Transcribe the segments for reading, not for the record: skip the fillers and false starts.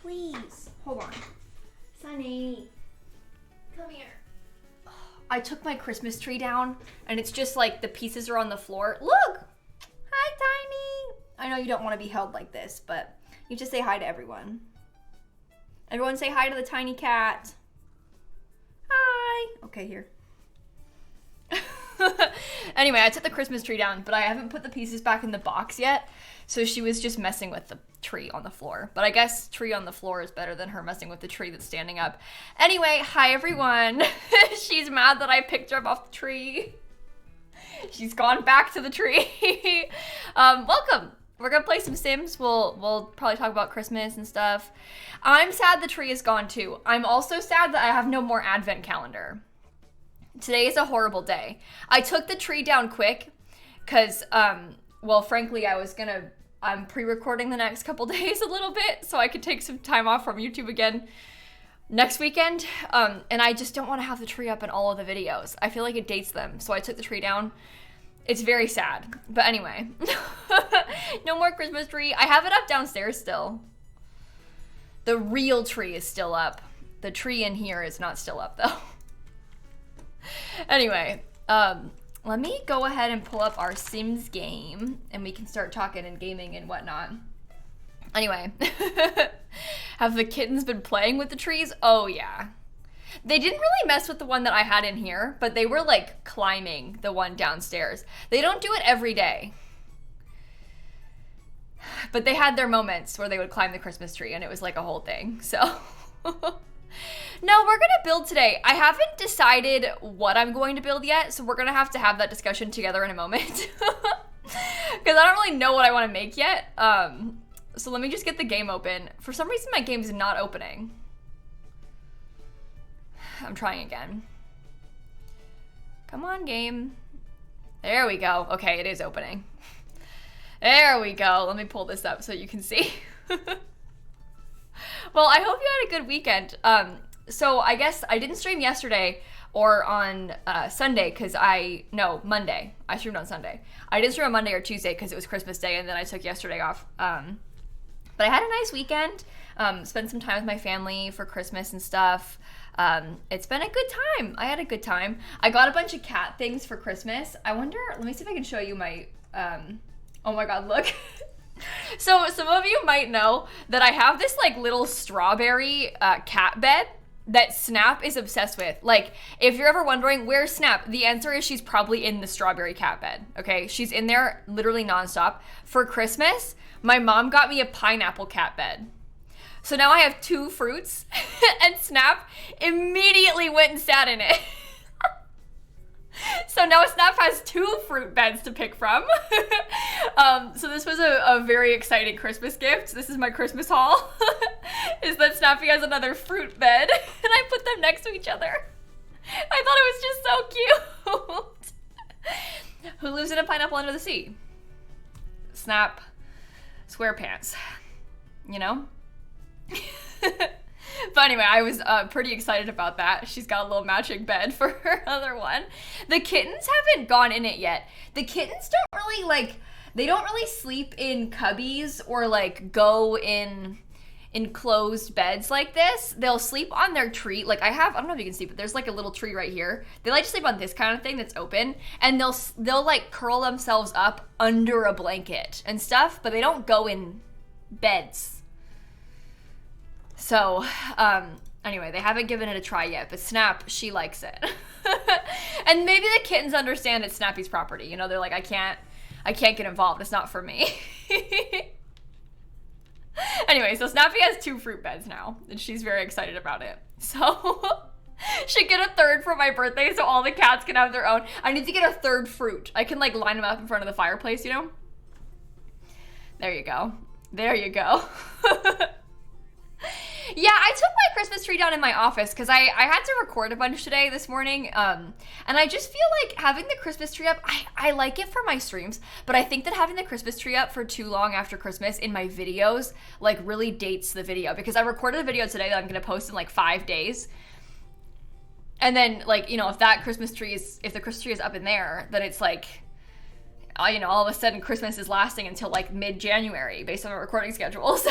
please. Hold on. Sunny, come here. I took my Christmas tree down, and it's just like the pieces are on the floor. Look! Hi, Tiny! I know you don't want to be held like this, but you just say hi to everyone. Everyone say hi to the tiny cat. Hi! Okay, here. Anyway, I took the Christmas tree down, but I haven't put the pieces back in the box yet, so she was just messing with the tree on the floor. But I guess tree on the floor is better than her messing with the tree that's standing up. Anyway, hi everyone. She's mad that I picked her up off the tree. She's gone back to the tree. Welcome. We're gonna play some Sims. We'll probably talk about Christmas and stuff. I'm sad the tree is gone too. I'm also sad that I have no more advent calendar. Today is a horrible day. I took the tree down quick because, well, frankly, I'm pre-recording the next couple days a little bit so I could take some time off from YouTube again next weekend. And I just don't want to have the tree up in all of the videos. I feel like it dates them. So I took the tree down. It's very sad. But anyway, no more Christmas tree. I have it up downstairs still. The real tree is still up. The tree in here is not still up though. Anyway, let me go ahead and pull up our Sims game and we can start talking and gaming and whatnot. Anyway, have the kittens been playing with the trees? Oh yeah. They didn't really mess with the one that I had in here, but they were like climbing the one downstairs. They don't do it every day. But they had their moments where they would climb the Christmas tree and it was like a whole thing, so. No, we're gonna build today. I haven't decided what I'm going to build yet, so we're gonna have to have that discussion together in a moment. Because I don't really know what I want to make yet. So let me just get the game open. For some reason, my game is not opening. I'm trying again. Come on, game. There we go. Okay, it is opening. There we go. Let me pull this up so you can see. Well, I hope you had a good weekend. So I guess I didn't stream yesterday or on Sunday because Monday. I streamed on Sunday. I didn't stream on Monday or Tuesday because it was Christmas Day and then I took yesterday off. But I had a nice weekend. Spent some time with my family for Christmas and stuff. It's been a good time. I had a good time. I got a bunch of cat things for Christmas. I wonder, let me see if I can show you my, oh my God, look. So some of you might know that I have this like little strawberry cat bed that Snap is obsessed with. Like, if you're ever wondering, where's Snap? The answer is she's probably in the strawberry cat bed, okay? She's in there literally nonstop. For Christmas, my mom got me a pineapple cat bed. So now I have 2 fruits, and Snap immediately went and sat in it. So now Snap has 2 fruit beds to pick from. So this was a very exciting Christmas gift. This is my Christmas haul, is that Snappy has another fruit bed, and I put them next to each other. I thought it was just so cute. Who lives in a pineapple under the sea? Snap SquarePants, you know? But anyway, I was pretty excited about that. She's got a little matching bed for her other one. The kittens haven't gone in it yet. The kittens don't really they don't really sleep in cubbies or like go in enclosed beds like this. They'll sleep on their tree. Like I don't know if you can see, but there's like a little tree right here. They like to sleep on this kind of thing that's open, and they'll like curl themselves up under a blanket and stuff, but they don't go in beds. So, anyway, they haven't given it a try yet, but Snap, she likes it. And maybe the kittens understand it's Snappy's property. You know, they're like, I can't get involved. It's not for me. Anyway, so Snappy has 2 fruit beds now, and she's very excited about it. So, should get a 3rd for my birthday so all the cats can have their own. I need to get a 3rd fruit. I can like line them up in front of the fireplace, you know? There you go. There you go. Yeah, I took my Christmas tree down in my office because I had to record a bunch today this morning, and I just feel like having the Christmas tree up, I like it for my streams, but I think that having the Christmas tree up for too long after Christmas in my videos, like, really dates the video, because I recorded a video today that I'm going to post in, like, 5 days, and then, like, you know, if the Christmas tree is up in there, then it's, like, you know, all of a sudden Christmas is lasting until like mid-January based on our recording schedule. So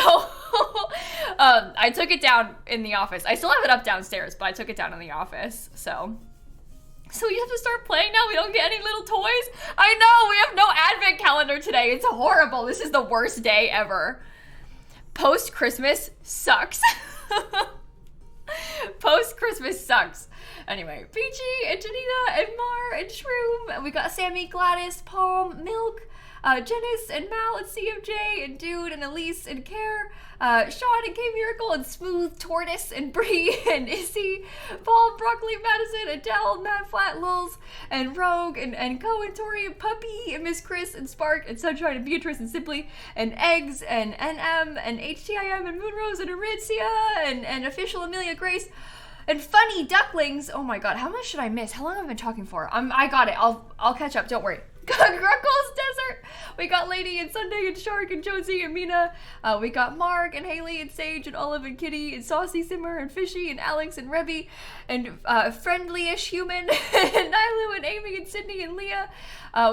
I took it down in the office. I still have it up downstairs, but I took it down in the office. So you have to start playing now? We don't get any little toys? I know, we have no advent calendar today. It's horrible. This is the worst day ever. Post-Christmas sucks. Post-Christmas sucks. Anyway, Peachy and Janina and Mar and Shroom. We got Sammy, Gladys, Palm, Milk, Janice and Mal and CMJ and Dude and Elise and Care, Sean and K Miracle and Smooth, Tortoise and Bree and Issy, Paul, Broccoli, Madison, Adele, Matt Flat, Lulz and Rogue and Co and Tori and Puppy and Miss Chris and Spark and Sunshine and Beatrice and Simply and Eggs and NM and HTIM and Moonrose and Aritzia and Official Amelia Grace. And Funny Ducklings. Oh my god, how much should I miss? How long have I been talking for? I got it. I'll catch up. Don't worry. Gruckle's Desert. We got Lady and Sunday and Shark and Josie and Mina. We got Mark and Haley and Sage and Olive and Kitty and Saucy Simmer and Fishy and Alex and Rebby and Friendly-ish Human and Nilu and Amy and Sydney and Leah.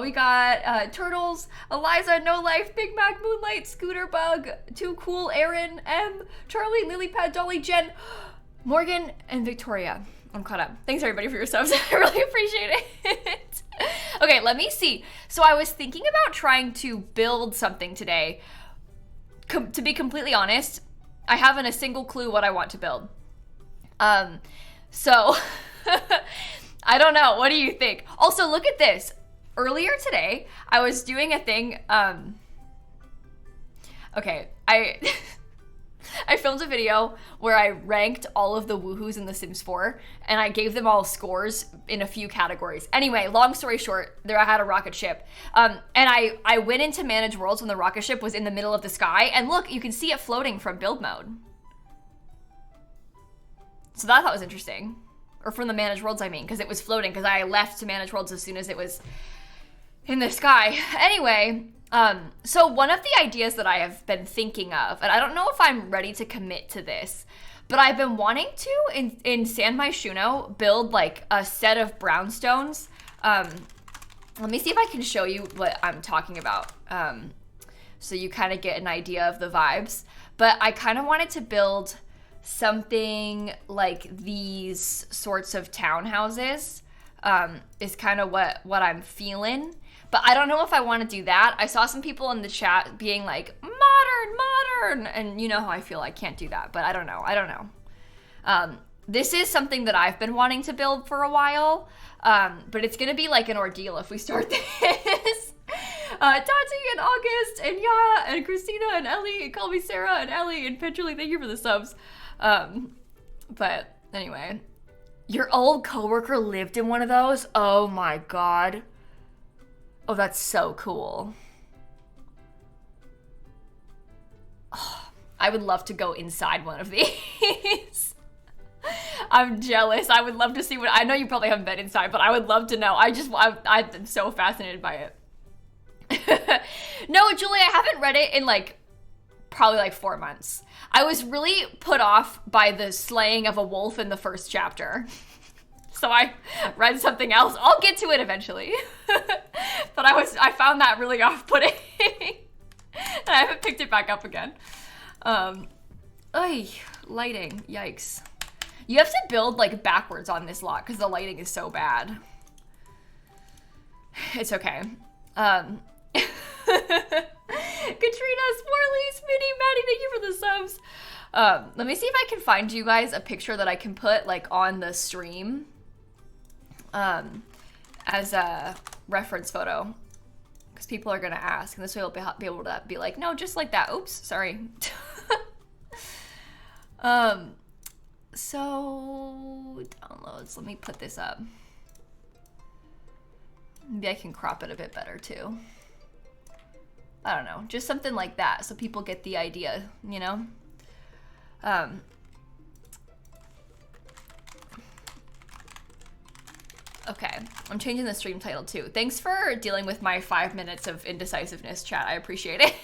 We got Turtles, Eliza, No Life, Big Mac, Moonlight, Scooter Bug, Too Cool, Aaron, M, Charlie, Lilypad, Dolly, Jen, Morgan, and Victoria. I'm caught up. Thanks everybody for your subs. I really appreciate it. Okay, let me see. So I was thinking about trying to build something today. To be completely honest, I haven't a single clue what I want to build. So I don't know. What do you think? Also, look at this. Earlier today, I was doing a thing. Okay, I filmed a video where I ranked all of the woohoos in The Sims 4, and I gave them all scores in a few categories. Anyway, long story short, I had a rocket ship, and I went into Manage Worlds when the rocket ship was in the middle of the sky, and look, you can see it floating from build mode. So that I thought was interesting. Or from the Manage Worlds, I mean, because it was floating, because I left to Manage Worlds as soon as it was in the sky. Anyway, so one of the ideas that I have been thinking of, and I don't know if I'm ready to commit to this, but I've been wanting to, in San Myshuno, build like a set of brownstones. Let me see if I can show you what I'm talking about, so you kind of get an idea of the vibes. But I kind of wanted to build something like these sorts of townhouses, is kind of what I'm feeling. But I don't know if I want to do that. I saw some people in the chat being like, modern, and you know how I feel. I can't do that, but I don't know. This is something that I've been wanting to build for a while, but it's going to be like an ordeal if we start this. Tati and August and Ya and Christina and Ellie and call me Sarah and Ellie and Petrally, thank you for the subs. But anyway, your old coworker lived in one of those? Oh my god. Oh, that's so cool. Oh, I would love to go inside one of these. I'm jealous. I would love to see what, I know you probably haven't been inside, but I would love to know. I'm so fascinated by it. No, Julie, I haven't read it in probably 4 months. I was really put off by the slaying of a wolf in the first chapter. So I read something else. I'll get to it eventually. But I found that really off-putting. And I haven't picked it back up again. Lighting, yikes. You have to build backwards on this lot because the lighting is so bad. It's okay. Katrina, Sporley, Smitty, Maddie, thank you for the subs. Let me see if I can find you guys a picture that I can put on the stream as a reference photo, because people are gonna ask, and this way I'll be able to be like, no, just like that. Oops, sorry. So downloads, let me put this up. Maybe I can crop it a bit better too. I don't know, just something like that so people get the idea, you know? Okay, I'm changing the stream title too. Thanks for dealing with my 5 minutes of indecisiveness, chat. I appreciate it.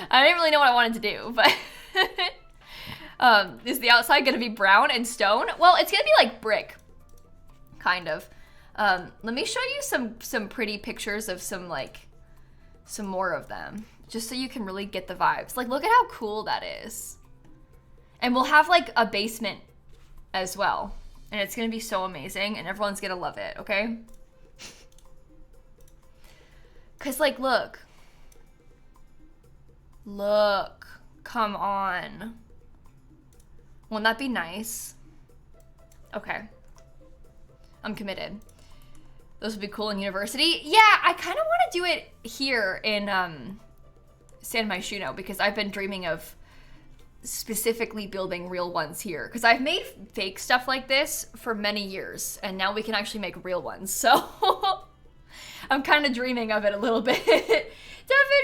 I didn't really know what I wanted to do, but is the outside gonna be brown and stone? Well, it's gonna be like brick, kind of. Let me show you some pretty pictures of some more of them, just so you can really get the vibes. Like, look at how cool that is. And we'll have like a basement as well. And it's gonna be so amazing and everyone's gonna love it, okay? Cause like, look, come on. Wouldn't that be nice? Okay, I'm committed. Those would be cool in university. Yeah, I kind of want to do it here in San Myshuno because I've been dreaming of specifically building real ones here. Because I've made fake stuff like this for many years, and now we can actually make real ones. So I'm kind of dreaming of it a little bit. Devin,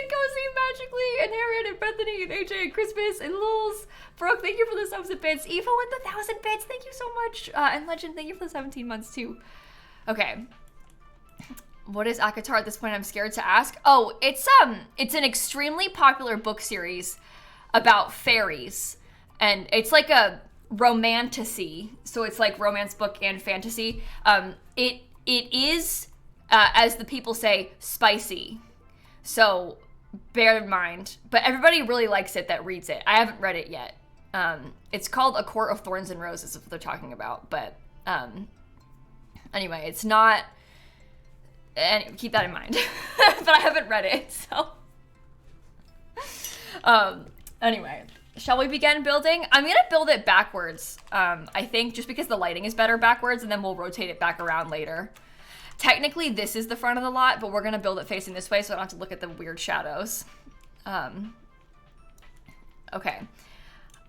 Cozy, Magically, and Harriet, and Bethany, and AJ, and Christmas, and Lulz. Brooke, thank you for the subs and bits. Eva with the 1,000 bits, thank you so much. And Legend, thank you for the 17 months too. Okay. What is ACOTAR at this point? I'm scared to ask. Oh, it's an extremely popular book series about fairies. And it's like a romantasy. So it's like romance book and fantasy. It is, as the people say, spicy. So bear in mind. But everybody really likes it that reads it. I haven't read it yet. It's called A Court of Thorns and Roses, is what they're talking about. But anyway, it's not... And keep that in mind. But I haven't read it, so... Anyway, shall we begin building? I'm gonna build it backwards, I think, just because the lighting is better backwards, and then we'll rotate it back around later. Technically, this is the front of the lot, but we're gonna build it facing this way so I don't have to look at the weird shadows. Okay.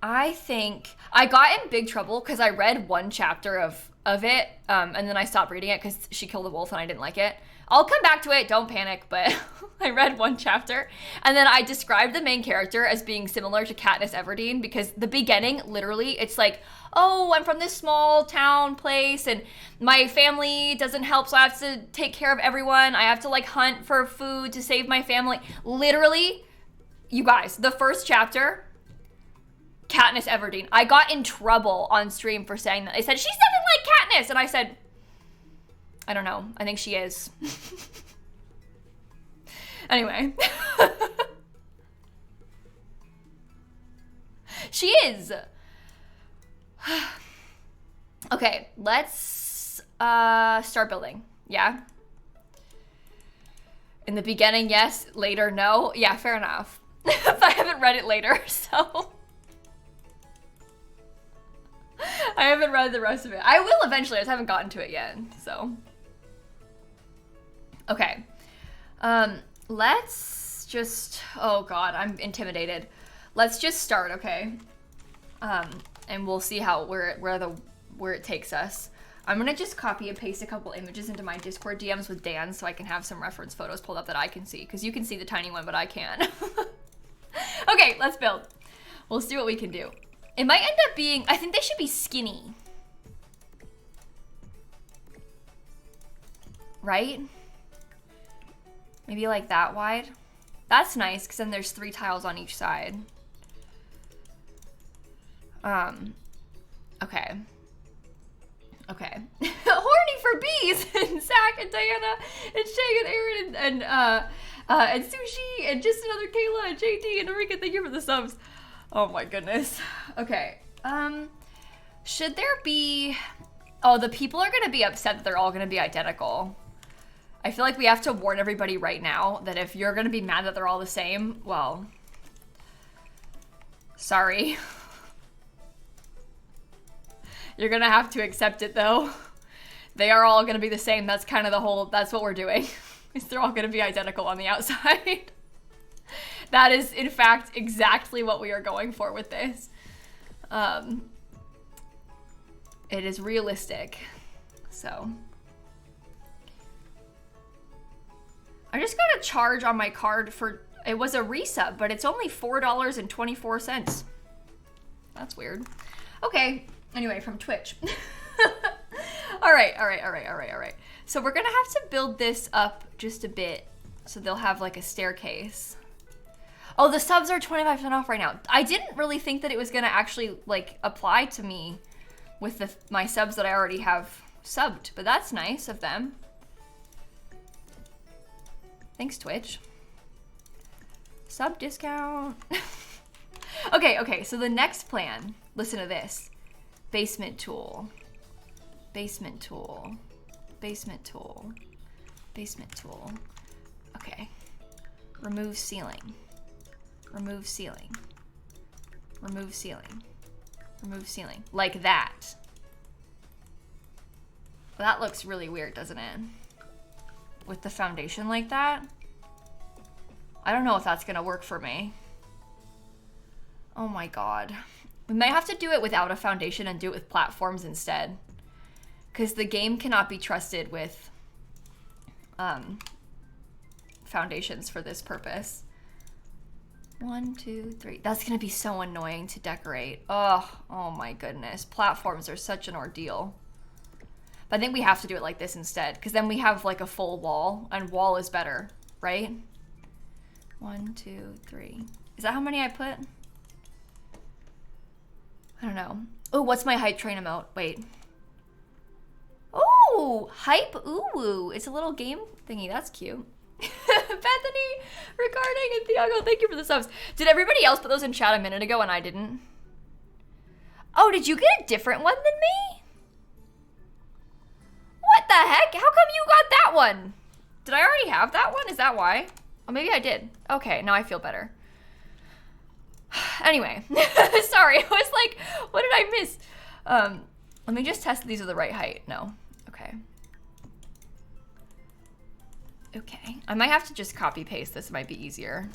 I think I got in big trouble because I read one chapter of it, and then I stopped reading it because she killed a wolf and I didn't like it. I'll come back to it, don't panic, but I read one chapter, and then I described the main character as being similar to Katniss Everdeen because the beginning, literally, it's like, oh, I'm from this small town place, and my family doesn't help, so I have to take care of everyone. I have to, like, hunt for food to save my family. Literally, you guys, the first chapter... Katniss Everdeen. I got in trouble on stream for saying that. They said, she's nothing like Katniss. And I said, I don't know. I think she is. Anyway. She is. Okay, let's start building. Yeah? In the beginning, yes. Later, no. Yeah, fair enough. But I haven't read it later, so... I haven't read the rest of it. I will eventually, I just haven't gotten to it yet, so. Okay. Let's just, oh God, I'm intimidated. Let's just start, okay? And we'll see how, where it takes us. I'm gonna just copy and paste a couple images into my Discord DMs with Dan so I can have some reference photos pulled up that I can see, because you can see the tiny one, but I can't. Okay, let's build. We'll see what we can do. It might end up being, I think they should be skinny. Right? Maybe like that wide. That's nice, because then there's 3 tiles on each side. Okay. Okay. Horny for bees! And Zach and Diana and Shay and Aaron and Sushi and just another Kayla and JD and Erika, thank you for the subs. Oh my goodness. Okay. Should there be... Oh, the people are gonna be upset that they're all gonna be identical. I feel like we have to warn everybody right now that if you're gonna be mad that they're all the same, well... Sorry. You're gonna have to accept it though. They are all gonna be the same. That's kind of the whole... That's what we're doing. Is they're all gonna be identical on the outside. That is, in fact, exactly what we are going for with this. It is realistic, so. I just got a charge on my card for, it was a resub, but it's only $4.24. That's weird. Okay, anyway, from Twitch. All right. So we're gonna have to build this up just a bit so they'll have like a staircase. Oh, the subs are 25% off right now. I didn't really think that it was gonna actually like apply to me with my subs that I already have subbed, but that's nice of them. Thanks, Twitch. Sub discount. Okay, so the next plan, listen to this. Basement tool. Basement tool. Basement tool. Basement tool. Okay. Remove ceiling. Remove ceiling. Remove ceiling. Remove ceiling. Like that. Well, that looks really weird, doesn't it? With the foundation like that. I don't know if that's gonna work for me. Oh my god. We might have to do it without a foundation and do it with platforms instead. Because the game cannot be trusted with foundations for this purpose. 1, 2, 3. That's gonna be so annoying to decorate. Oh my goodness. Platforms are such an ordeal. But I think we have to do it like this instead, because then we have like a full wall, and wall is better, right? 1, 2, 3. Is that how many I put? I don't know. Oh, what's my hype train emote? Wait. Oh, hype ooh. It's a little game thingy. That's cute. Bethany, regarding and Thiago, thank you for the subs. Did everybody else put those in chat a minute ago and I didn't? Oh, did you get a different one than me? What the heck? How come you got that one? Did I already have that one? Is that why? Oh, maybe I did. Okay, now I feel better. Anyway, sorry. I was like, what did I miss? Let me just test these are the right height. No. Okay. Okay. I might have to just copy paste this. It might be easier.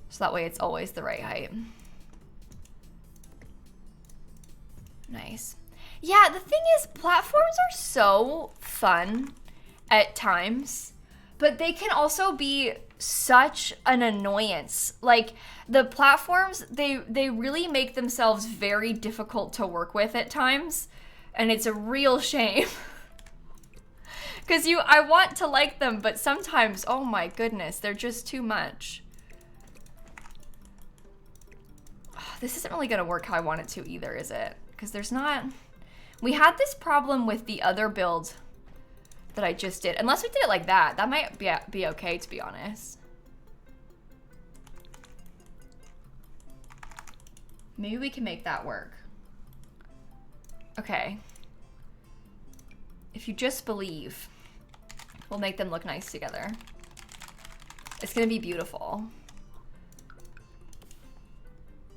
So that way it's always the right height. Nice. Yeah, the thing is, platforms are so fun at times, but they can also be such an annoyance. Like, the platforms, they really make themselves very difficult to work with at times, and it's a real shame. Because I want to like them, but sometimes, oh my goodness, they're just too much. This isn't really gonna work how I want it to either, is it? Because there's not... We had this problem with the other build that I just did. Unless we did it like that. That might be okay, to be honest. Maybe we can make that work. Okay. If you just believe, we'll make them look nice together. It's gonna be beautiful.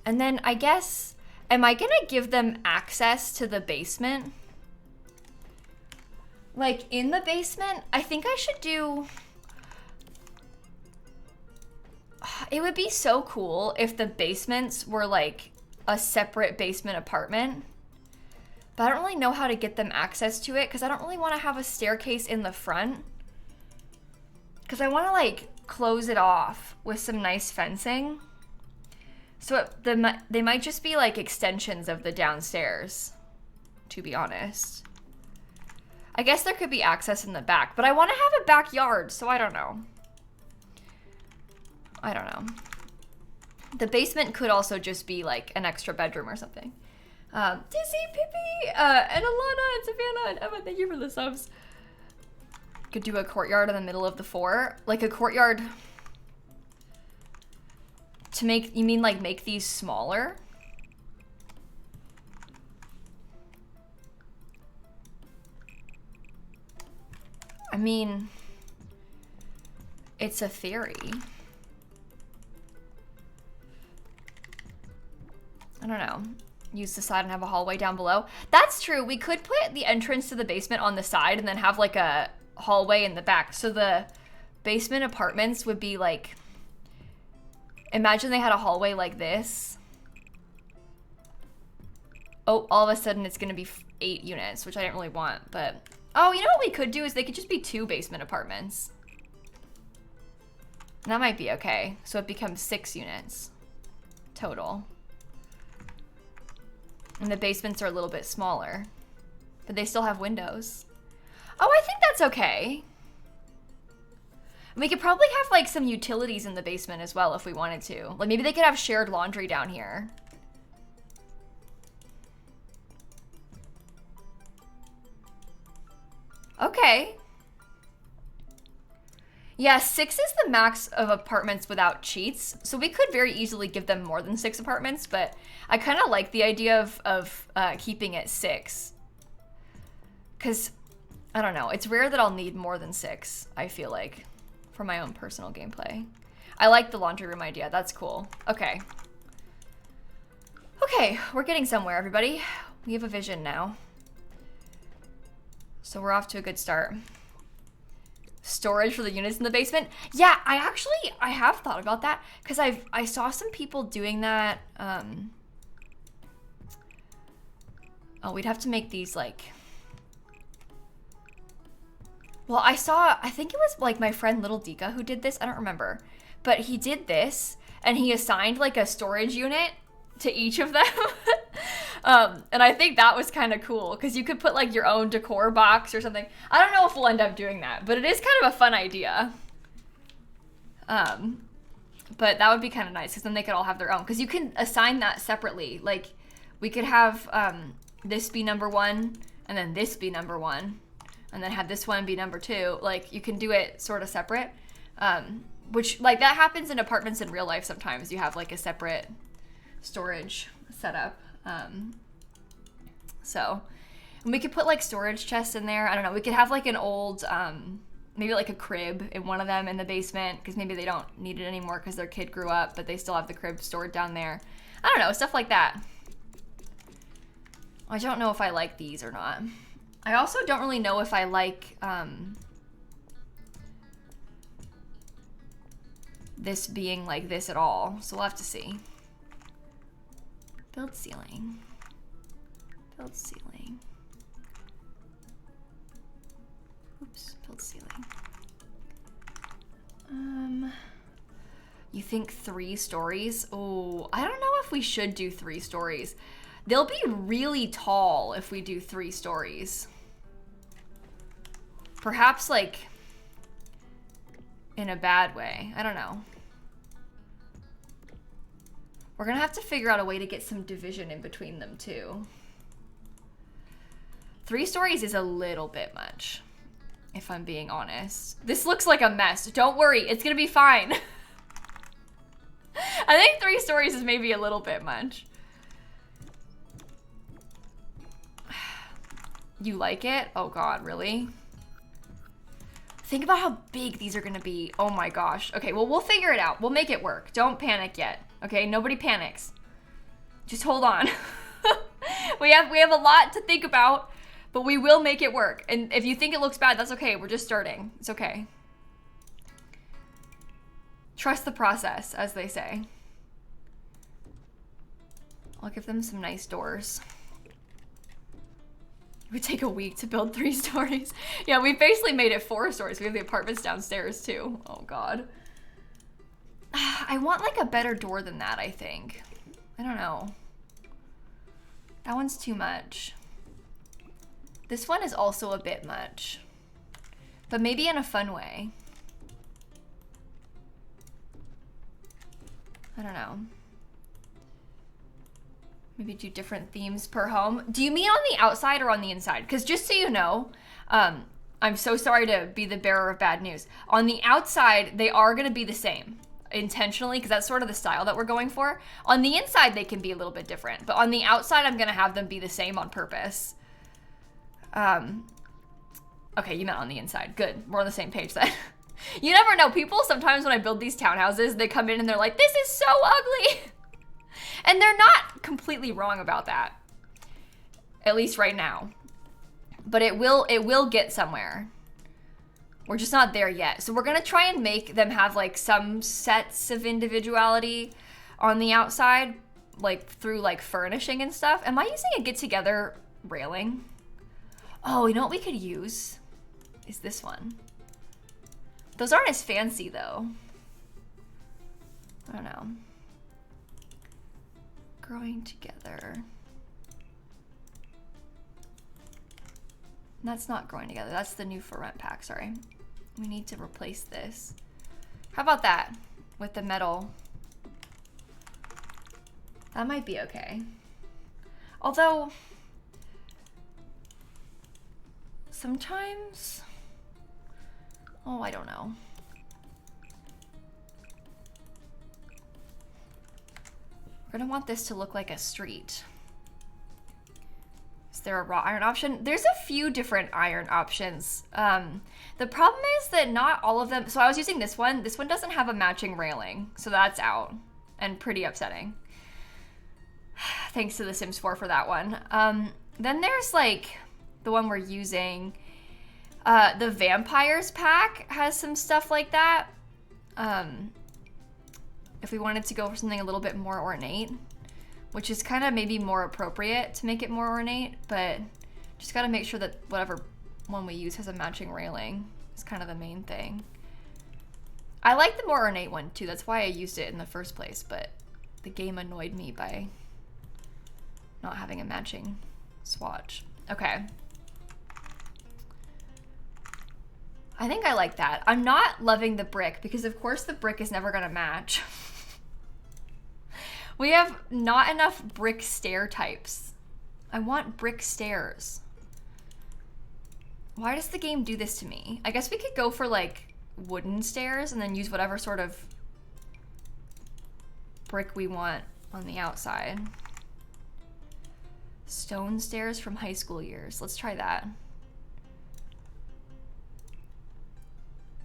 And then I guess... Am I gonna give them access to the basement? Like, in the basement, I think I should do... It would be so cool if the basements were like a separate basement apartment. But I don't really know how to get them access to it because I don't really want to have a staircase in the front. Because I want to like close it off with some nice fencing. So they might just be like extensions of the downstairs, to be honest. I guess there could be access in the back, but I want to have a backyard, so I don't know. I don't know. The basement could also just be like an extra bedroom or something. Dizzy, Pippi, and Alana, and Savannah, and Emma, thank you for the subs. Could do a courtyard in the middle of the four. Like a courtyard... To make, you mean like make these smaller? I mean, it's a theory. I don't know. Use the side and have a hallway down below. That's true. We could put the entrance to the basement on the side and then have like a hallway in the back. So the basement apartments would be like... Imagine they had a hallway like this. Oh, all of a sudden it's gonna be 8 units, which I didn't really want, but... Oh, you know what we could do is they could just be 2 basement apartments. That might be okay. So it becomes 6 units total. And the basements are a little bit smaller, but they still have windows. Oh, I think that's okay. We could probably have like some utilities in the basement as well if we wanted to. Like maybe they could have shared laundry down here. Okay. Yeah, 6 is the max of apartments without cheats. So we could very easily give them more than 6 apartments, but I kind of like the idea of keeping it 6. Because, I don't know, it's rare that I'll need more than 6, I feel like, for my own personal gameplay. I like the laundry room idea. That's cool. Okay. Okay, we're getting somewhere, everybody. We have a vision now. So we're off to a good start. Storage for the units in the basement. Yeah, I have thought about that because I saw some people doing that. Oh, we'd have to make these like. Well, I think it was like my friend Little Dika who did this. I don't remember, but he did this and he assigned like a storage unit to each of them. And I think that was kind of cool because you could put like your own decor box or something. I don't know if we'll end up doing that, but it is kind of a fun idea. But that would be kind of nice because then they could all have their own, because you can assign that separately. Like we could have this be number 1 and then this be number 1 and then have this one be number 2. Like you can do it sort of separate, which like that happens in apartments in real life sometimes. You have like a separate storage setup. So and we could put like storage chests in there. I don't know. We could have like an old, maybe like a crib in one of them in the basement because maybe they don't need it anymore because their kid grew up, but they still have the crib stored down there. I don't know, stuff like that. I don't know if I like these or not. I also don't really know if I like this being like this at all. So we'll have to see. Build ceiling. Build ceiling. Oops, build ceiling. You think 3 stories? Oh, I don't know if we should do 3 stories. They'll be really tall if we do 3 stories. Perhaps like in a bad way. I don't know. We're gonna have to figure out a way to get some division in between them too. 3 stories is a little bit much, if I'm being honest. This looks like a mess. Don't worry, it's gonna be fine. I think 3 stories is maybe a little bit much. You like it? Oh God, really? Think about how big these are gonna be. Oh my gosh. Okay, well, we'll figure it out. We'll make it work. Don't panic yet. Okay, nobody panics. Just hold on. we have a lot to think about, but we will make it work. And if you think it looks bad, that's okay. We're just starting. It's okay. Trust the process, as they say. I'll give them some nice doors. It would take a week to build 3 stories. Yeah, we basically made it 4 stories. We have the apartments downstairs too. Oh God. I want like a better door than that, I think. I don't know. That one's too much. This one is also a bit much, but maybe in a fun way. I don't know. Maybe do different themes per home. Do you mean on the outside or on the inside? Because just so you know, I'm so sorry to be the bearer of bad news. On the outside, they are going to be the same intentionally because that's sort of the style that we're going for. On the inside, they can be a little bit different. But on the outside, I'm going to have them be the same on purpose. Okay, you meant on the inside. Good. We're on the same page then. You never know. People, sometimes when I build these townhouses, they come in and they're like, this is so ugly. And they're not completely wrong about that. At least right now. But it will get somewhere. We're just not there yet. So we're gonna try and make them have like some sets of individuality on the outside, like through like furnishing and stuff. Am I using a get together railing? Oh, you know what we could use? Is this one. Those aren't as fancy though. I don't know. Growing together. That's not growing together. That's the new for rent pack, sorry. We need to replace this. How about that with the metal? That might be okay. Although, sometimes, oh, I don't know. We're gonna want this to look like a street. Is there a raw iron option? There's a few different iron options. The problem is that not all of them, so I was using this one. This one doesn't have a matching railing, so that's out and pretty upsetting. Thanks to The Sims 4 for that one. Then there's like the one we're using. The Vampires pack has some stuff like that. If we wanted to go for something a little bit more ornate, which is kind of maybe more appropriate to make it more ornate, but just got to make sure that whatever one we use has a matching railing. Is kind of the main thing. I like the more ornate one too. That's why I used it in the first place, but the game annoyed me by not having a matching swatch. Okay. I think I like that. I'm not loving the brick because of course the brick is never gonna match. We have not enough brick stair types. I want brick stairs. Why does the game do this to me? I guess we could go for like wooden stairs and then use whatever sort of brick we want on the outside. Stone stairs from high school years. Let's try that.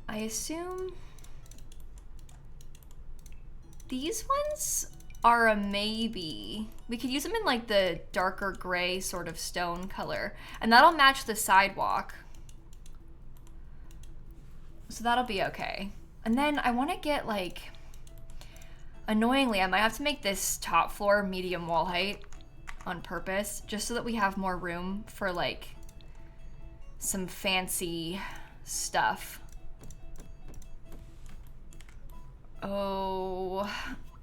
I assume these ones are a maybe. We could use them in like the darker gray sort of stone color, and that'll match the sidewalk. So that'll be okay. And then I want to get like, annoyingly, I might have to make this top floor medium wall height on purpose, just so that we have more room for like some fancy stuff. Oh,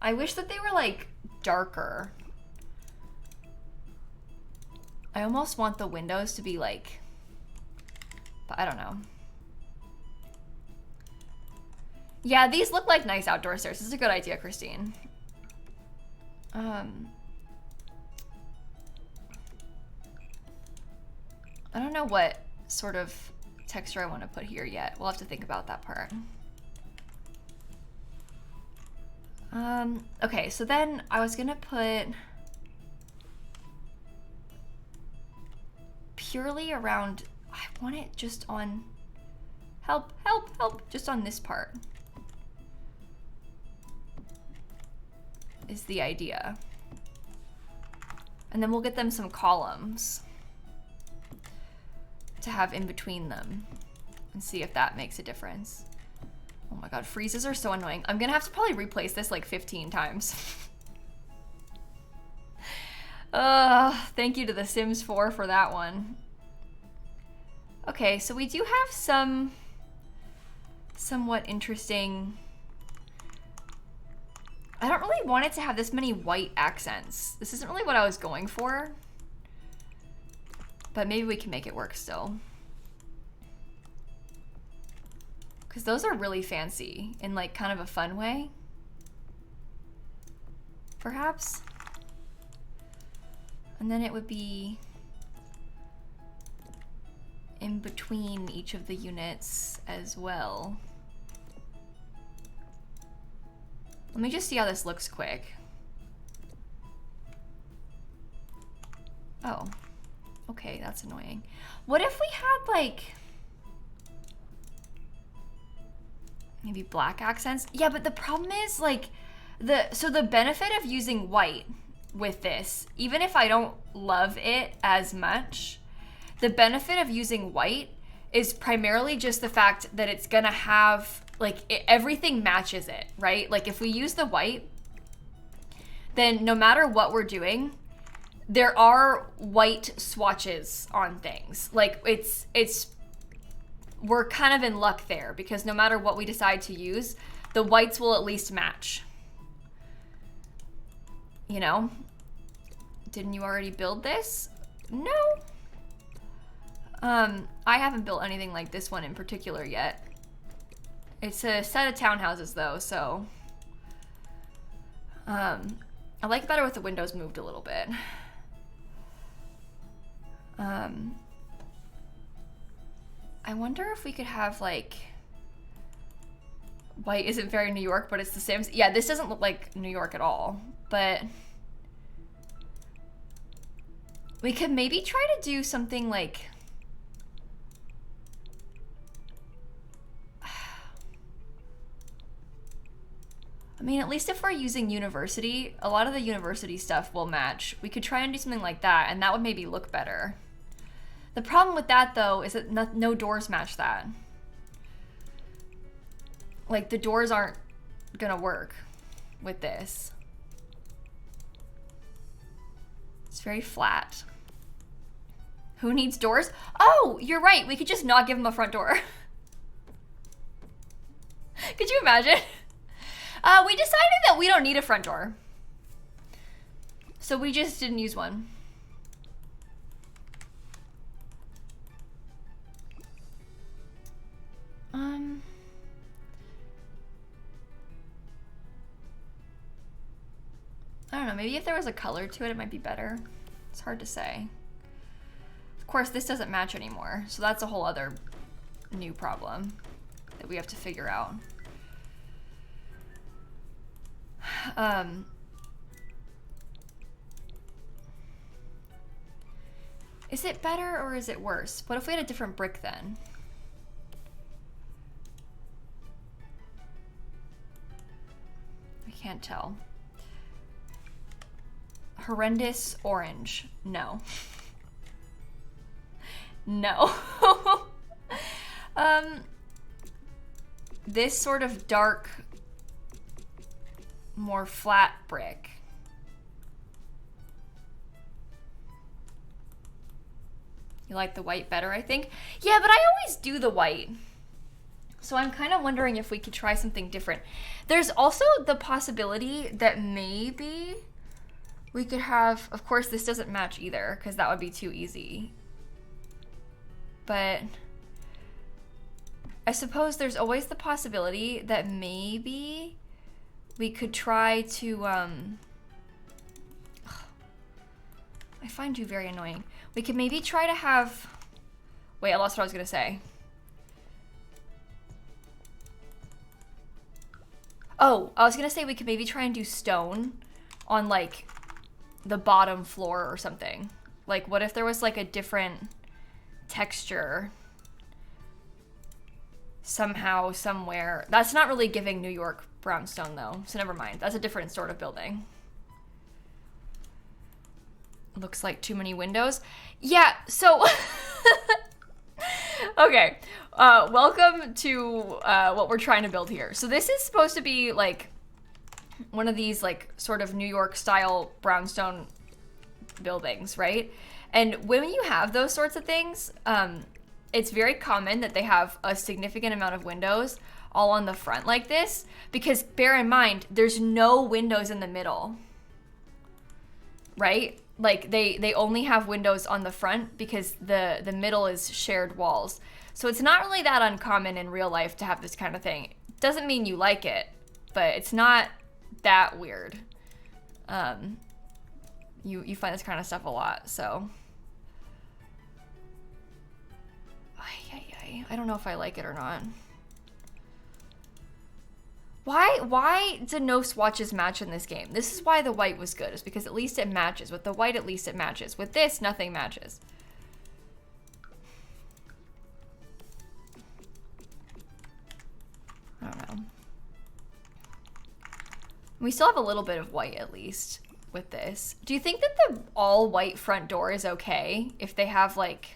I wish that they were like darker. I almost want the windows to be like, but I don't know. Yeah, these look like nice outdoor stairs. This is a good idea, Christine. I don't know what sort of texture I want to put here yet. We'll have to think about that part. Okay, so then I was gonna put purely around, I want it just on, help, just on this part is the idea. And then we'll get them some columns to have in between them and see if that makes a difference. Oh my god, freezes are so annoying. I'm gonna have to probably replace this like 15 times. Thank you to The Sims 4 for that one. Okay, so we do have some somewhat interesting. I don't really want it to have this many white accents. This isn't really what I was going for, but maybe we can make it work still. Because those are really fancy in like kind of a fun way, perhaps. And then it would be in between each of the units as well. Let me just see how this looks quick. Oh, okay, that's annoying. What if we had like maybe black accents? Yeah, but the problem is like so the benefit of using white with this, even if I don't love it as much, the benefit of using white is primarily just the fact that it's gonna have like everything matches it, right? Like if we use the white, then no matter what we're doing, there are white swatches on things. Like we're kind of in luck there because no matter what we decide to use, the whites will at least match. You know? Didn't you already build this? No. I haven't built anything like this one in particular yet. It's a set of townhouses though, so I like it better with the windows moved a little bit. I wonder if we could have like, white isn't very New York, but it's the same. Yeah, this doesn't look like New York at all, but we could maybe try to do something like, I mean, at least if we're using university, a lot of the university stuff will match. We could try and do something like that, and that would maybe look better. The problem with that, though, is that no doors match that. Like, the doors aren't gonna work with this. It's very flat. Who needs doors? Oh, you're right. We could just not give them a front door. Could you imagine? We decided that we don't need a front door. So we just didn't use one. I don't know, maybe if there was a color to it, it might be better. It's hard to say. Of course, this doesn't match anymore, so that's a whole other new problem that we have to figure out. Is it better or is it worse? What if we had a different brick then? I can't tell. Horrendous orange. No. No. This sort of dark, more flat brick. You like the white better, I think? Yeah, but I always do the white. So I'm kind of wondering if we could try something different. There's also the possibility that maybe we could have, of course this doesn't match either because that would be too easy. But I suppose there's always the possibility that maybe we could try to, I find you very annoying. We could maybe try to have, wait, I lost what I was gonna say. Oh, I was gonna say we could maybe try and do stone on like the bottom floor or something. Like what if there was like a different texture somehow, somewhere. That's not really giving New York brownstone though, so never mind. That's a different sort of building. Looks like too many windows. Yeah, so okay, welcome to what we're trying to build here. So this is supposed to be like one of these like sort of New York style brownstone buildings, right? And when you have those sorts of things, it's very common that they have a significant amount of windows all on the front like this, because bear in mind, there's no windows in the middle, right? Like they only have windows on the front because the middle is shared walls. So it's not really that uncommon in real life to have this kind of thing. Doesn't mean you like it, but it's not that weird. You find this kind of stuff a lot, so. I don't know if I like it or not. Why do no swatches match in this game? This is why the white was good, is because at least it matches. With the white, at least it matches. With this, nothing matches. I don't know. We still have a little bit of white, at least, with this. Do you think that the all white front door is okay if they have like,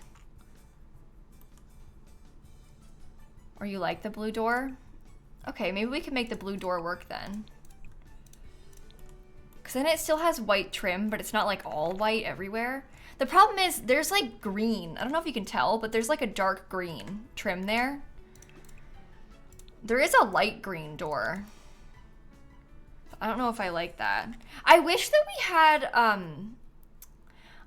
or you like the blue door? Okay, maybe we can make the blue door work then. Because then it still has white trim, but it's not like all white everywhere. The problem is there's like green. I don't know if you can tell, but there's like a dark green trim there. There is a light green door. I don't know if I like that. I wish that we had, I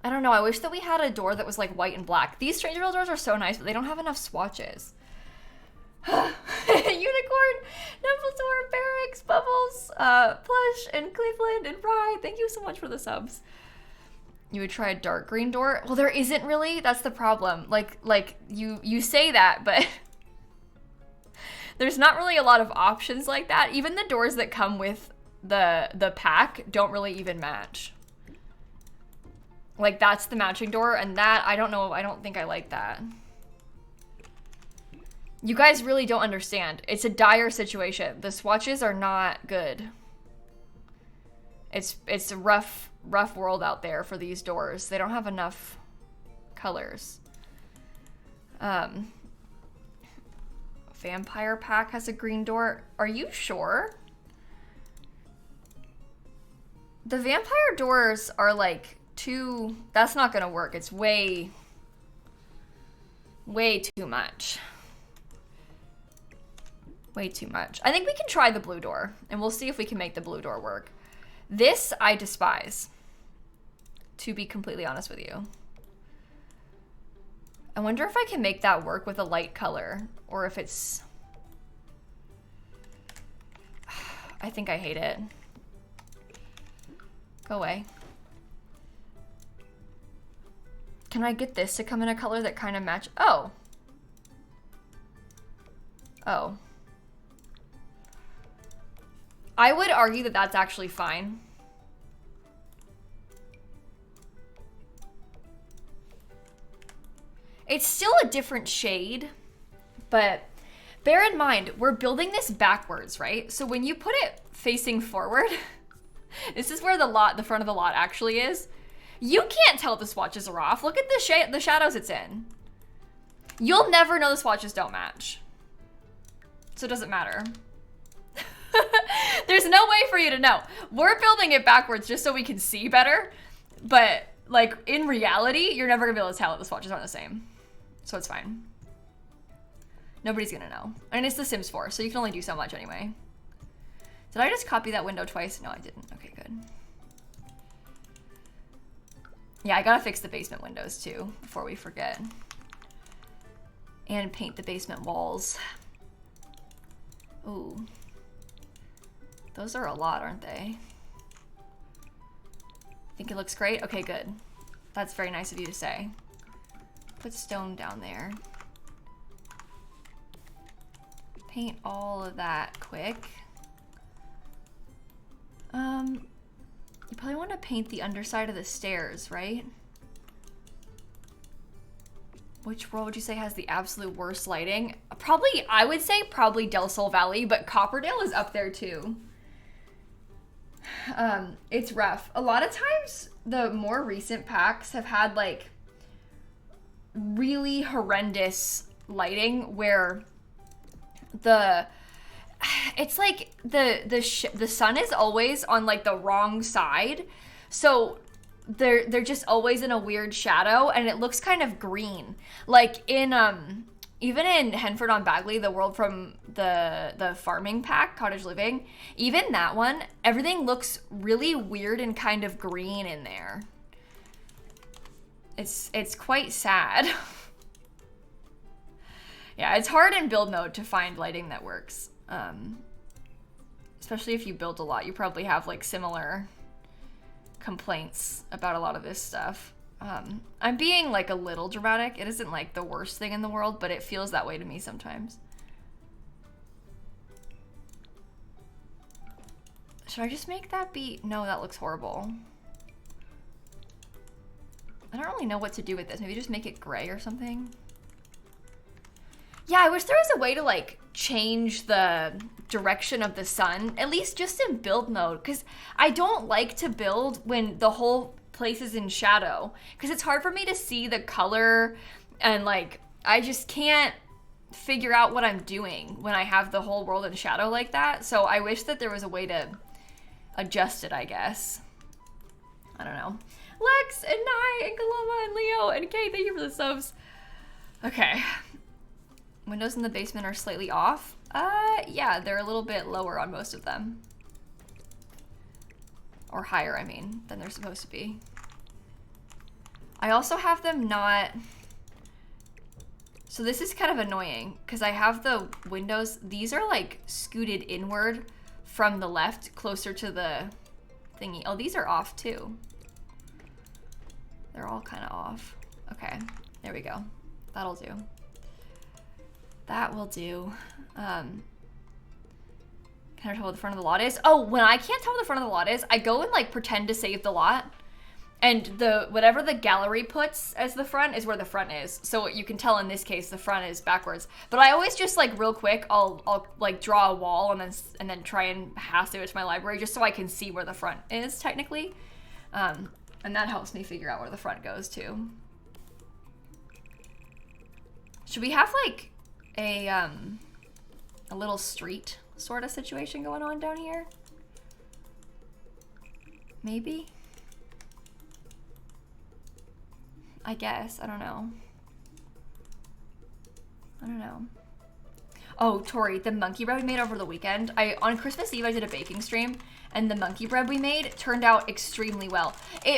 don't know, I wish that we had a door that was like white and black. These Stranger World doors are so nice, but they don't have enough swatches. Unicorn, Dumbledore, Barracks, Bubbles, Plush, and Cleveland, and Rye. Thank you so much for the subs. You would try a dark green door? Well, there isn't really. That's the problem. Like you say that, but there's not really a lot of options like that. Even the doors that come with the pack don't really even match. Like, that's the matching door, and that, I don't know, I don't think I like that. You guys really don't understand. It's a dire situation. The swatches are not good. It's a rough world out there for these doors. They don't have enough colors. Vampire pack has a green door. Are you sure? The vampire doors are like too... That's not gonna work. It's way too much. Way too much. I think we can try the blue door, and we'll see if we can make the blue door work. This I despise, to be completely honest with you. I wonder if I can make that work with a light color, or if it's... I think I hate it. Go away. Can I get this to come in a color that kind of match? Oh. Oh. I would argue that that's actually fine. It's still a different shade, but bear in mind, we're building this backwards, right? So when you put it facing forward, this is where the front of the lot actually is. You can't tell the swatches are off. Look at the shadows it's in. You'll never know the swatches don't match. So it doesn't matter. There's no way for you to know. We're building it backwards just so we can see better. But like in reality, you're never gonna be able to tell if the swatches aren't the same. So it's fine. Nobody's gonna know. And it's The Sims 4, so you can only do so much anyway. Did I just copy that window twice? No, I didn't. Okay, good. Yeah, I gotta fix the basement windows too before we forget. And paint the basement walls. Ooh. Those are a lot, aren't they? Think it looks great? Okay, good. That's very nice of you to say. Put stone down there. Paint all of that quick. You probably want to paint the underside of the stairs, right? Which world would you say has the absolute worst lighting? Probably, I would say probably Del Sol Valley, but Copperdale is up there too. It's rough. A lot of times, the more recent packs have had like really horrendous lighting where it's like the sun is always on like the wrong side, so they're just always in a weird shadow, and it looks kind of green. Like in even in Henford on Bagley, the world from the farming pack, Cottage Living, even that one, everything looks really weird and kind of green in there. It's quite sad. Yeah, it's hard in build mode to find lighting that works. Especially if you build a lot, you probably have like similar complaints about a lot of this stuff. I'm being like a little dramatic. It isn't like the worst thing in the world, but it feels that way to me sometimes. Should I just make that be? No, that looks horrible. I don't really know what to do with this. Maybe just make it gray or something. Yeah, I wish there was a way to like change the direction of the sun, at least just in build mode, because I don't like to build when the whole place is in shadow, because it's hard for me to see the color, and like I just can't figure out what I'm doing when I have the whole world in shadow like that. So I wish that there was a way to adjust it, I guess. I don't know. Lex and Nye and Kalama and Leo and Kay, thank you for the subs. Okay. Windows in the basement are slightly off. Yeah, they're a little bit lower on most of them. Or higher, I mean, than they're supposed to be. I also have them not... So this is kind of annoying, because I have the windows, these are like scooted inward from the left, closer to the thingy. Oh, these are off too. They're all kind of off. Okay, there we go. That'll do. That will do. Can I tell what the front of the lot is? Oh, when I can't tell what the front of the lot is, I go and like pretend to save the lot. And whatever the gallery puts as the front is where the front is. So you can tell in this case the front is backwards. But I always just like real quick I'll like draw a wall and then try and hasso it to my library just so I can see where the front is technically. And that helps me figure out where the front goes to. Should we have like a little street sort of situation going on down here? Maybe? I guess. I don't know. Oh, Tori, the monkey bread we made over the weekend. On Christmas Eve, I did a baking stream, and the monkey bread we made turned out extremely well.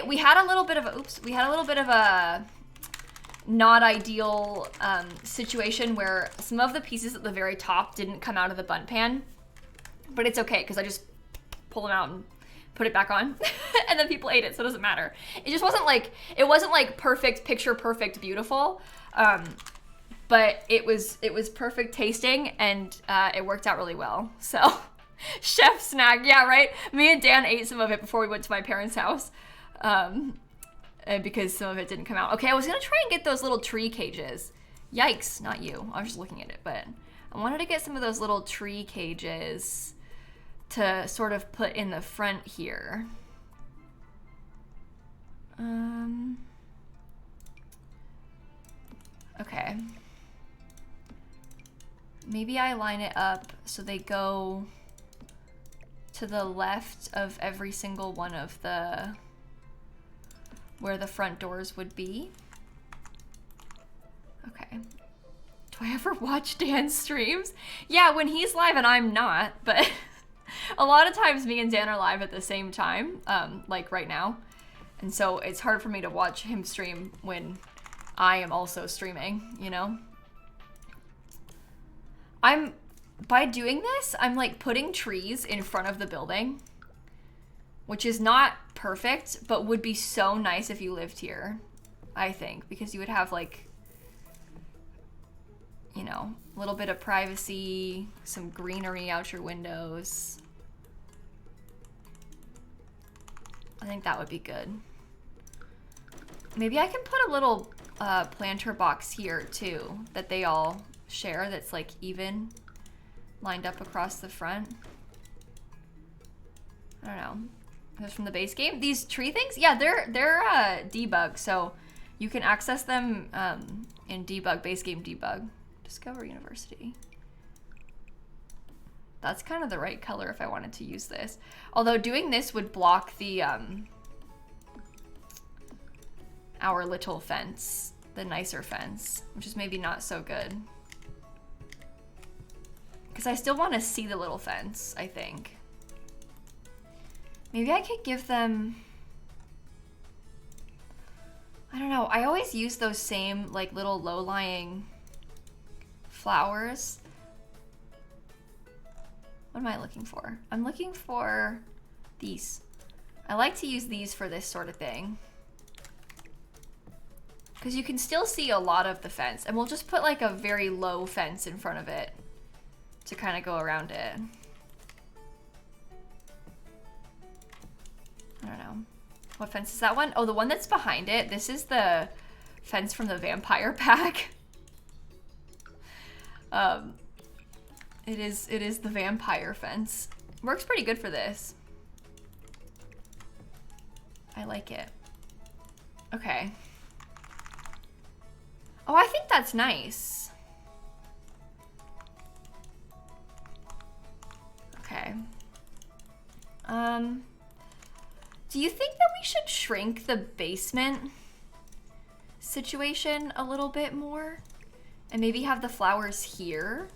We had a little bit of a not ideal situation where some of the pieces at the very top didn't come out of the bun pan, but it's okay because I just pull them out and put it back on and then people ate it, so it doesn't matter. It just wasn't like, perfect, picture perfect beautiful, but it was perfect tasting, and it worked out really well. So chef snack, yeah, right? Me and Dan ate some of it before we went to my parents' house, because some of it didn't come out. Okay, I was gonna try and get those little tree cages. Yikes, not you. I was just looking at it, but I wanted to get some of those little tree cages to sort of put in the front here. Okay. Maybe I line it up so they go to the left of every single one of the, where the front doors would be. Okay. Do I ever watch Dan's streams? Yeah, when he's live and I'm not, but a lot of times me and Dan are live at the same time, like right now. And so it's hard for me to watch him stream when I am also streaming, you know? By doing this, I'm like putting trees in front of the building, which is not perfect, but would be so nice if you lived here, I think, because you would have like, you know, a little bit of privacy, some greenery out your windows. I think that would be good. Maybe I can put a little planter box here too, that they all share, that's like even lined up across the front. I don't know. That's from the base game. These tree things, yeah, they're debug, so you can access them in debug, base game debug. Discover University. That's kind of the right color if I wanted to use this. Although doing this would block the our little fence, the nicer fence, which is maybe not so good. Because I still want to see the little fence, I think. Maybe I could give them, I don't know, I always use those same like little low-lying flowers. What am I looking for? I'm looking for these. I like to use these for this sort of thing, because you can still see a lot of the fence, and we'll just put like a very low fence in front of it to kind of go around it. I don't know. What fence is that one? Oh, the one that's behind it. This is the fence from the vampire pack. It is the vampire fence. Works pretty good for this. I like it. Okay. Oh, I think that's nice. Okay. Do you think that we should shrink the basement situation a little bit more? And maybe have the flowers here?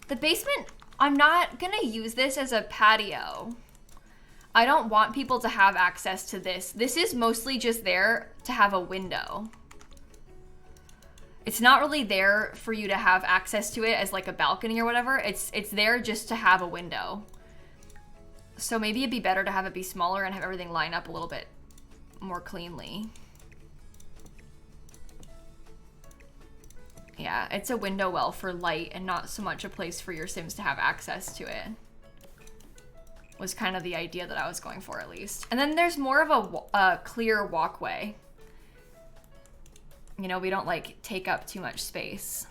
The basement, I'm not gonna use this as a patio. I don't want people to have access to this. This is mostly just there to have a window. It's not really there for you to have access to it as like a balcony or whatever. It's there just to have a window. So maybe it'd be better to have it be smaller and have everything line up a little bit more cleanly. Yeah, it's a window well for light and not so much a place for your Sims to have access to it. Was kind of the idea that I was going for, at least. And then there's more of a clear walkway. You know, we don't like take up too much space.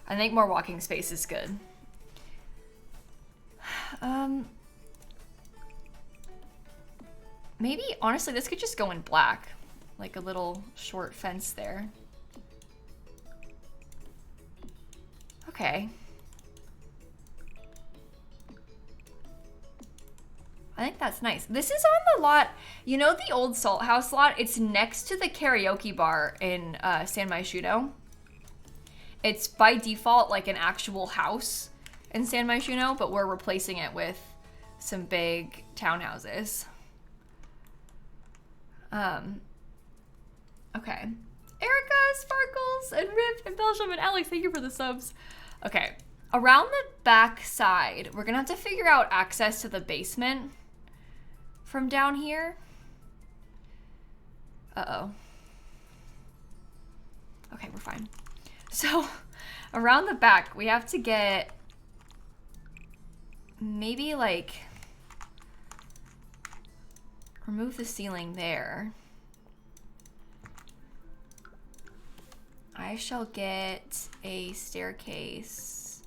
I think more walking space is good. Maybe, honestly, this could just go in black. Like a little short fence there. Okay. I think that's nice. This is on the lot, you know the old Salt House lot? It's next to the karaoke bar in San Myshuno. It's by default like an actual house in San Myshuno, but we're replacing it with some big townhouses. Okay. Erica, Sparkles, and Rip, and Belgium, and Alex, thank you for the subs. Okay. Around the back side, we're gonna have to figure out access to the basement from down here. Uh-oh. Okay, we're fine. So, around the back, we have to get maybe like remove the ceiling there. I shall get a staircase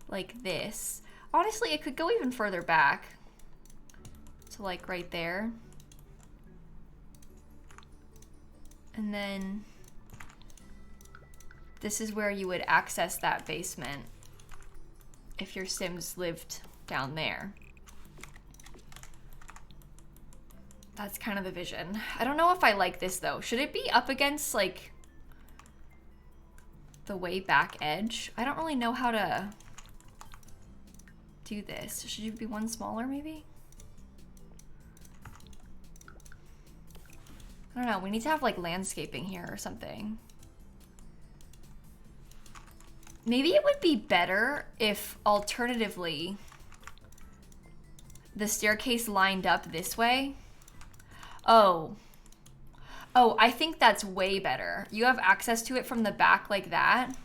like this. Honestly, it could go even further back to like right there. And then this is where you would access that basement if your Sims lived down there. That's kind of the vision. I don't know if I like this though. Should it be up against like the way back edge? I don't really know how to do this. Should you be one smaller maybe? I don't know. We need to have like landscaping here or something. Maybe it would be better if alternatively the staircase lined up this way. Oh, I think that's way better. You have access to it from the back like that.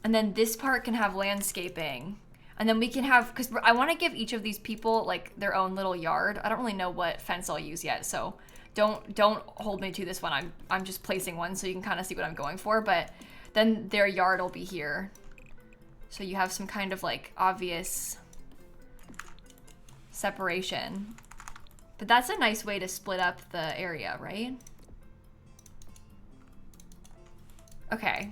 And then this part can have landscaping. And then we can have, because I want to give each of these people like their own little yard. I don't really know what fence I'll use yet, so don't hold me to this one. I'm just placing one so you can kind of see what I'm going for, but then their yard will be here. So you have some kind of like obvious separation. But that's a nice way to split up the area, right? Okay.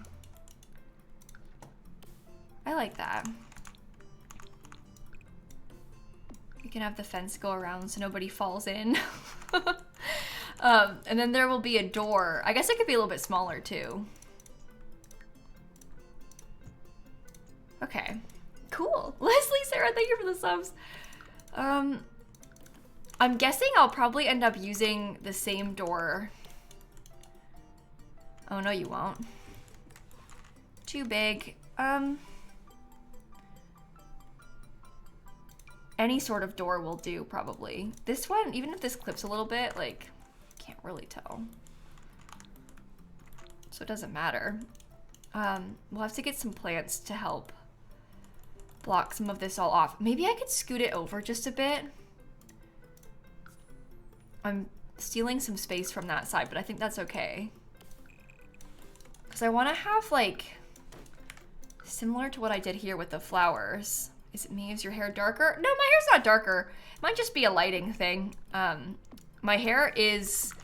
I like that. We can have the fence go around so nobody falls in. And then there will be a door. I guess it could be a little bit smaller too. Okay, cool. Leslie, Sarah, thank you for the subs. I'm guessing I'll probably end up using the same door. Oh, no, you won't. Too big. Any sort of door will do, probably. This one, even if this clips a little bit, like, can't really tell. So it doesn't matter. We'll have to get some plants to help block some of this all off. Maybe I could scoot it over just a bit. I'm stealing some space from that side, but I think that's okay. Because I want to have, like, similar to what I did here with the flowers. Is it me? Is your hair darker? No, my hair's not darker. It might just be a lighting thing. My hair is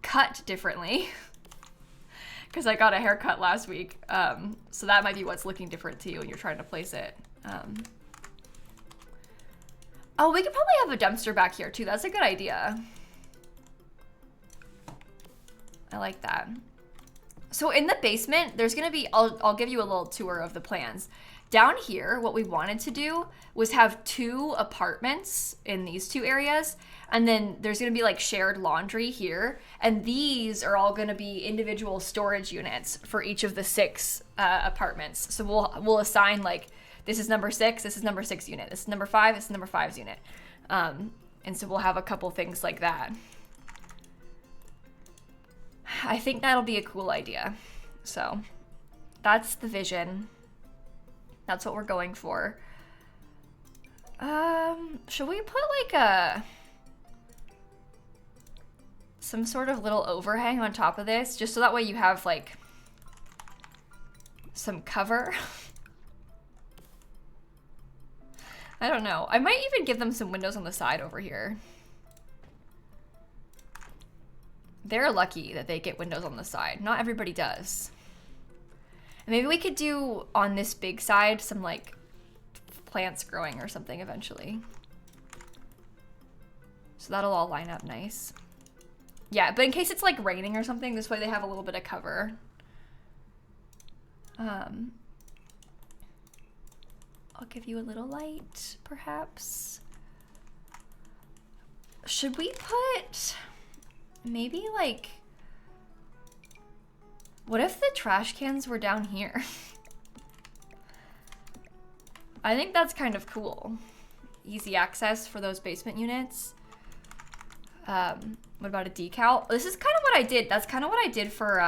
cut differently. Because I got a haircut last week. So that might be what's looking different to you when you're trying to place it. Oh, we could probably have a dumpster back here too. That's a good idea. I like that. So in the basement, there's gonna be, I'll give you a little tour of the plans. Down here, what we wanted to do was have 2 apartments in these 2 areas. And then there's gonna be like shared laundry here. And these are all gonna be individual storage units for each of the 6 apartments. So we'll assign like this is number 6, this is number 6 unit, this is number 5, this is number 5's unit. And so we'll have a couple things like that. I think that'll be a cool idea. So that's the vision. That's what we're going for. Should we put like some sort of little overhang on top of this, just so that way you have like some cover? I don't know. I might even give them some windows on the side over here. They're lucky that they get windows on the side. Not everybody does. And maybe we could do on this big side some like plants growing or something eventually. So that'll all line up nice. Yeah, but in case it's like raining or something, this way they have a little bit of cover. I'll give you a little light, perhaps. Should we put maybe like, what if the trash cans were down here? I think that's kind of cool. Easy access for those basement units. What about a decal? This is kind of what I did. That's kind of what I did for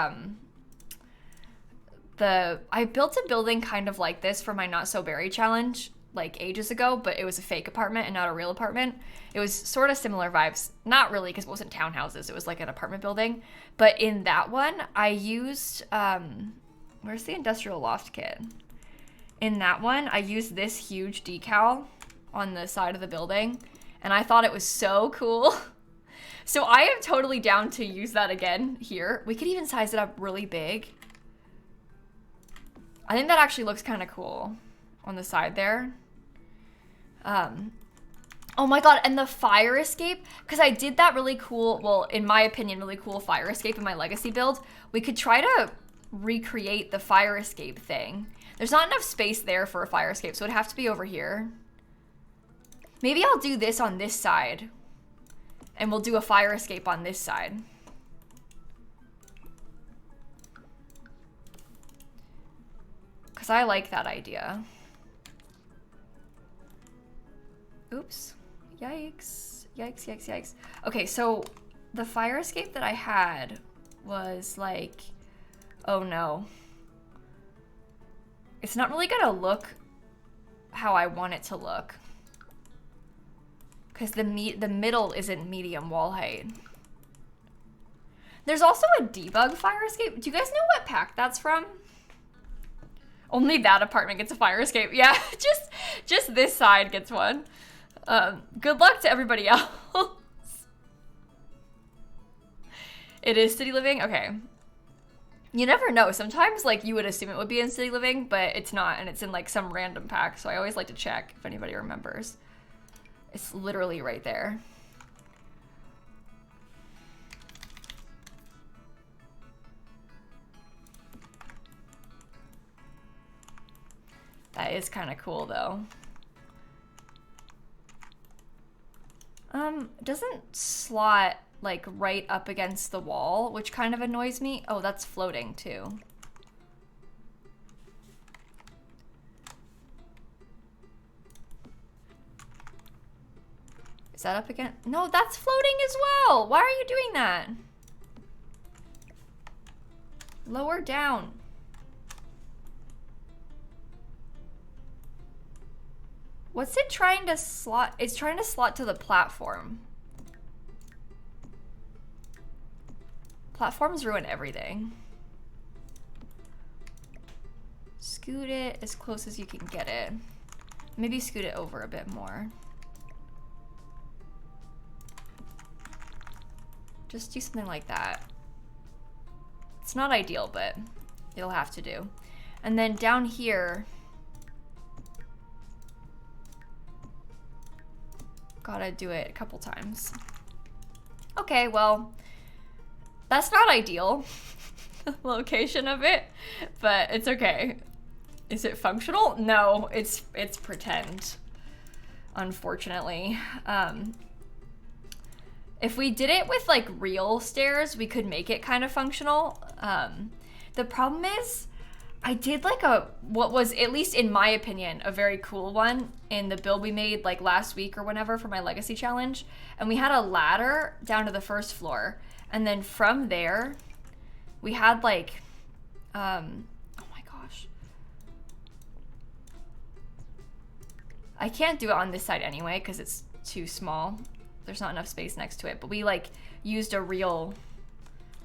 I built a building kind of like this for my Not So Berry challenge like ages ago, but it was a fake apartment and not a real apartment. It was sort of similar vibes. Not really, because it wasn't townhouses. It was like an apartment building. But in that one, I used, where's the industrial loft kit? In that one, I used this huge decal on the side of the building, and I thought it was so cool. So I am totally down to use that again here. We could even size it up really big. I think that actually looks kind of cool on the side there. Oh my god, and the fire escape, because I did that really cool, well, in my opinion, really cool fire escape in my legacy build. We could try to recreate the fire escape thing. There's not enough space there for a fire escape, so it'd have to be over here. Maybe I'll do this on this side, and we'll do a fire escape on this side. Because I like that idea. Oops. Yikes. Yikes, yikes, yikes. Okay, so the fire escape that I had was like, oh no. It's not really gonna look how I want it to look. Because the middle isn't medium wall height. There's also a debug fire escape. Do you guys know what pack that's from? Only that apartment gets a fire escape. Yeah, just this side gets one. Good luck to everybody else. It is city living? Okay. You never know. Sometimes like you would assume it would be in city living, but it's not, and it's in like some random pack. So I always like to check if anybody remembers. It's literally right there. That is kind of cool though. Doesn't slot like right up against the wall, which kind of annoys me. Oh, that's floating too. Is that up again? No, that's floating as well. Why are you doing that? Lower down. What's it trying to slot? It's trying to slot to the platform. Platforms ruin everything. Scoot it as close as you can get it. Maybe scoot it over a bit more. Just do something like that. It's not ideal, but it'll have to do. And then down here, gotta do it a couple times. Okay, well, that's not ideal, location of it, but it's okay. Is it functional? No, it's pretend, unfortunately. If we did it with like real stairs, we could make it kind of functional. The problem is, I did like what was, at least in my opinion, a very cool one in the build we made like last week or whenever for my legacy challenge. And we had a ladder down to the first floor. And then from there, we had like, oh my gosh. I can't do it on this side anyway because it's too small. There's not enough space next to it. But we like used a real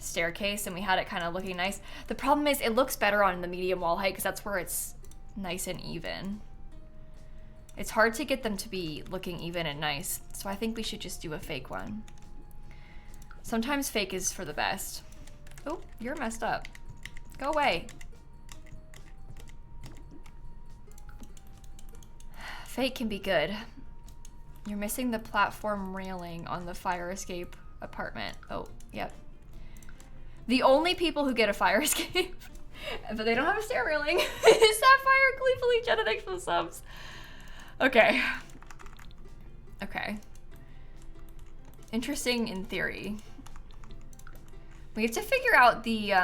staircase and we had it kind of looking nice. The problem is it looks better on the medium wall height because that's where it's nice and even. It's hard to get them to be looking even and nice. So I think we should just do a fake one. Sometimes fake is for the best. Oh, you're messed up. Go away. Fake can be good. You're missing the platform railing on the fire escape apartment. Oh, yep. The only people who get a fire escape, but they don't have a stair railing, is Sapphire, gleefully Jenna, thanks for the subs. Okay. Okay. Interesting in theory. We have to figure out the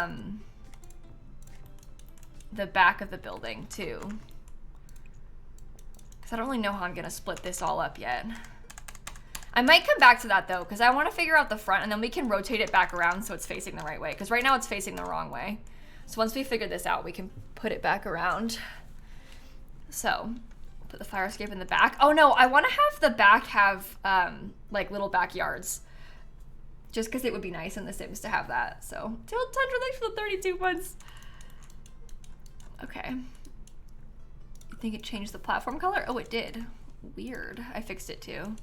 back of the building too. Because I don't really know how I'm gonna split this all up yet. I might come back to that though, because I want to figure out the front and then we can rotate it back around so it's facing the right way. Because right now it's facing the wrong way. So once we figure this out, we can put it back around. So, put the fire escape in the back. Oh no, I want to have the back have like little backyards. Just because it would be nice in The Sims to have that. So, Tundra, thanks for the 32 months. Okay. You think it changed the platform color? Oh, it did. Weird. I fixed it too.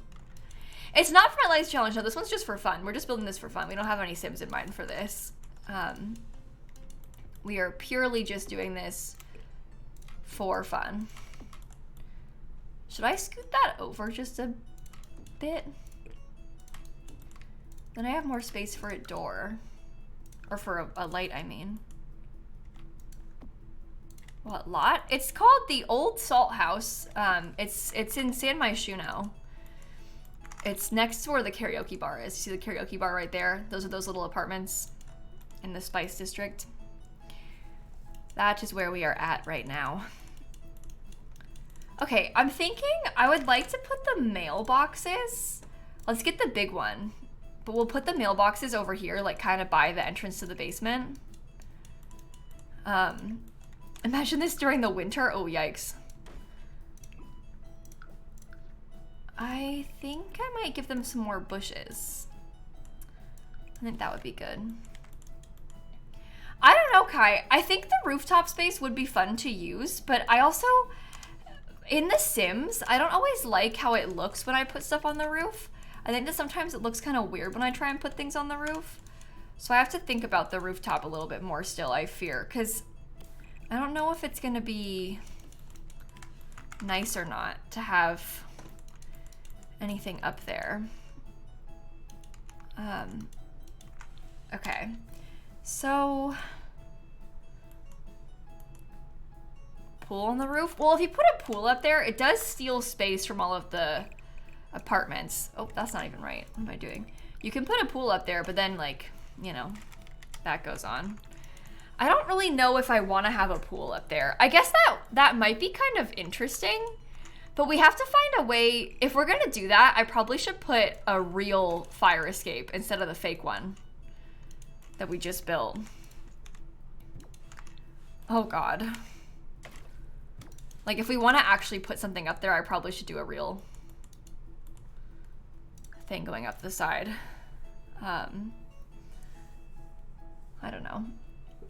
It's not for my Lights Challenge, no. This one's just for fun. We're just building this for fun. We don't have any Sims in mind for this. We are purely just doing this for fun. Should I scoot that over just a bit? Then I have more space for a door. Or for a light, I mean. What lot? It's called the Old Salt House. It's in San Myshuno. It's next to where the karaoke bar is. You see the karaoke bar right there? Those are those little apartments in the Spice District. That is where we are at right now. Okay, I'm thinking I would like to put the mailboxes. Let's get the big one. But we'll put the mailboxes over here, like kind of by the entrance to the basement. Imagine this during the winter. Oh, yikes. I think I might give them some more bushes. I think that would be good. I don't know, Kai. I think the rooftop space would be fun to use, but I also, in The Sims, I don't always like how it looks when I put stuff on the roof. I think that sometimes it looks kind of weird when I try and put things on the roof. So I have to think about the rooftop a little bit more still, I fear, because I don't know if it's going to be nice or not to have anything up there. Okay. So, pool on the roof? Well, if you put a pool up there, it does steal space from all of the apartments. Oh, that's not even right. What am I doing? You can put a pool up there, but then, like, you know, that goes on. I don't really know if I want to have a pool up there. I guess that might be kind of interesting, but we have to find a way. If we're gonna do that, I probably should put a real fire escape instead of the fake one that we just built. Oh God. Like, if we want to actually put something up there, I probably should do a real thing going up the side. I don't know.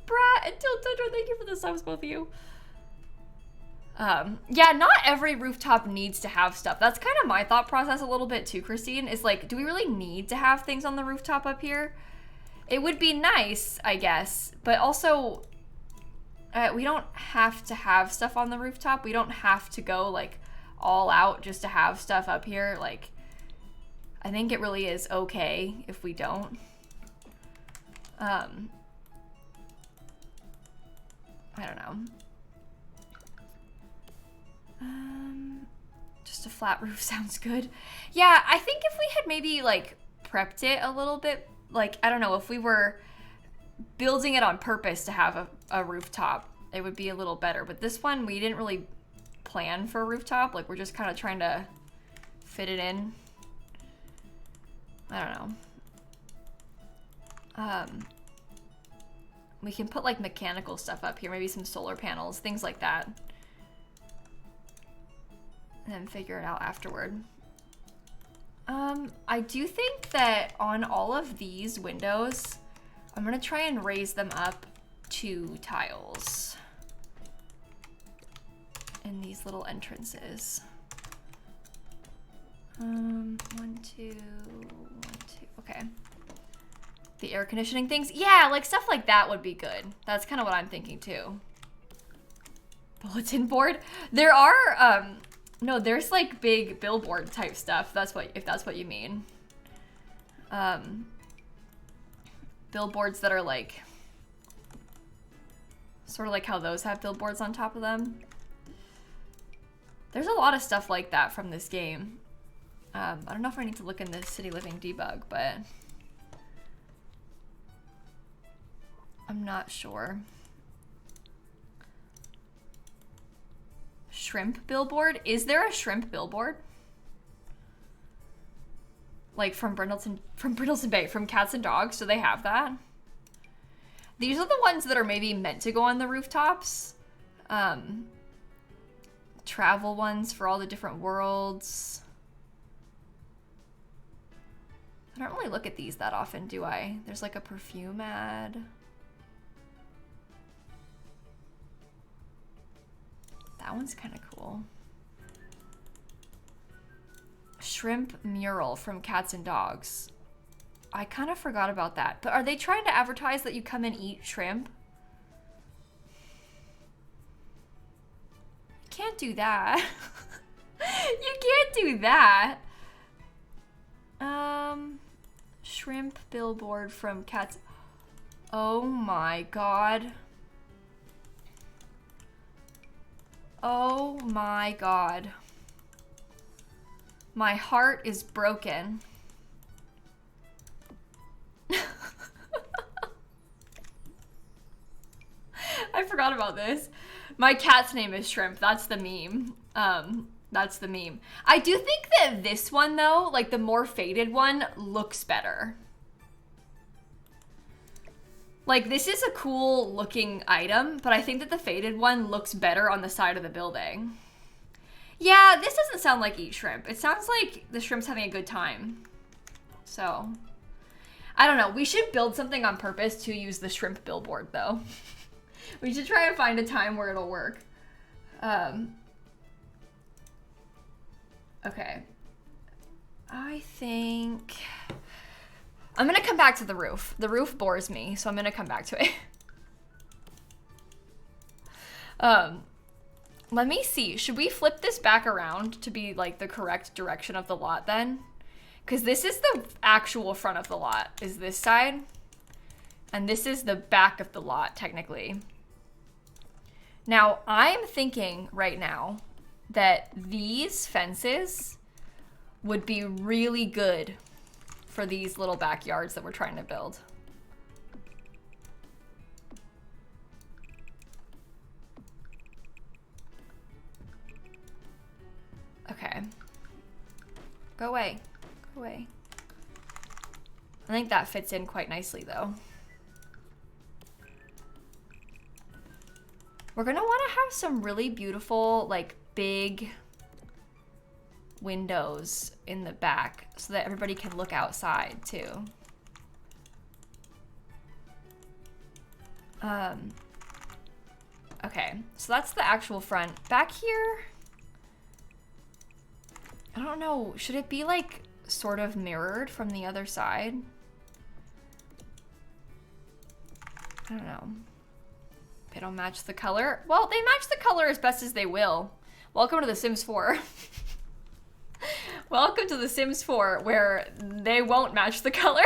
Brat and Tundra, thank you for the subs, both of you. Yeah, not every rooftop needs to have stuff. That's kind of my thought process a little bit too, Christine, is like, do we really need to have things on the rooftop up here? It would be nice, I guess, but also we don't have to have stuff on the rooftop. We don't have to go like all out just to have stuff up here. Like, I think it really is okay if we don't. I don't know. Just a flat roof sounds good. Yeah, I think if we had maybe like prepped it a little bit, like, I don't know, if we were building it on purpose to have a rooftop, it would be a little better. But this one, we didn't really plan for a rooftop. Like, we're just kind of trying to fit it in. I don't know. We can put like mechanical stuff up here, maybe some solar panels, things like that. And then figure it out afterward. I do think that on all of these windows, I'm gonna try and raise them up 2 tiles in these little entrances. 1, 2, 1, 2, okay. The air conditioning things, yeah, like stuff like that would be good. That's kind of what I'm thinking too. Bulletin board? There are, no, there's like big billboard type stuff. That's what, if that's what you mean. Billboards that are like, sort of like how those have billboards on top of them. There's a lot of stuff like that from this game. I don't know if I need to look in the City Living debug, but I'm not sure. Shrimp billboard? Is there a shrimp billboard? Like from Brindleton Bay, from Cats and Dogs, do they have that? These are the ones that are maybe meant to go on the rooftops. Travel ones for all the different worlds. I don't really look at these that often, do I? There's like a perfume ad. That one's kind of cool. Shrimp mural from Cats and Dogs. I kind of forgot about that. But are they trying to advertise that you come and eat shrimp? You can't do that. You can't do that. Shrimp billboard from Cats. Oh my god. Oh my god. My heart is broken. I forgot about this. My cat's name is Shrimp. That's the meme. That's the meme. I do think that this one, though, like the more faded one, looks better. Like, this is a cool looking item, but I think that the faded one looks better on the side of the building. Yeah, this doesn't sound like eat shrimp. It sounds like the shrimp's having a good time. So, I don't know. We should build something on purpose to use the shrimp billboard, though. We should try and find a time where it'll work. Okay. I think I'm gonna come back to the roof. The roof bores me, so I'm gonna come back to it. Let me see. Should we flip this back around to be like the correct direction of the lot then? Because this is the actual front of the lot, is this side. And this is the back of the lot, technically. Now, I'm thinking right now that these fences would be really good for these little backyards that we're trying to build. Okay. Go away. Go away. I think that fits in quite nicely, though. We're gonna want to have some really beautiful, like, big windows in the back so that everybody can look outside, too. Okay, so that's the actual front. Back here, I don't know, should it be, like, sort of mirrored from the other side? I don't know. They don't match the color. Well, they match the color as best as they will. Welcome to The Sims 4. Welcome to The Sims 4, where they won't match the color.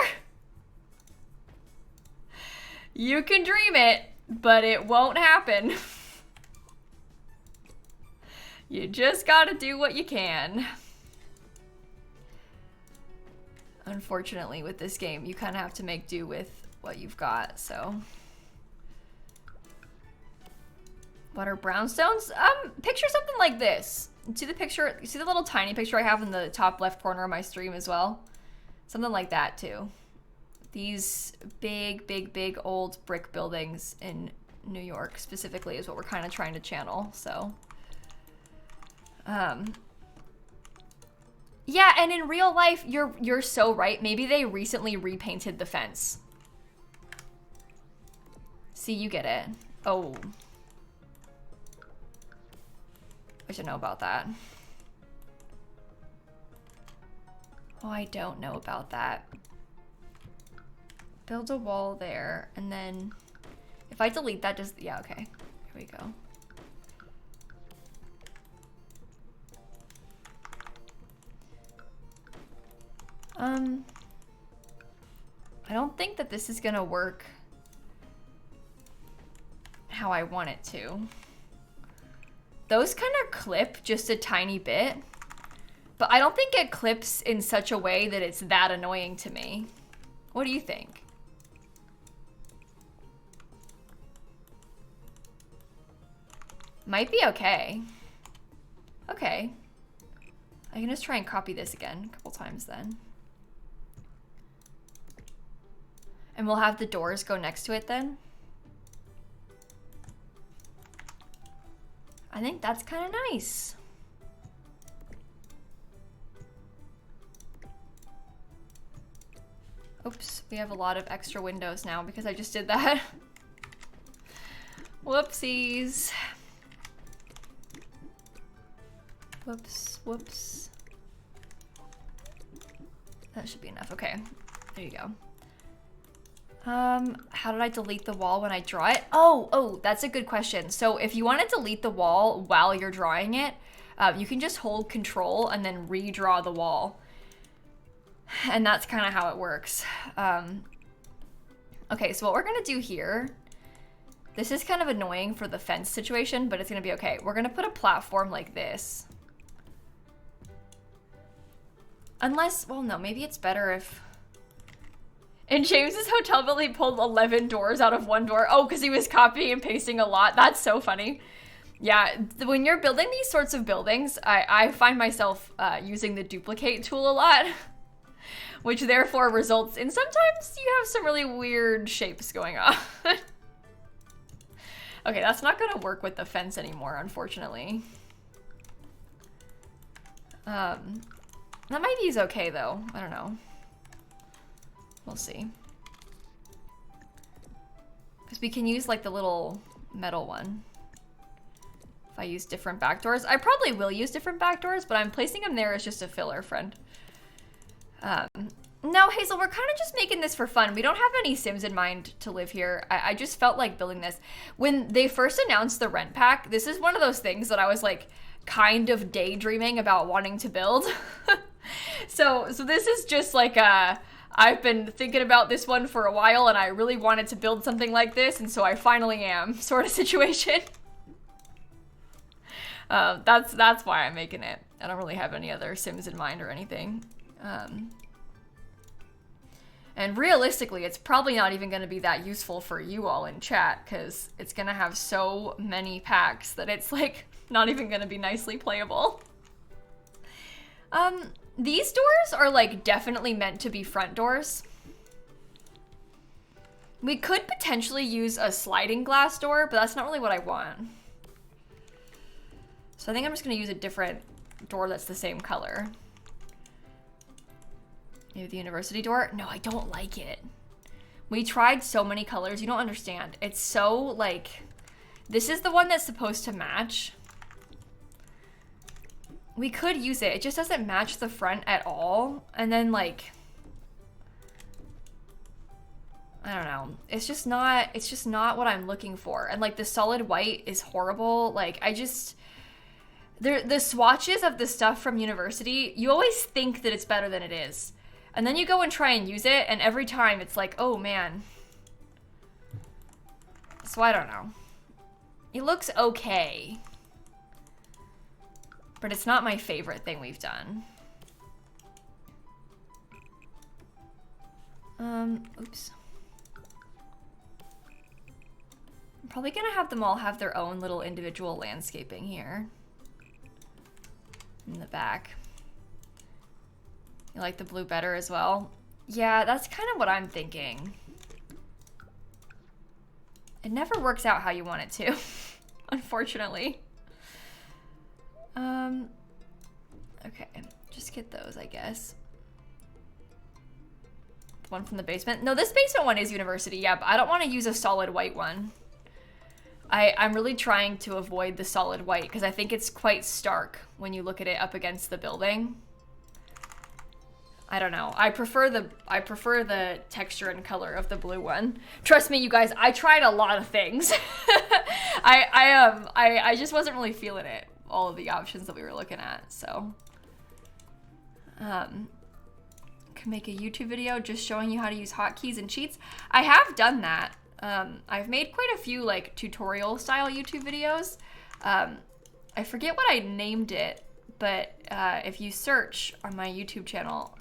You can dream it, but it won't happen. You just gotta do what you can. Unfortunately, with this game, you kind of have to make do with what you've got, so. What are brownstones? Picture something like this. See the picture, you see the little tiny picture I have in the top left corner of my stream as well? Something like that too. These big, big, big old brick buildings in New York specifically is what we're kind of trying to channel, so. Yeah, and in real life, you're so right. Maybe they recently repainted the fence. See, you get it. Oh. I should know about that. Oh, I don't know about that. Build a wall there, and then if I delete that, just, yeah, okay. Here we go. I don't think that this is gonna work how I want it to. Those kind of clip just a tiny bit, but I don't think it clips in such a way that it's that annoying to me. What do you think? Might be okay. Okay. I can just try and copy this again a couple times then. And we'll have the doors go next to it then. I think that's kind of nice. Oops, we have a lot of extra windows now because I just did that. Whoopsies. Whoops, whoops. That should be enough. Okay, there you go. How did I delete the wall when I draw it? Oh, that's a good question. So if you want to delete the wall while you're drawing it, you can just hold Control and then redraw the wall. And that's kind of how it works. Okay, so what we're gonna do here, this is kind of annoying for the fence situation, but it's gonna be okay. We're gonna put a platform like this. Unless, well, no, maybe it's better if... In James's hotel bill, he pulled 11 doors out of one door. Oh, because he was copying and pasting a lot. That's so funny. Yeah, when you're building these sorts of buildings, I find myself using the duplicate tool a lot, which therefore results in sometimes you have some really weird shapes going on. Okay, that's not going to work with the fence anymore, unfortunately. That might use okay, though. I don't know. We'll see. Because we can use like the little metal one. If I use different back doors. I probably will use different back doors, but I'm placing them there as just a filler, friend. No, Hazel, we're kind of just making this for fun. We don't have any Sims in mind to live here. I just felt like building this. When they first announced the rent pack, this is one of those things that I was like kind of daydreaming about wanting to build. So this is just like I've been thinking about this one for a while and I really wanted to build something like this, and so I finally am sort of situation. That's why I'm making it. I don't really have any other Sims in mind or anything. And realistically, it's probably not even going to be that useful for you all in chat because it's going to have so many packs that it's like not even going to be nicely playable. These doors are like definitely meant to be front doors. We could potentially use a sliding glass door, but that's not really what I want. So I think I'm just gonna use a different door that's the same color. Maybe the university door? No, I don't like it. We tried so many colors, you don't understand. It's so like, this is the one that's supposed to match. We could use it. It just doesn't match the front at all. And then like, I don't know. It's just not what I'm looking for. And like the solid white is horrible. Like I just, the swatches of the stuff from university, you always think that it's better than it is. And then you go and try and use it, and every time it's like, oh man. So I don't know. It looks okay. But it's not my favorite thing we've done. Oops. I'm probably gonna have them all have their own little individual landscaping here in the back. You like the blue better as well? Yeah, that's kind of what I'm thinking. It never works out how you want it to, unfortunately. Okay, just get those, I guess. The one from the basement. No, this basement one is university, yeah, but I don't want to use a solid white one. I'm really trying to avoid the solid white because I think it's quite stark when you look at it up against the building. I don't know. I prefer the texture and color of the blue one. Trust me, you guys, I tried a lot of things. I just wasn't really feeling it, all of the options that we were looking at, so. Can make a YouTube video just showing you how to use hotkeys and cheats. I have done that. I've made quite a few like tutorial style YouTube videos. I forget what I named it, but if you search on my YouTube channel,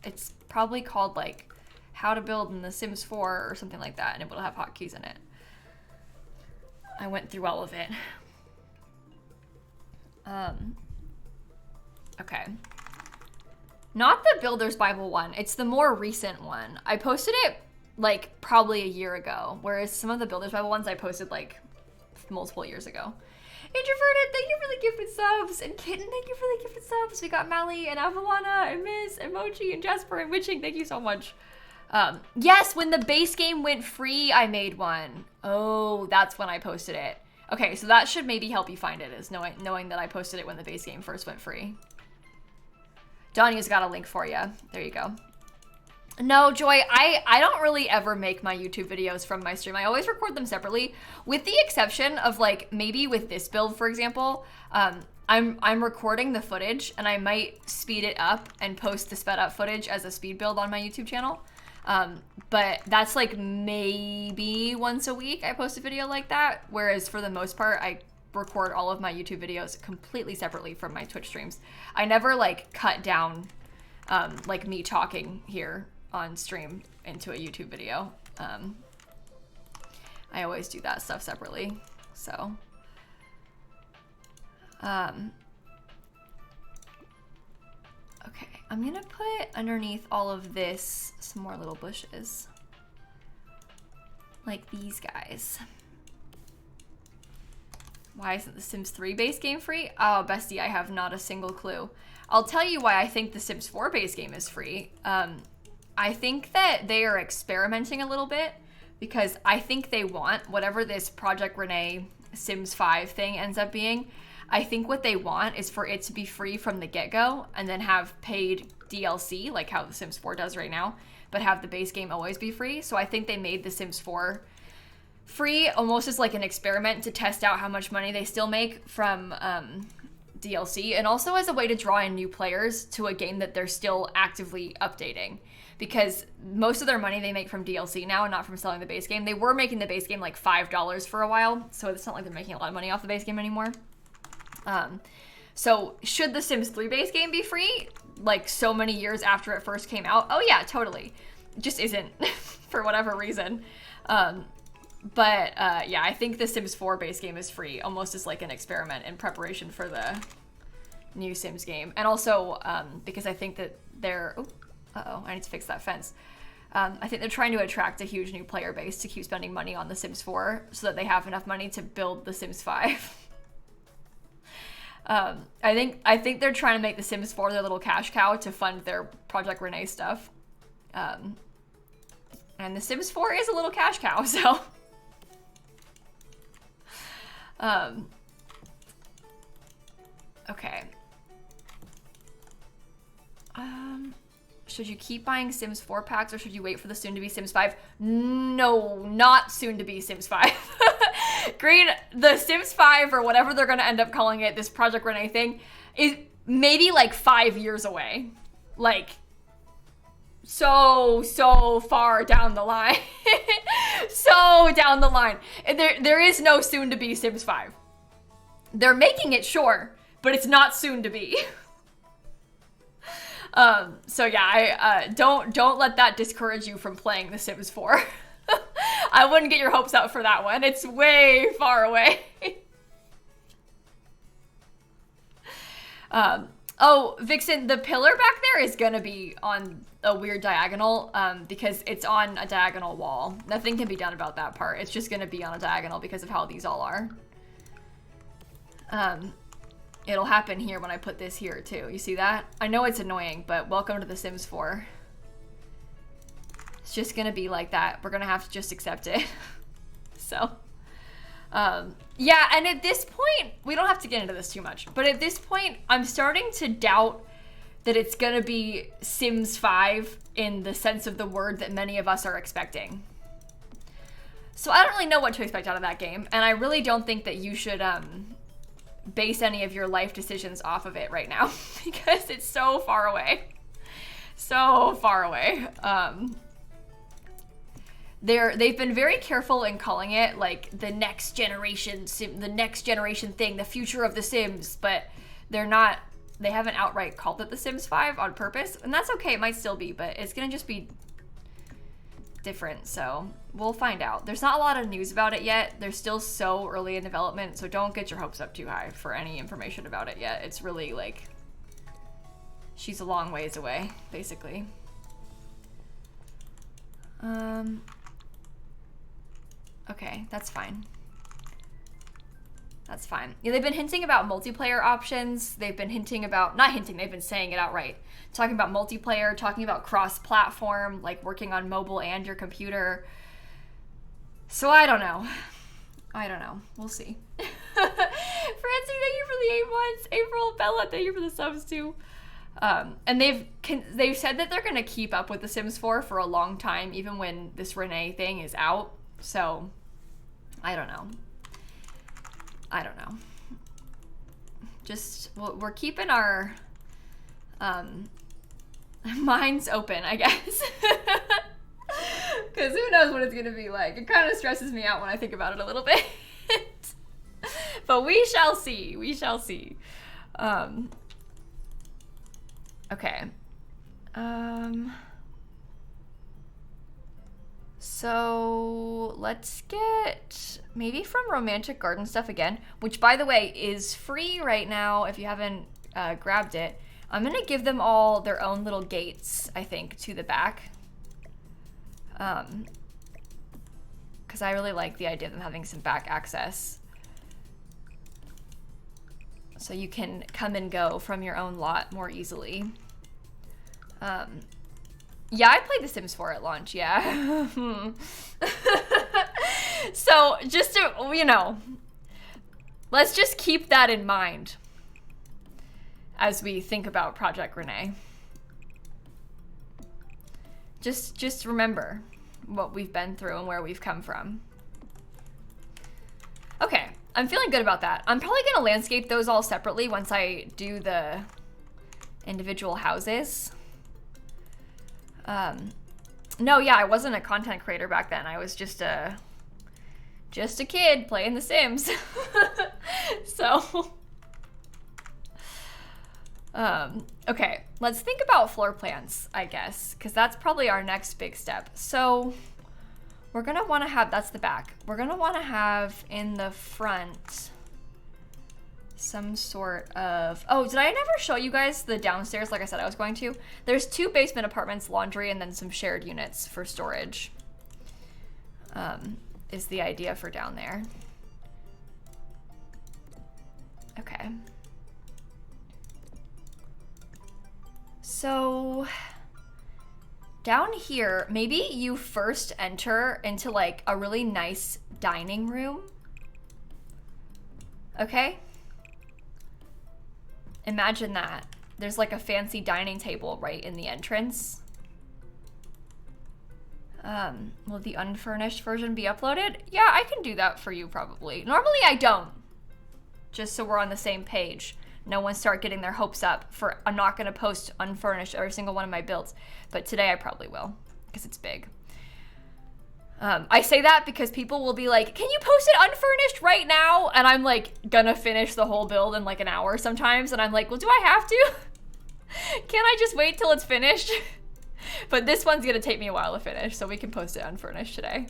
it's probably called like how to build in The Sims 4 or something like that, and it will have hotkeys in it. I went through all of it. Okay. Not the Builder's Bible one, it's the more recent one. I posted it like probably a year ago, whereas some of the Builder's Bible ones I posted like multiple years ago. Introverted, thank you for the gifted subs. And Kitten, thank you for the gifted subs. We got Mally and Avalana and Miss and Mochi and Jasper and Witching. Thank you so much. Yes, when the base game went free, I made one. Oh, that's when I posted it. Okay, so that should maybe help you find it, is knowing that I posted it when the base game first went free. Donnie's got a link for you. There you go. No, Joy, I don't really ever make my YouTube videos from my stream. I always record them separately, with the exception of like maybe with this build, for example. I'm recording the footage and I might speed it up and post the sped up footage as a speed build on my YouTube channel. But that's like maybe once a week I post a video like that. Whereas for the most part, I record all of my YouTube videos completely separately from my Twitch streams. I never like cut down like me talking here on stream into a YouTube video. I always do that stuff separately, so. Okay, I'm gonna put underneath all of this some more little bushes. Like these guys. Why isn't the Sims 3 base game free? Oh, bestie, I have not a single clue. I'll tell you why I think the Sims 4 base game is free. I think that they are experimenting a little bit because I think they want whatever this Project Renee Sims 5 thing ends up being. I think what they want is for it to be free from the get-go and then have paid DLC, like how the Sims 4 does right now, but have the base game always be free. So I think they made the Sims 4 free almost as like an experiment to test out how much money they still make from DLC, and also as a way to draw in new players to a game that they're still actively updating. Because most of their money they make from DLC now and not from selling the base game. They were making the base game like $5 for a while, so it's not like they're making a lot of money off the base game anymore. So should the Sims 3 base game be free, like so many years after it first came out? Oh yeah, totally. It just isn't for whatever reason. But yeah, I think the Sims 4 base game is free, almost as like an experiment in preparation for the new Sims game. And also because I think that they're, uh-oh, I need to fix that fence. I think they're trying to attract a huge new player base to keep spending money on the Sims 4 so that they have enough money to build the Sims 5. I think they're trying to make the Sims 4 their little cash cow to fund their Project Renee stuff. And the Sims 4 is a little cash cow, so. Okay. Should you keep buying Sims 4 packs or should you wait for the soon-to-be Sims 5? No, not soon-to-be Sims 5. Green, the Sims 5 or whatever they're gonna end up calling it, this Project Renee thing, is maybe like 5 years away. Like, so far down the line. So down the line. There is no soon-to-be Sims 5. They're making it, sure, but it's not soon-to-be. So yeah, don't let that discourage you from playing The Sims 4. I wouldn't get your hopes up for that one. It's way far away. Oh, Vixen, the pillar back there is gonna be on a weird diagonal because it's on a diagonal wall. Nothing can be done about that part. It's just gonna be on a diagonal because of how these all are. It'll happen here when I put this here too. You see that? I know it's annoying, but welcome to The Sims 4. It's just gonna be like that. We're gonna have to just accept it. So, yeah, and at this point, we don't have to get into this too much, but at this point, I'm starting to doubt that it's gonna be Sims 5 in the sense of the word that many of us are expecting. So I don't really know what to expect out of that game, and I really don't think that you should base any of your life decisions off of it right now because it's so far away. So far away. They've been very careful in calling it like the next generation thing, the future of The Sims, but they haven't outright called it The Sims 5 on purpose, and that's okay, it might still be, but it's gonna just be different, so we'll find out. There's not a lot of news about it yet. They're still so early in development, so don't get your hopes up too high for any information about it yet. It's really like, she's a long ways away, basically. Okay, that's fine. That's fine. Yeah, they've been hinting about multiplayer options. They've been hinting about, not hinting, they've been saying it outright. Talking about multiplayer, talking about cross-platform, like working on mobile and your computer. So I don't know. I don't know. We'll see. Francie, thank you for the 8 months. April, Bella, thank you for the subs too. And they've said that they're gonna keep up with The Sims 4 for a long time, even when this Renee thing is out. So I don't know. I don't know. Just, we're keeping our minds open, I guess. Because who knows what it's gonna be like. It kind of stresses me out when I think about it a little bit. But we shall see. We shall see. Okay. So let's get maybe from Romantic Garden Stuff again, which by the way is free right now if you haven't grabbed it. I'm gonna give them all their own little gates, I think, to the back. Because I really like the idea of them having some back access. So you can come and go from your own lot more easily. Yeah, I played The Sims 4 at launch, yeah. So just to, you know, let's just keep that in mind as we think about Project Renee. Just remember what we've been through and where we've come from. Okay, I'm feeling good about that. I'm probably gonna landscape those all separately once I do the individual houses. No, yeah, I wasn't a content creator back then. I was just a kid playing The Sims. So, okay, let's think about floor plans, I guess, because that's probably our next big step. So we're gonna want to have, that's the back. We're gonna want to have in the front some sort of, oh, did I never show you guys the downstairs like I said I was going to? There's 2 basement apartments, laundry, and then some shared units for storage. Is the idea for down there. Okay. So down here, maybe you first enter into like a really nice dining room. Okay? Imagine that. There's like a fancy dining table right in the entrance. Will the unfurnished version be uploaded? Yeah, I can do that for you probably. Normally I don't. Just so we're on the same page. No one start getting their hopes up for, I'm not gonna post unfurnished every single one of my builds. But today I probably will, because it's big. I say that because people will be like, can you post it unfurnished right now? And I'm like, gonna finish the whole build in like an hour sometimes. And I'm like, well, do I have to? Can't I just wait till it's finished? But this one's gonna take me a while to finish, so we can post it unfurnished today.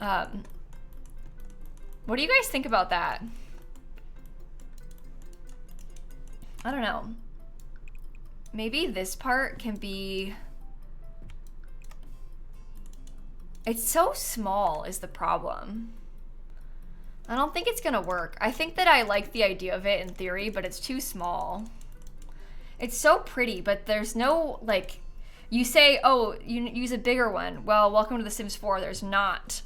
What do you guys think about that? I don't know. Maybe this part can be... It's so small is the problem. I don't think it's gonna work. I think that I like the idea of it in theory, but it's too small. It's so pretty, but there's no, like, you say, oh, you use a bigger one. Well, welcome to The Sims 4, there's not.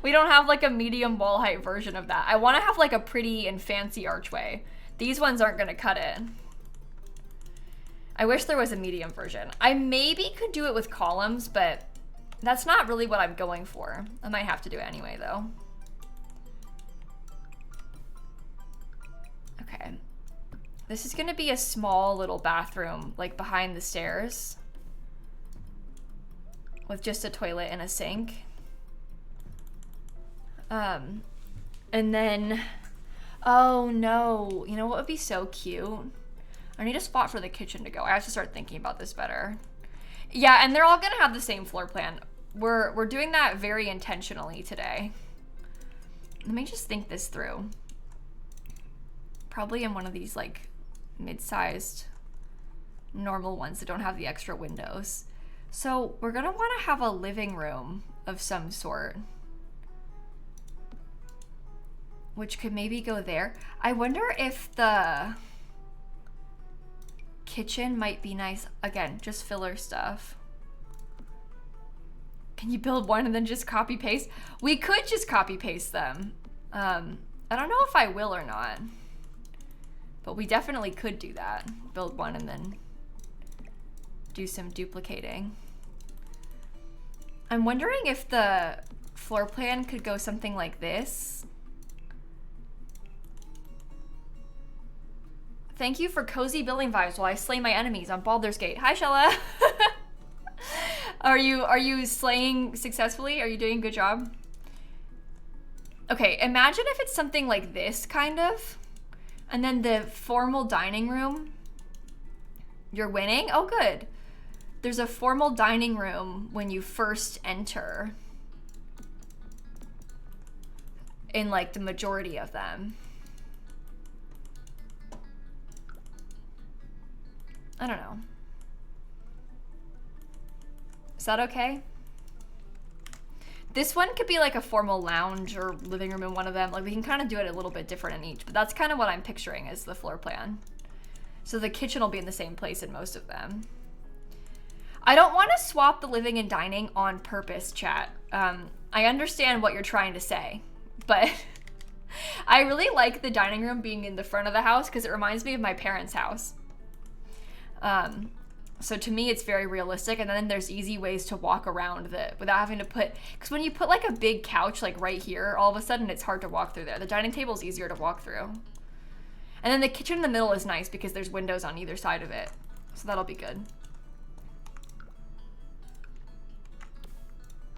We don't have like a medium wall height version of that. I wanna have like a pretty and fancy archway. These ones aren't gonna cut it. I wish there was a medium version. I maybe could do it with columns, but that's not really what I'm going for. I might have to do it anyway, though. Okay. This is gonna be a small little bathroom, like behind the stairs, with just a toilet and a sink. And then, oh no, you know what would be so cute? I need a spot for the kitchen to go. I have to start thinking about this better. Yeah, and they're all gonna have the same floor plan. We're doing that very intentionally today. Let me just think this through. Probably in one of these like mid-sized normal ones that don't have the extra windows. So we're gonna wanna have a living room of some sort, which could maybe go there. I wonder if the kitchen might be nice. Again, just filler stuff. Can you build one and then just copy paste? We could just copy paste them. I don't know if I will or not, but we definitely could do that. Build one and then do some duplicating. I'm wondering if the floor plan could go something like this. Thank you for cozy building vibes while I slay my enemies on Baldur's Gate. Hi, Shella. Are you slaying successfully? Are you doing a good job? Okay, imagine if it's something like this, kind of. And then the formal dining room. You're winning? Oh, good. There's a formal dining room when you first enter. In like the majority of them. I don't know. Is that okay? This one could be like a formal lounge or living room in one of them. Like we can kind of do it a little bit different in each, but that's kind of what I'm picturing as the floor plan. So the kitchen will be in the same place in most of them. I don't want to swap the living and dining on purpose, chat. I understand what you're trying to say, but I really like the dining room being in the front of the house because it reminds me of my parents' house. So to me, it's very realistic. And then there's easy ways to walk around without having to put, because when you put like a big couch like right here, all of a sudden it's hard to walk through there. The dining table is easier to walk through. And then the kitchen in the middle is nice because there's windows on either side of it. So that'll be good.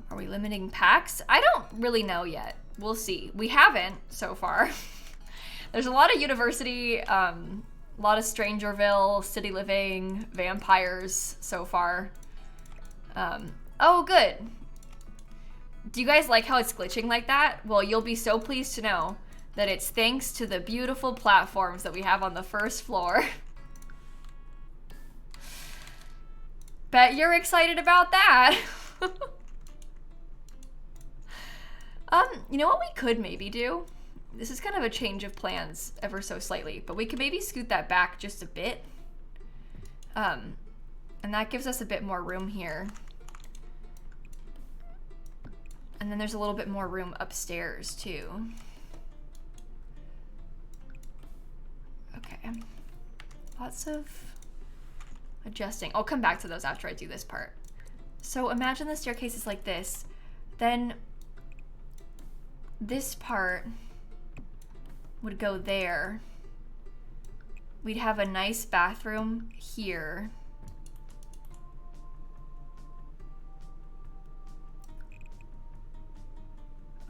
Are we limiting packs? I don't really know yet. We'll see. We haven't so far. There's a lot of university, a lot of Strangerville, city living, vampires so far. Oh, good. Do you guys like how it's glitching like that? Well, you'll be so pleased to know that it's thanks to the beautiful platforms that we have on the first floor. Bet you're excited about that. You know what we could maybe do? This is kind of a change of plans ever so slightly, but we could maybe scoot that back just a bit. And that gives us a bit more room here. And then there's a little bit more room upstairs too. Okay. Lots of adjusting. I'll come back to those after I do this part. So imagine the staircase is like this. Then this part would go there. We'd have a nice bathroom here.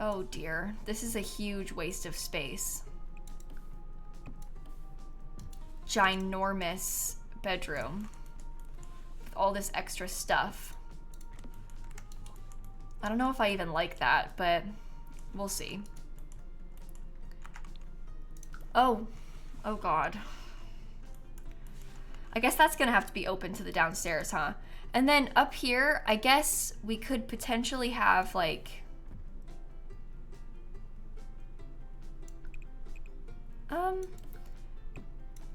Oh dear, this is a huge waste of space. Ginormous bedroom with all this extra stuff. I don't know if I even like that, but we'll see. Oh God. I guess that's gonna have to be open to the downstairs, huh? And then up here, I guess we could potentially have like,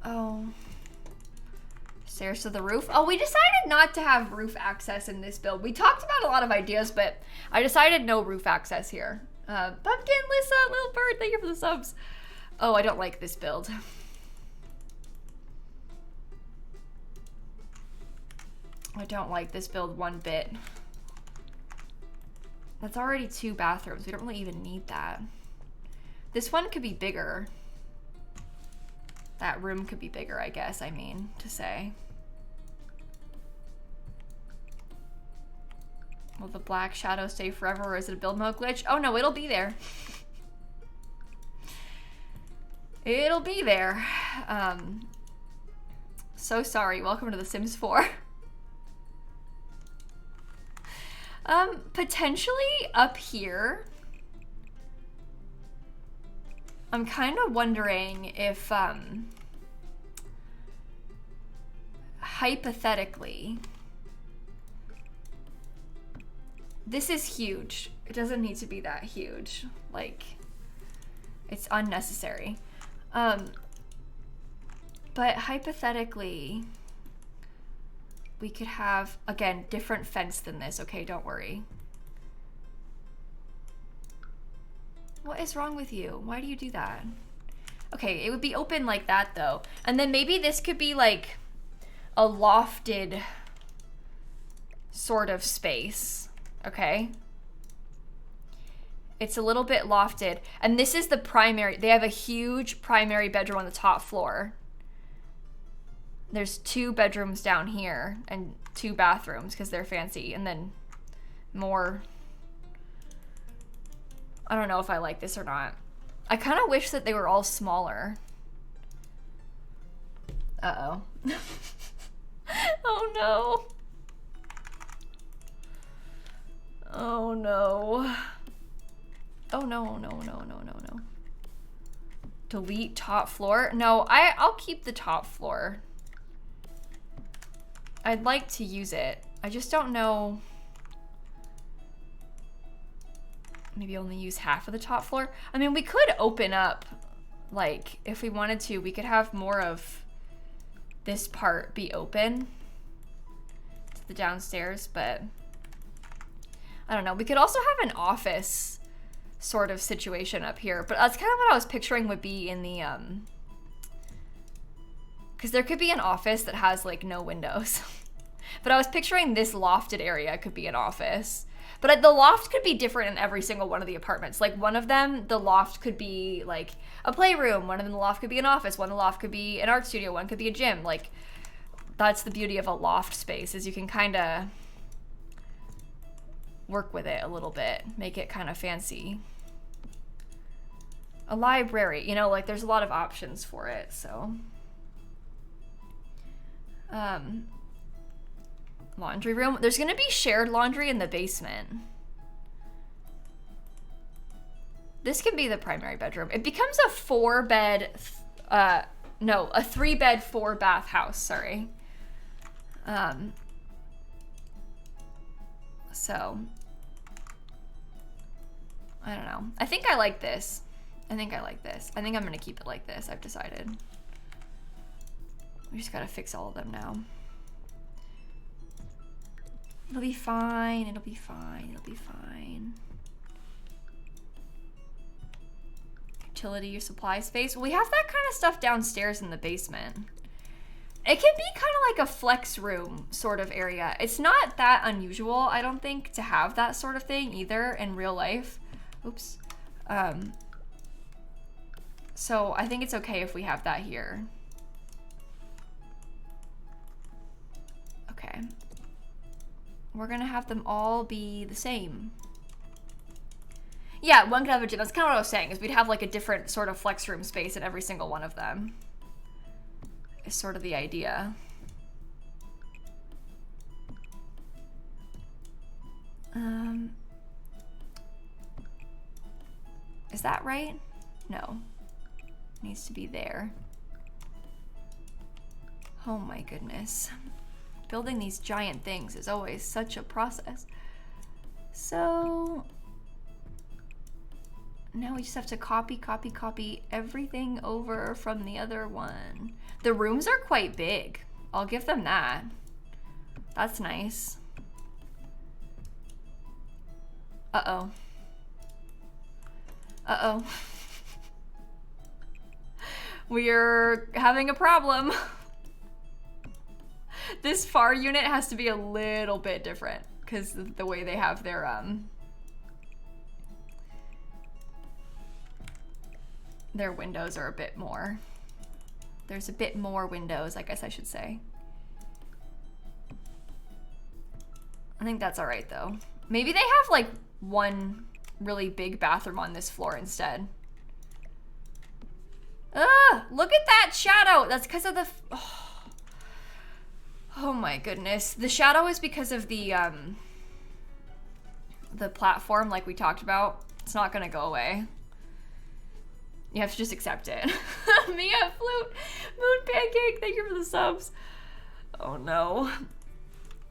oh, stairs to the roof. Oh, we decided not to have roof access in this build. We talked about a lot of ideas, but I decided no roof access here. Pumpkin, Lissa, little bird, thank you for the subs. Oh, I don't like this build. I don't like this build one bit. That's already 2 bathrooms. We don't really even need that. This one could be bigger. That room could be bigger, I guess, I mean, to say. Will the black shadow stay forever, or is it a build mode glitch? Oh no, it'll be there. It'll be there. So sorry, welcome to The Sims 4. Potentially up here. I'm kind of wondering if, hypothetically, this is huge. It doesn't need to be that huge. Like, it's unnecessary. But hypothetically, we could have, again, different fence than this. Okay, don't worry. What is wrong with you? Why do you do that? Okay, it would be open like that though. And then maybe this could be like a lofted sort of space, okay? It's a little bit lofted. And this is the primary. They have a huge primary bedroom on the top floor. There's 2 bedrooms down here and 2 bathrooms because they're fancy, and then more. I don't know if I like this or not. I kind of wish that they were all smaller. Uh-oh. Oh no. Oh no. Oh no, no, no, no, no, no. Delete top floor? No, I'll keep the top floor. I'd like to use it. I just don't know. Maybe only use half of the top floor. I mean, we could open up, like, if we wanted to, we could have more of this part be open to the downstairs, but I don't know. We could also have an office sort of situation up here, but that's kind of what I was picturing would be in the, because there could be an office that has, like, no windows. But I was picturing this lofted area could be an office. But the loft could be different in every single one of the apartments. Like, one of them, the loft could be, like, a playroom. One of them, the loft could be an office. One of the loft could be an art studio. One could be a gym. Like, that's the beauty of a loft space, is you can kind of work with it a little bit. Make it kind of fancy. A library. You know, like, there's a lot of options for it, so. Laundry room. There's gonna be shared laundry in the basement. This can be the primary bedroom. It becomes a 4-bed, no, a 3-bed, 4-bath house, sorry. So, I don't know. I think I like this. I think I like this. I think I'm gonna keep it like this, I've decided. We just gotta fix all of them now. It'll be fine, it'll be fine, it'll be fine. Utility or supply space. Well, we have that kind of stuff downstairs in the basement. It can be kind of like a flex room sort of area. It's not that unusual, I don't think, to have that sort of thing either in real life. Oops. So I think it's okay if we have that here. Okay. We're gonna have them all be the same. Yeah, one could have a gym. That's kind of what I was saying, is we'd have like a different sort of flex room space in every single one of them. Is sort of the idea. that right? No. Needs to be there. Oh my goodness. Building these giant things is always such a process. So now we just have to copy everything over from the other one. The rooms are quite big. I'll give them that. That's nice. Uh-oh. Uh-oh. We're having a problem. This far unit has to be a little bit different because the way they have their windows are a bit more. There's a bit more windows, I guess I should say. I think that's all right though. Maybe they have like one really big bathroom on this floor instead. Look at that shadow. That's because of the, oh my goodness. The shadow is because of the platform like we talked about. It's not gonna go away. You have to just accept it. Mia, Flute, Moon Pancake, thank you for the subs. Oh no.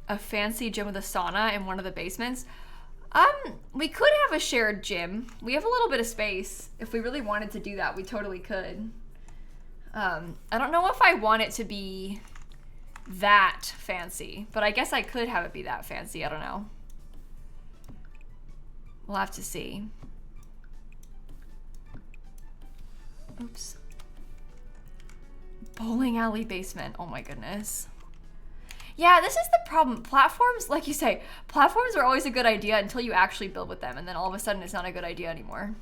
A fancy gym with a sauna in one of the basements. We could have a shared gym. We have a little bit of space. If we really wanted to do that, we totally could. I don't know if I want it to be that fancy, but I guess I could have it be that fancy. I don't know. We'll have to see. Oops. Bowling alley basement. Oh my goodness. Yeah, this is the problem. Platforms, like you say, platforms are always a good idea until you actually build with them, and then all of a sudden it's not a good idea anymore.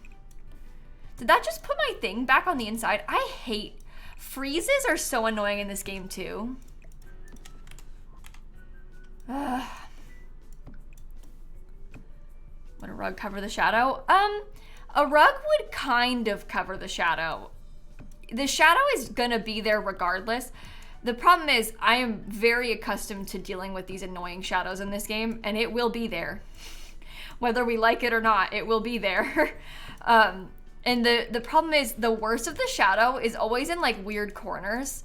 Did that just put my thing back on the inside? I hate freezes are so annoying in this game too. Would a rug cover the shadow? A rug would kind of cover the shadow. The shadow is gonna be there regardless. The problem is I am very accustomed to dealing with these annoying shadows in this game, and it will be there. Whether we like it or not, it will be there. And the problem is the worst of the shadow is always in like weird corners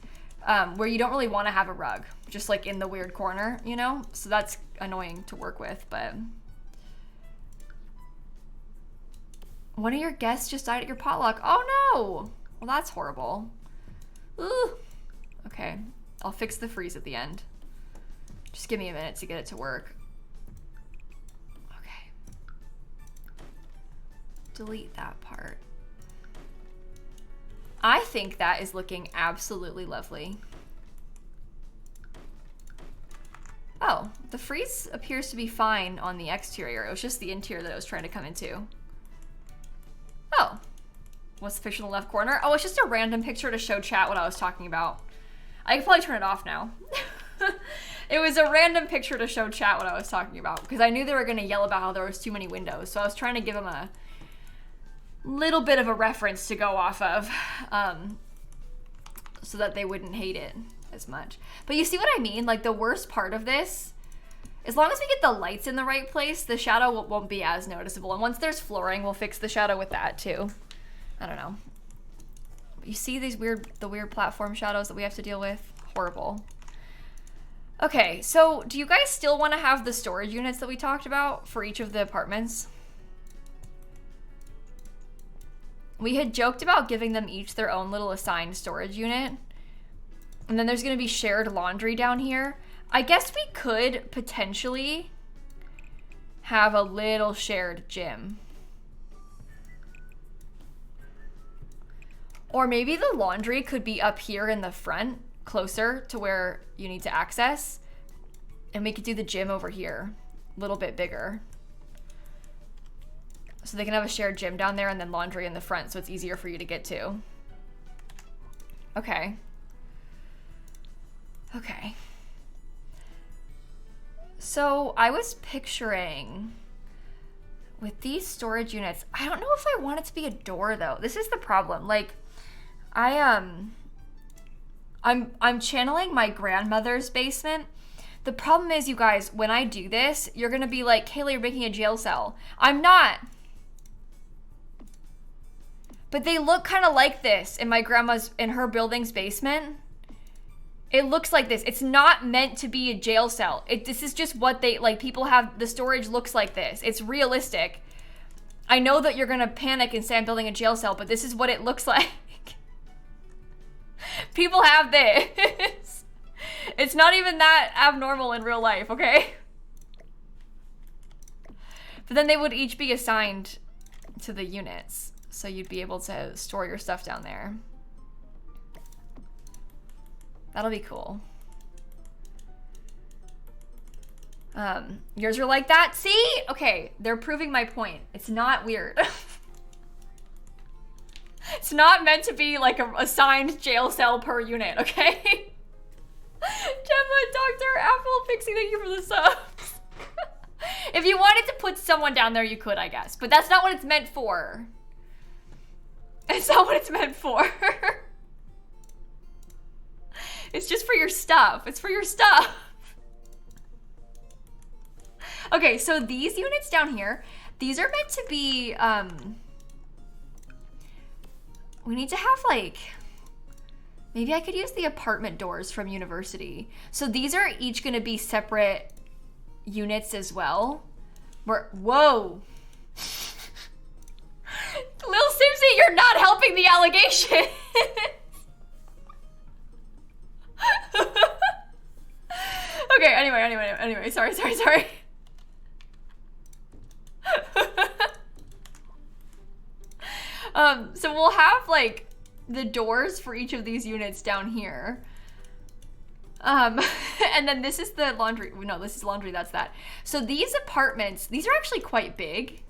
where you don't really want to have a rug, just like in the weird corner, you know? So that's annoying to work with, but... One of your guests just died at your potluck. Oh no! Well, that's horrible. Ooh. Okay, I'll fix the freeze at the end. Just give me a minute to get it to work. Okay. Delete that part. I think that is looking absolutely lovely. Oh, the freeze appears to be fine on the exterior. It was just the interior that I was trying to come into. Oh, what's the picture in the left corner? Oh, it's just a random picture to show chat what I was talking about. I could probably turn it off now. It was a random picture to show chat what I was talking about because I knew they were going to yell about how there was too many windows. So I was trying to give them a little bit of a reference to go off of so that they wouldn't hate it as much. But you see what I mean? Like the worst part of this, as long as we get the lights in the right place, the shadow won't be as noticeable. And once there's flooring, we'll fix the shadow with that too. I don't know. You see these the weird platform shadows that we have to deal with? Horrible. Okay, so do you guys still want to have the storage units that we talked about for each of the apartments? We had joked about giving them each their own little assigned storage unit. And then there's going to be shared laundry down here. I guess we could potentially have a little shared gym. Or maybe the laundry could be up here in the front, closer to where you need to access. And we could do the gym over here, a little bit bigger. So they can have a shared gym down there and then laundry in the front so it's easier for you to get to. Okay. Okay. So I was picturing with these storage units, I don't know if I want it to be a door though. This is the problem. Like I'm channeling my grandmother's basement. The problem is, you guys, when I do this, you're gonna be like, Kayla, you're making a jail cell. I'm not. But they look kind of like this in in her building's basement. It looks like this. It's not meant to be a jail cell. This is just what they, like, people have, the storage looks like this. It's realistic. I know that you're gonna panic and say I'm building a jail cell, but this is what it looks like. People have this. It's not even that abnormal in real life, okay? But then they would each be assigned to the units. So you'd be able to store your stuff down there. That'll be cool. Yours are like that? See? Okay, they're proving my point. It's not weird. It's not meant to be like a assigned jail cell per unit, okay? Gemma, Dr. Apple Pixie, thank you for the subs. If you wanted to put someone down there, you could, I guess. But that's not what it's meant for. It's not what it's meant for. It's just for your stuff. It's for your stuff. Okay, so these units down here, these are meant to be, we need to have like, maybe I could use the apartment doors from university. So these are each gonna be separate units as well. Whoa. lilsimsie, you're not helping the allegation. Okay, anyway, sorry. So we'll have like the doors for each of these units down here. And then this is the laundry. No, this is laundry, that's that. So these apartments, these are actually quite big.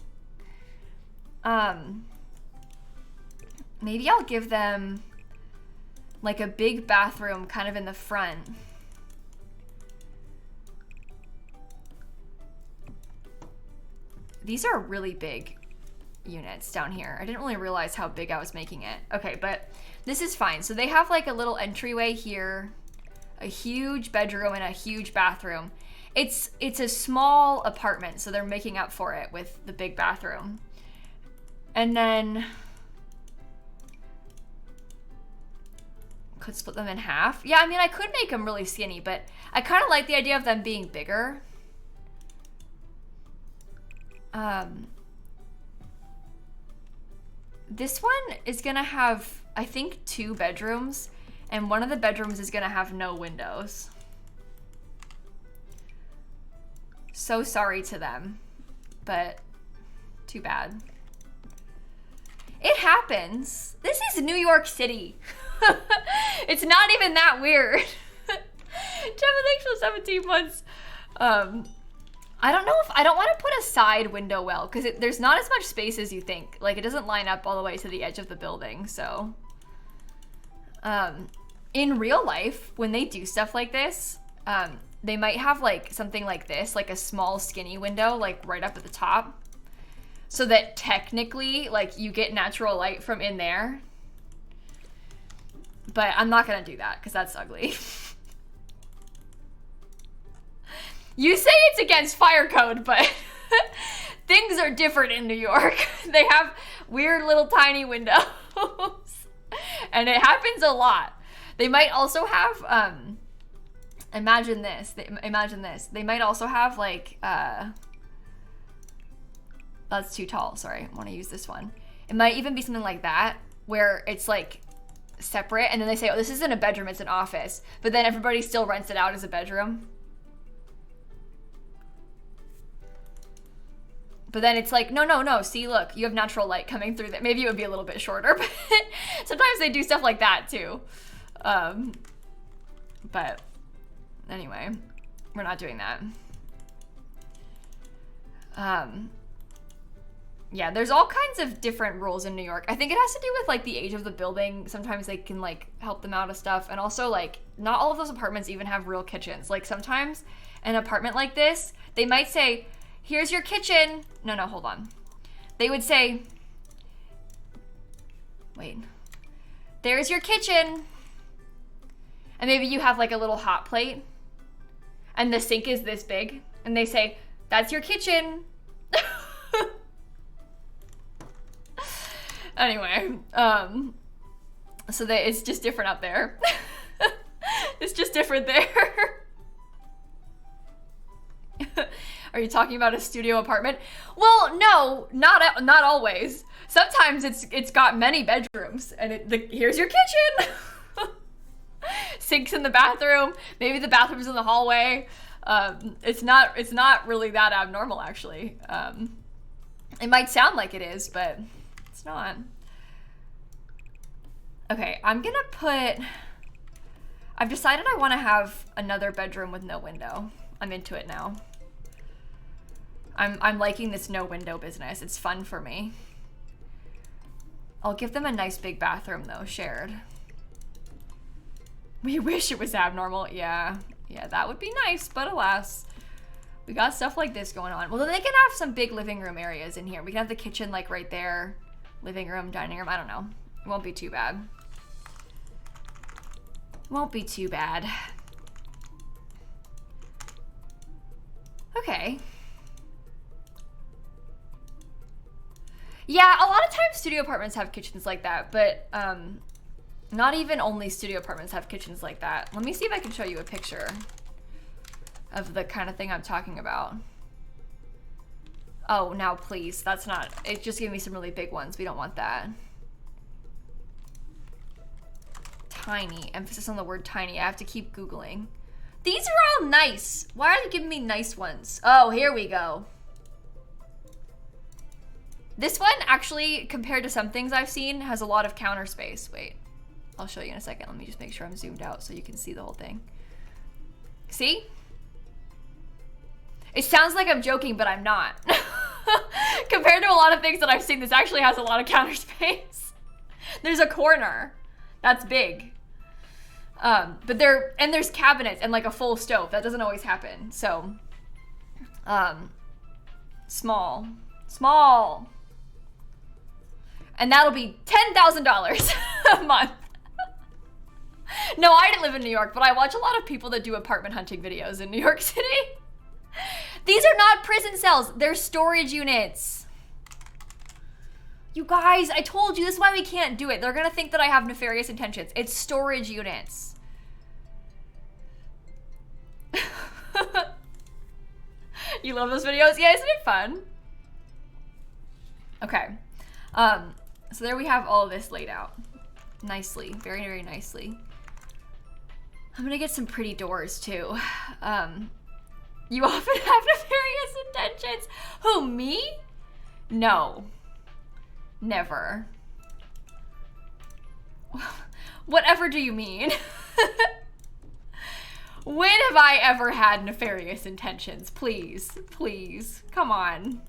Maybe I'll give them like a big bathroom kind of in the front. These are really big units down here. I didn't really realize how big I was making it. Okay, but this is fine. So they have like a little entryway here, a huge bedroom and a huge bathroom. It's a small apartment, so they're making up for it with the big bathroom. And then could split them in half. Yeah, I mean, I could make them really skinny, but I kind of like the idea of them being bigger. This one is gonna have, I think, 2 bedrooms, and one of the bedrooms is gonna have no windows. So sorry to them, but too bad. It happens. This is New York City. It's not even that weird. Gemma, thanks for 17 months. I don't know if, I don't want to put a side window well, because there's not as much space as you think. Like, it doesn't line up all the way to the edge of the building, so. In real life, when they do stuff like this, they might have like something like this, like a small skinny window, like right up at the top. So that technically, like, you get natural light from in there. But I'm not gonna do that, because that's ugly. You say it's against fire code, but things are different in New York. They have weird little tiny windows. And it happens a lot. They might also have, imagine this. They might also have like, that's too tall, sorry. I want to use this one. It might even be something like that, where it's like separate, and then they say, oh, this isn't a bedroom, it's an office. But then everybody still rents it out as a bedroom. But then it's like, no, see, look, you have natural light coming through that. Maybe it would be a little bit shorter, but sometimes they do stuff like that too. But anyway, we're not doing that. Yeah, there's all kinds of different rules in New York. I think it has to do with like the age of the building. Sometimes they can like help them out of stuff. And also like, not all of those apartments even have real kitchens. Like sometimes an apartment like this, they might say, here's your kitchen. No, hold on. They would say, wait, there's your kitchen. And maybe you have like a little hot plate and the sink is this big. And they say, that's your kitchen. Anyway, so that it's just different up there. It's just different there. Are you talking about a studio apartment? Well, no, not always. Sometimes it's got many bedrooms, and here's your kitchen. Sinks in the bathroom. Maybe the bathroom's in the hallway. It's not really that abnormal, actually. It might sound like it is, but it's not. Okay, I've decided I want to have another bedroom with no window. I'm into it now. I'm liking this no window business. It's fun for me. I'll give them a nice big bathroom though, shared. We wish it was abnormal. Yeah, that would be nice, but alas, we got stuff like this going on. Well, then they can have some big living room areas in here. We can have the kitchen like right there, living room, dining room. I don't know. It won't be too bad. Won't be too bad. Okay. Yeah, a lot of times studio apartments have kitchens like that, but not even only studio apartments have kitchens like that. Let me see if I can show you a picture of the kind of thing I'm talking about. Oh, now please, that's not, it just gave me some really big ones. We don't want that. Tiny, emphasis on the word tiny. I have to keep Googling. These are all nice. Why are they giving me nice ones? Oh, here we go. This one actually, compared to some things I've seen, has a lot of counter space. Wait, I'll show you in a second. Let me just make sure I'm zoomed out so you can see the whole thing. See? It sounds like I'm joking, but I'm not. Compared to a lot of things that I've seen, this actually has a lot of counter space. There's a corner. That's big. But there's cabinets and like a full stove. That doesn't always happen. So, small. And that'll be $10,000 a month. No, I didn't live in New York, but I watch a lot of people that do apartment hunting videos in New York City. These are not prison cells, they're storage units. You guys, I told you, this is why we can't do it. They're gonna think that I have nefarious intentions. It's storage units. You love those videos? Yeah, isn't it fun? Okay. So there we have all of this laid out. Nicely, very, very nicely. I'm gonna get some pretty doors too. You often have nefarious intentions. Who, me? No. Never. Whatever do you mean? When have I ever had nefarious intentions? Please, please, come on.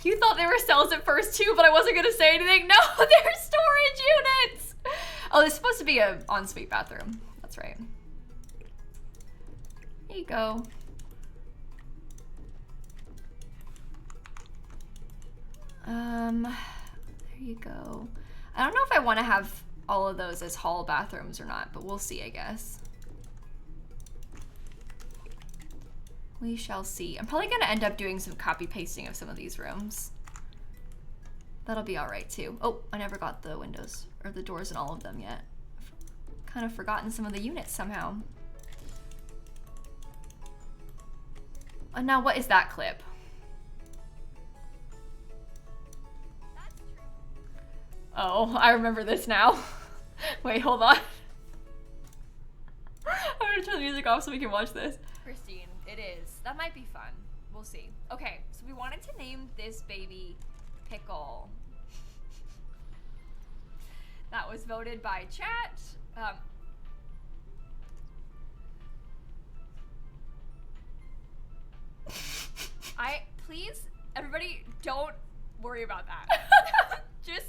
You thought they were cells at first too, but I wasn't gonna say anything. No, they're storage units. Oh, this is supposed to be an ensuite bathroom. That's right. Here you go. There you go. I don't know if I want to have all of those as hall bathrooms or not, but we'll see, I guess. We shall see. I'm probably gonna end up doing some copy pasting of some of these rooms. That'll be all right too. Oh, I never got the windows or the doors in all of them yet. I've kind of forgotten some of the units somehow. And now what is that clip? Oh, I remember this now. Wait, hold on. I'm gonna turn the music off so we can watch this. Christine, it is. That might be fun. We'll see. Okay, so we wanted to name this baby Pickle. That was voted by chat. Please, everybody, don't worry about that. Just,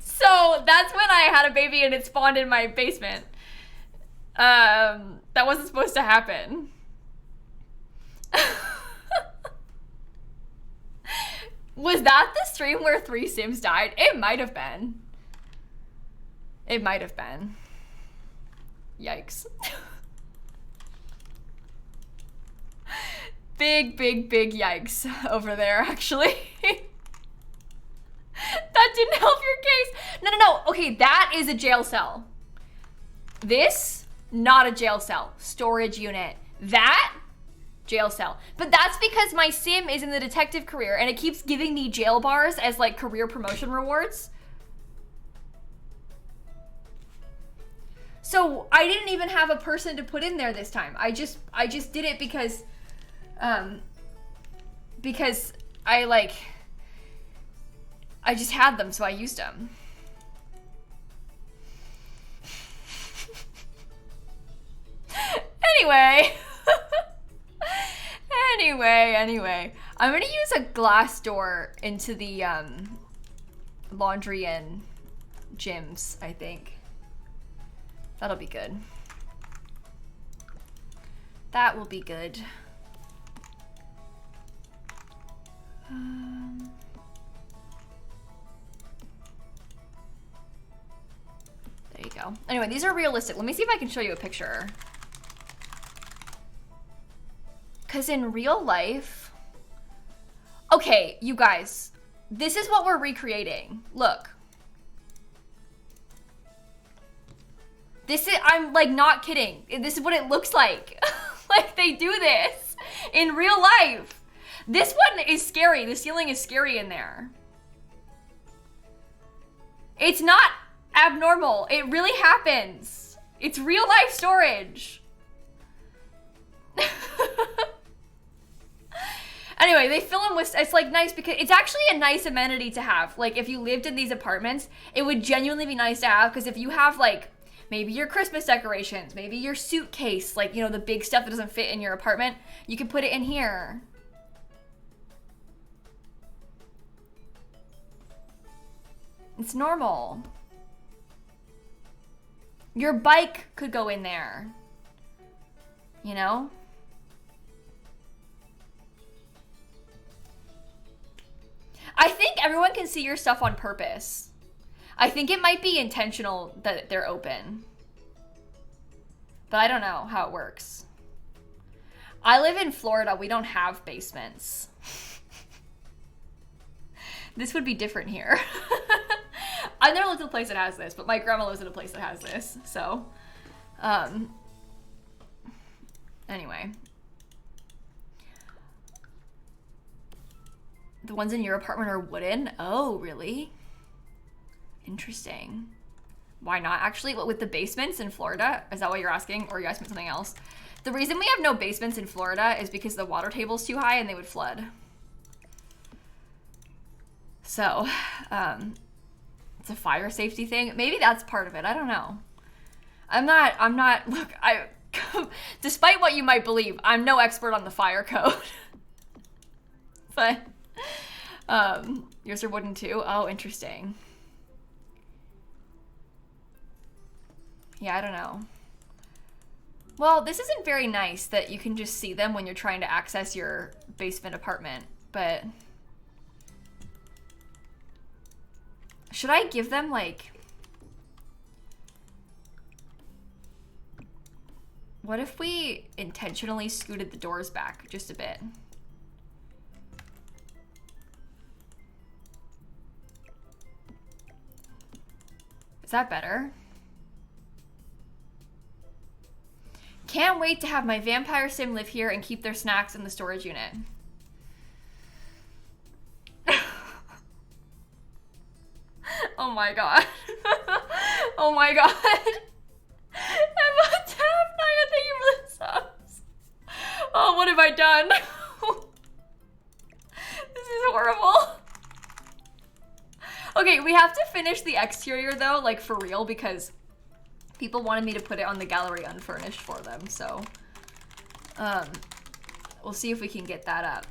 so that's when I had a baby and it spawned in my basement. That wasn't supposed to happen. Was that the stream where 3 Sims died? It might have been. It might have been. Yikes. big yikes over there, actually. That didn't help your case. No. Okay, that is a jail cell. This, not a jail cell. Storage unit. That, jail cell. But that's because my sim is in the detective career and it keeps giving me jail bars as like career promotion rewards. So I didn't even have a person to put in there this time. I just did it because I just had them, so I used them. Anyway. I'm gonna use a glass door into the laundry and gyms, I think. That'll be good. That will be good. There you go. Anyway, these are realistic. Let me see if I can show you a picture. Because in real life... Okay, you guys. This is what we're recreating. Look. This is... I'm, like, not kidding. This is what it looks like. Like, they do this in real life. This one is scary. The ceiling is scary in there. It's not abnormal. It really happens. It's real life storage. Anyway, they fill them with, it's like nice because it's actually a nice amenity to have. Like if you lived in these apartments, it would genuinely be nice to have because if you have like maybe your Christmas decorations, maybe your suitcase, like, you know, the big stuff that doesn't fit in your apartment, you can put it in here. It's normal. Your bike could go in there, you know? I think everyone can see your stuff on purpose. I think it might be intentional that they're open. But I don't know how it works. I live in Florida. We don't have basements. This would be different here. I've never lived in a place that has this, but my grandma lives in a place that has this. So, anyway. The ones in your apartment are wooden? Oh, really? Interesting. Why not? Actually, with the basements in Florida, is that what you're asking? Or are you asking something else? The reason we have no basements in Florida is because the water table's too high and they would flood. So, it's a fire safety thing. Maybe that's part of it. I don't know. I'm not, look, despite what you might believe, I'm no expert on the fire code. But, yours are wooden too? Oh, interesting. Yeah, I don't know. Well, this isn't very nice that you can just see them when you're trying to access your basement apartment, but... Should I give them, like... What if we intentionally scooted the doors back just a bit? Is that better? Can't wait to have my vampire sim live here and keep their snacks in the storage unit. Oh my god. Oh my god. Emma Taff, Naya, thank you for the subs. Oh, what have I done? This is horrible. Okay, we have to finish the exterior though, like for real, because people wanted me to put it on the gallery unfurnished for them, so we'll see if we can get that up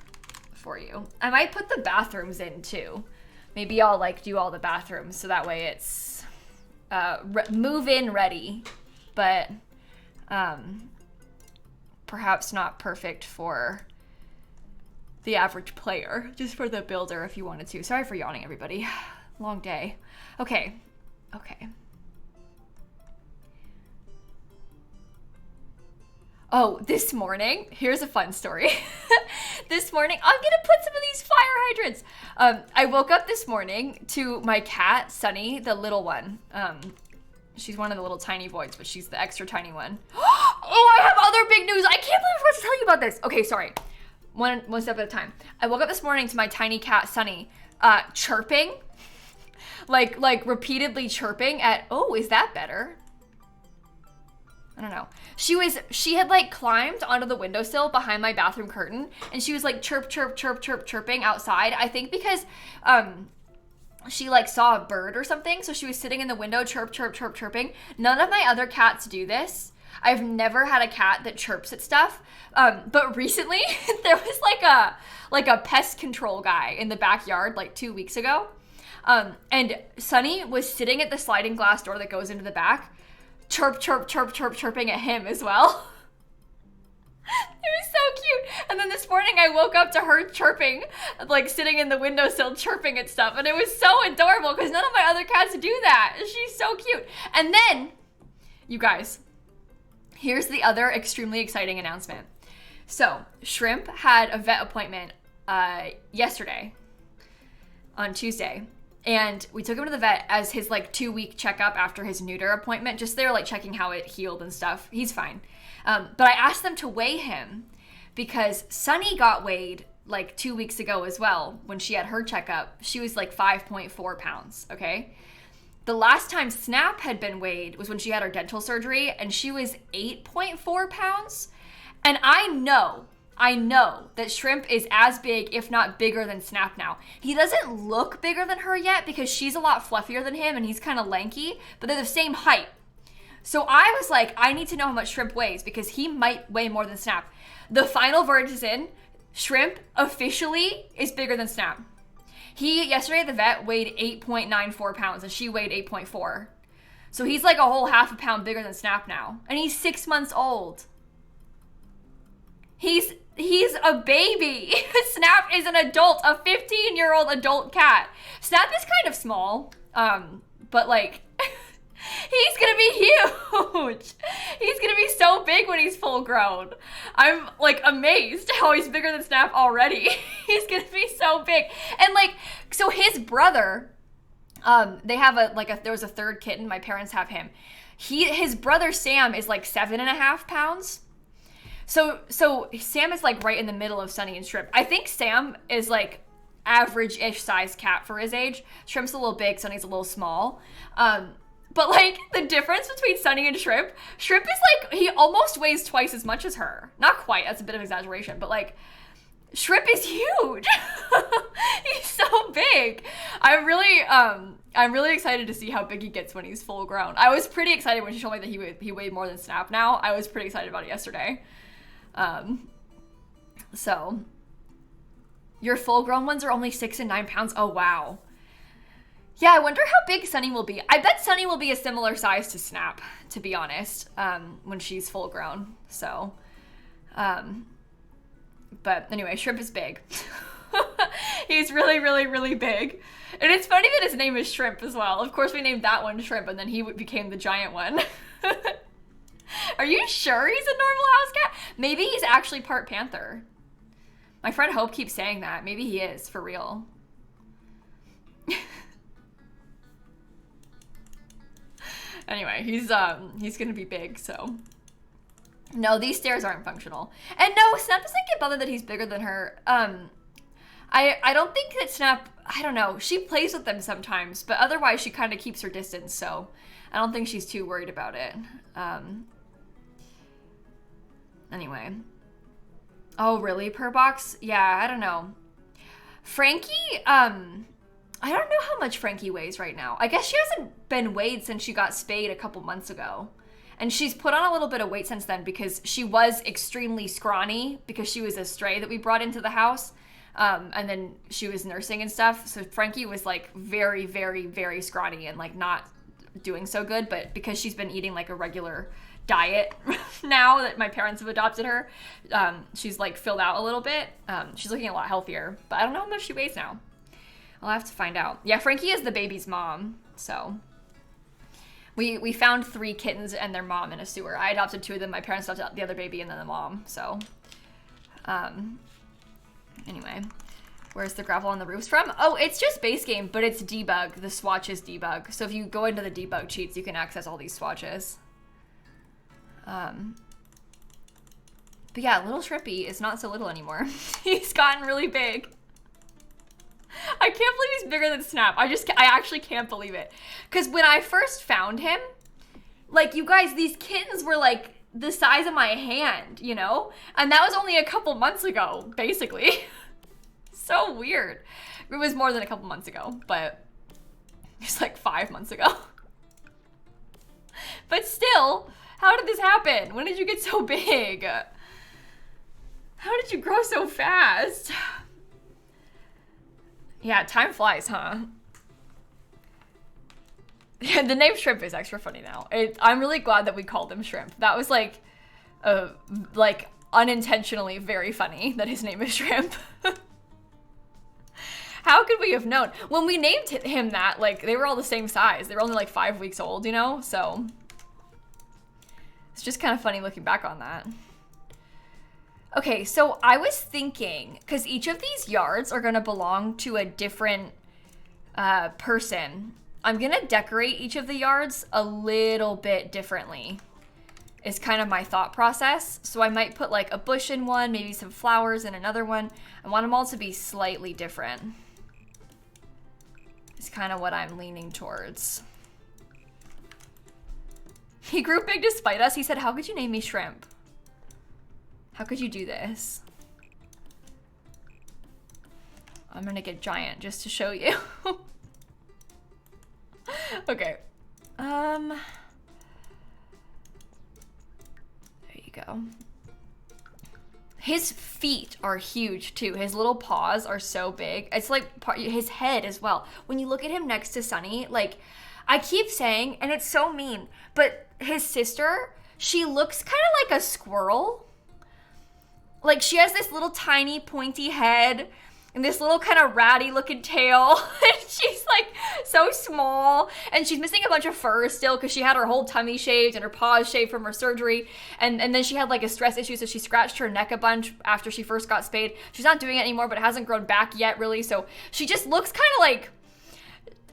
for you. I might put the bathrooms in too. Maybe I'll like do all the bathrooms so that way it's move-in ready, but perhaps not perfect for the average player, just for the builder if you wanted to. Sorry for yawning, everybody. Long day. Okay. Okay. Oh, this morning, here's a fun story. This morning, I'm gonna put some of these fire hydrants. I woke up this morning to my cat, Sunny, the little one. She's one of the little tiny boys, but she's the extra tiny one. Oh, I have other big news. I can't believe I forgot to tell you about this. Okay, sorry. One step at a time. I woke up this morning to my tiny cat, Sunny, chirping. Like repeatedly chirping at, oh, is that better? I don't know. She had like climbed onto the windowsill behind my bathroom curtain, and she was like chirp, chirp, chirp, chirp, chirping outside. I think because she like saw a bird or something, so she was sitting in the window chirp, chirp, chirp, chirping. None of my other cats do this. I've never had a cat that chirps at stuff. But recently there was like a pest control guy in the backyard like 2 weeks ago. And Sunny was sitting at the sliding glass door that goes into the back, chirp, chirp, chirp, chirp, chirping at him as well. It was so cute. And then this morning I woke up to her chirping, like sitting in the windowsill chirping at stuff. And it was so adorable because none of my other cats do that. She's so cute. And then, you guys, here's the other extremely exciting announcement. So, Shrimp had a vet appointment yesterday, on Tuesday. And we took him to the vet as his like 2-week checkup after his neuter appointment. Just they were like checking how it healed and stuff. He's fine. But I asked them to weigh him because Sunny got weighed like 2 weeks ago as well. When she had her checkup, she was like 5.4 pounds, okay? The last time Snap had been weighed was when she had her dental surgery, and she was 8.4 pounds. And I know that Shrimp is as big, if not bigger than Snap now. He doesn't look bigger than her yet because she's a lot fluffier than him and he's kind of lanky, but they're the same height. So I was like, I need to know how much Shrimp weighs because he might weigh more than Snap. The final verdict is in. Shrimp officially is bigger than Snap. He, yesterday at the vet, weighed 8.94 pounds and she weighed 8.4. So he's like a whole half a pound bigger than Snap now. And he's 6 months old. He's a baby. Snap is an adult, a 15-year-old adult cat. Snap is kind of small, but like, he's gonna be huge. He's gonna be so big when he's full grown. I'm like amazed how he's bigger than Snap already. He's gonna be so big. And like, so his brother, they have there was a third kitten. My parents have him. His brother Sam is like 7.5 pounds. So Sam is like right in the middle of Sunny and Shrimp. I think Sam is like average-ish size cat for his age. Shrimp's a little big, Sunny's a little small. But like the difference between Sunny and Shrimp is like, he almost weighs twice as much as her. Not quite, that's a bit of exaggeration, but like Shrimp is huge. He's so big. I'm really excited to see how big he gets when he's full grown. I was pretty excited when she told me that he weighed more than Snap now. I was pretty excited about it yesterday. So your full grown ones are only 6 and 9 pounds. Oh, wow. Yeah, I wonder how big Sunny will be. I bet Sunny will be a similar size to Snap, to be honest, when she's full grown. So, but anyway, Shrimp is big. He's really, really, really big. And it's funny that his name is Shrimp as well. Of course, we named that one Shrimp, and then he became the giant one. Are you sure he's a normal house cat? Maybe he's actually part panther. My friend Hope keeps saying that. Maybe he is, for real. Anyway, he's gonna be big, so. No, these stairs aren't functional. And no, Snap doesn't get bothered that he's bigger than her. I don't think that Snap, I don't know, she plays with them sometimes, but otherwise she kind of keeps her distance, so I don't think she's too worried about it. Anyway. Oh, really, per box? Yeah, I don't know. Frankie, I don't know how much Frankie weighs right now. I guess she hasn't been weighed since she got spayed a couple months ago. And she's put on a little bit of weight since then because she was extremely scrawny because she was a stray that we brought into the house. And then she was nursing and stuff. So Frankie was like very, very, very scrawny and like not doing so good. But because she's been eating like a regular diet now that my parents have adopted her, she's like filled out a little bit. She's looking a lot healthier. But I don't know how much she weighs now. I'll have to find out. Yeah, Frankie is the baby's mom. So we found 3 kittens and their mom in a sewer. I adopted 2 of them. My parents adopted the other baby and then the mom. So Anyway, where's the gravel on the roofs from? Oh, it's just base game, but it's debug. The swatches debug. So if you go into the debug cheats, you can access all these swatches. But yeah, little Shrimpy is not so little anymore. He's gotten really big. I can't believe he's bigger than Snap. I actually can't believe it. Because when I first found him, like, you guys, these kittens were like the size of my hand, you know? And that was only a couple months ago, basically. So weird. It was more than a couple months ago, but it's like 5 months ago. But still, how did this happen? When did you get so big? How did you grow so fast? Yeah, time flies, huh? Yeah, the name Shrimp is extra funny now. I'm really glad that we called him Shrimp. That was like unintentionally very funny that his name is Shrimp. How could we have known? When we named him that, like, they were all the same size. They were only like 5 weeks old, you know? So it's just kind of funny looking back on that. Okay, so I was thinking, because each of these yards are going to belong to a different person, I'm going to decorate each of the yards a little bit differently, is kind of my thought process. So I might put like a bush in one, maybe some flowers in another one. I want them all to be slightly different. It's kind of what I'm leaning towards. He grew big despite us. He said, "How could you name me Shrimp? How could you do this?" I'm gonna get giant just to show you. Okay. There you go. His feet are huge too. His little paws are so big. It's like his head as well. When you look at him next to Sunny, like, I keep saying, and it's so mean, but his sister, she looks kind of like a squirrel. Like, she has this little tiny pointy head and this little kind of ratty looking tail. And she's like so small, and she's missing a bunch of fur still because she had her whole tummy shaved and her paws shaved from her surgery. And then she had like a stress issue, so she scratched her neck a bunch after she first got spayed. She's not doing it anymore, but it hasn't grown back yet really. So she just looks kind of like,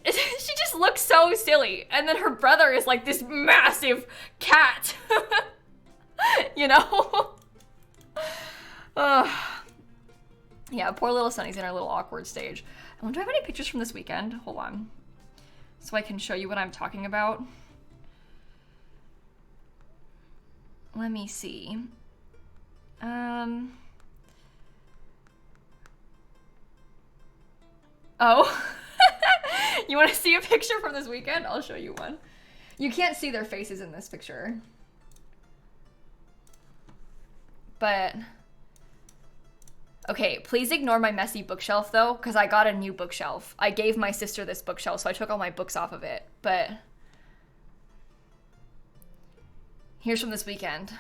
she just looks so silly. And then her brother is like this massive cat. You know? Yeah, poor little Sunny's in her little awkward stage. I wonder if I have any pictures from this weekend. Hold on. So I can show you what I'm talking about. Let me see. Oh. You want to see a picture from this weekend? I'll show you one. You can't see their faces in this picture. But... okay, please ignore my messy bookshelf though, because I got a new bookshelf. I gave my sister this bookshelf, so I took all my books off of it. But here's from this weekend.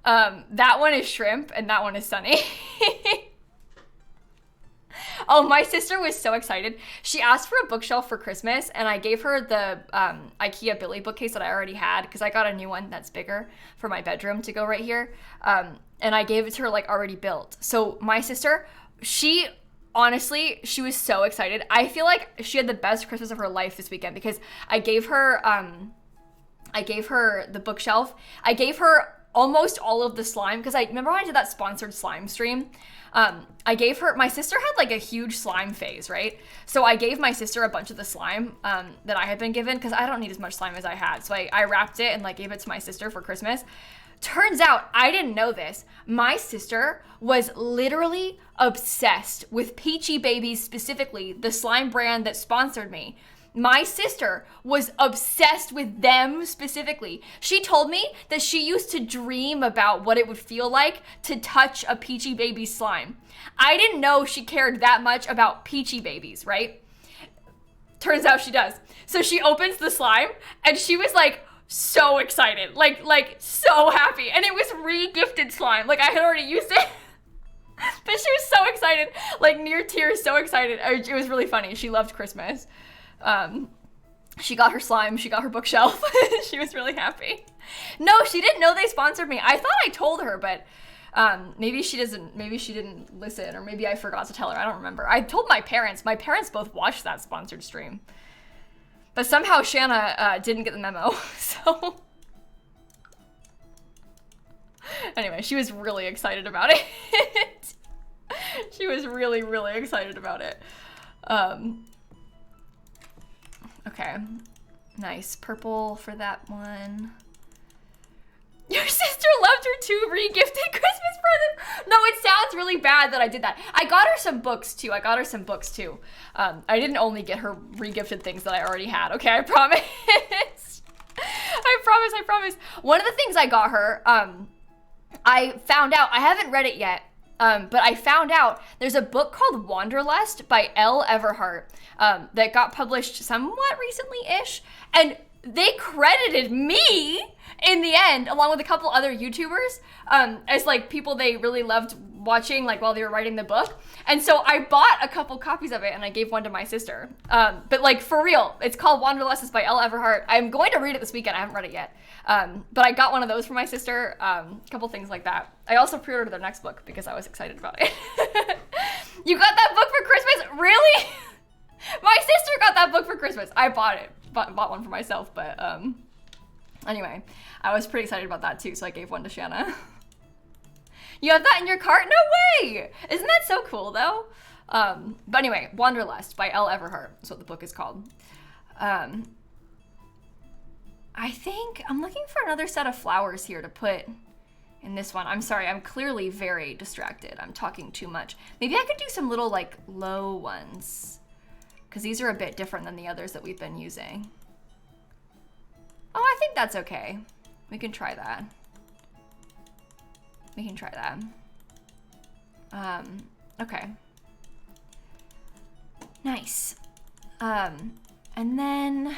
That one is Shrimp and that one is Sunny. Oh, my sister was so excited. She asked for a bookshelf for Christmas, and I gave her the IKEA Billy bookcase that I already had, because I got a new one that's bigger for my bedroom to go right here. And I gave it to her like already built. So my sister, she honestly, she was so excited. I feel like she had the best Christmas of her life this weekend, because I gave her the bookshelf. I gave her almost all of the slime, because I remember when I did that sponsored slime stream. I gave her, my sister had like a huge slime phase, right? So I gave my sister a bunch of the slime that I had been given, because I don't need as much slime as I had. So I wrapped it and like gave it to my sister for Christmas. Turns out, I didn't know this, my sister was literally obsessed with Peachy Babies, specifically the slime brand that sponsored me. My sister was obsessed with them specifically. She told me that she used to dream about what it would feel like to touch a Peachy Baby slime. I didn't know she cared that much about Peachy Babies, right? Turns out she does. So she opens the slime and she was like so excited, like so happy. And it was re-gifted slime. Like, I had already used it. But she was so excited, like near tears, so excited. It was really funny. She loved Christmas. She got her slime, she got her bookshelf. She was really happy. No, she didn't know they sponsored me. I thought I told her, but maybe she didn't listen, or maybe I forgot to tell her. I don't remember. I told my parents. My parents both watched that sponsored stream. But somehow Shanna didn't get the memo, so... Anyway, she was really excited about it. She was really, really excited about it. Okay, nice. Purple for that one. Your sister loved her 2 re-gifted Christmas presents. No, it sounds really bad that I did that. I got her some books too. I didn't only get her re-gifted things that I already had. Okay, I promise. I promise. One of the things I got her, I found out, I haven't read it yet, but I found out there's a book called Wanderlust by L. Everhart that got published somewhat recently-ish, and they credited me in the end, along with a couple other YouTubers, as like people they really loved watching like while they were writing the book. And so I bought a couple copies of it and I gave one to my sister. But like for real, it's called Wanderlust. It's by L. Everhart. I'm going to read it this weekend. I haven't read it yet. But I got one of those for my sister. A couple things like that. I also pre-ordered their next book because I was excited about it. You got that book for Christmas? Really? My sister got that book for Christmas. I bought it. Bought one for myself, but anyway, I was pretty excited about that too, so I gave one to Shanna. You have that in your cart? No way! Isn't that so cool though? But anyway, Wanderlust by L. Everhart is what the book is called. I think I'm looking for another set of flowers here to put in this one. I'm sorry, I'm clearly very distracted. I'm talking too much. Maybe I could do some little like low ones, because these are a bit different than the others that we've been using. Oh, I think that's okay. We can try that. Okay. Nice. And then...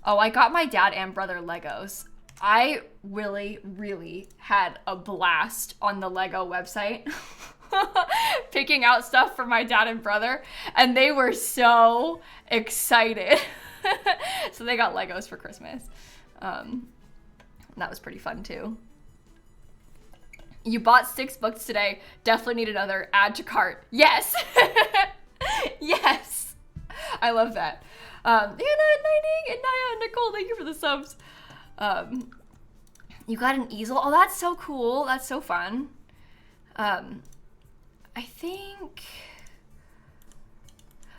Oh, I got my dad and brother Legos. I really, really had a blast on the Lego website. Picking out stuff for my dad and brother, and they were so excited. So they got Legos for Christmas. That was pretty fun too. You bought 6 books today. Definitely need another. Add to cart. Yes. Yes. I love that. Anna, Nighting, and Naya, and Nicole, thank you for the subs. You got an easel. Oh, that's so cool. That's so fun. I think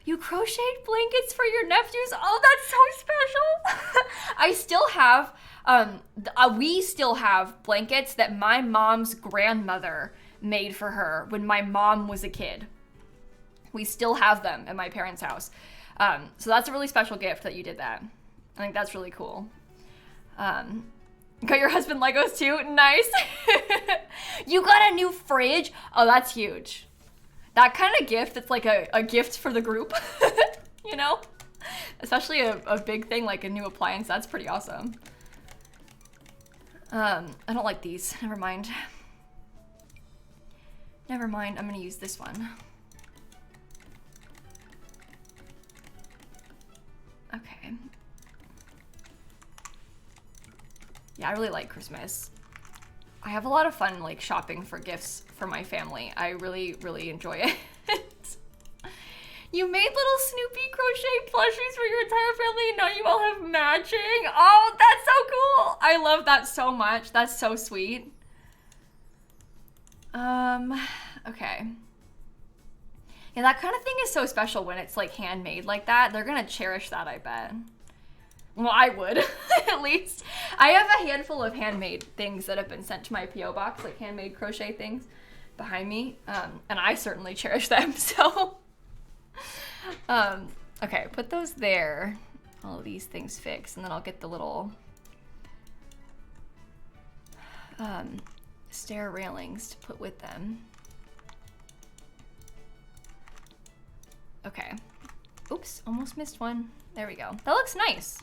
you crocheted blankets for your nephews. Oh, that's so special. I still have, we still have blankets that my mom's grandmother made for her when my mom was a kid. We still have them at my parents' house. So that's a really special gift that you did that. I think that's really cool. Got your husband Legos too? Nice. You got a new fridge? Oh, that's huge. That kind of gift, it's like a gift for the group, you know? Especially a big thing like a new appliance, that's pretty awesome. I don't like these, never mind. I'm gonna use this one. Okay. Yeah, I really like Christmas. I have a lot of fun like shopping for gifts for my family. I really, really enjoy it. You made little Snoopy crochet plushies for your entire family and now you all have matching. Oh, that's so cool. I love that so much. That's so sweet. Okay. Yeah, that kind of thing is so special when it's like handmade like that. They're gonna cherish that, I bet. Well, I would, at least. I have a handful of handmade things that have been sent to my P.O. box, like handmade crochet things behind me, and I certainly cherish them, so. Okay, put those there. All of these things fixed, and then I'll get the little stair railings to put with them. Okay. Oops, almost missed one. There we go. That looks nice.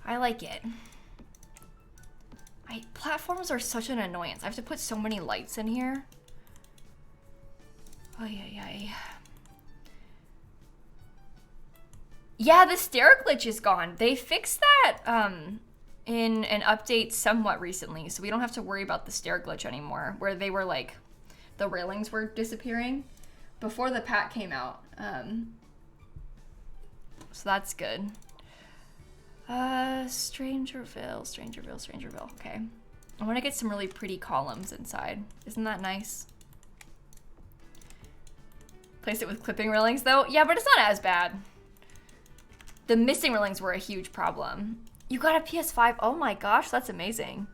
I like it. Platforms are such an annoyance. I have to put so many lights in here. Ay, ay, ay. Yeah, the stair glitch is gone. They fixed that in an update somewhat recently, so we don't have to worry about the stair glitch anymore, where they were like, the railings were disappearing before the pack came out. So that's good. Strangerville. Okay. I want to get some really pretty columns inside. Isn't that nice? Place it with clipping railings though. Yeah, but it's not as bad. The missing railings were a huge problem. You got a PS5? Oh my gosh, that's amazing.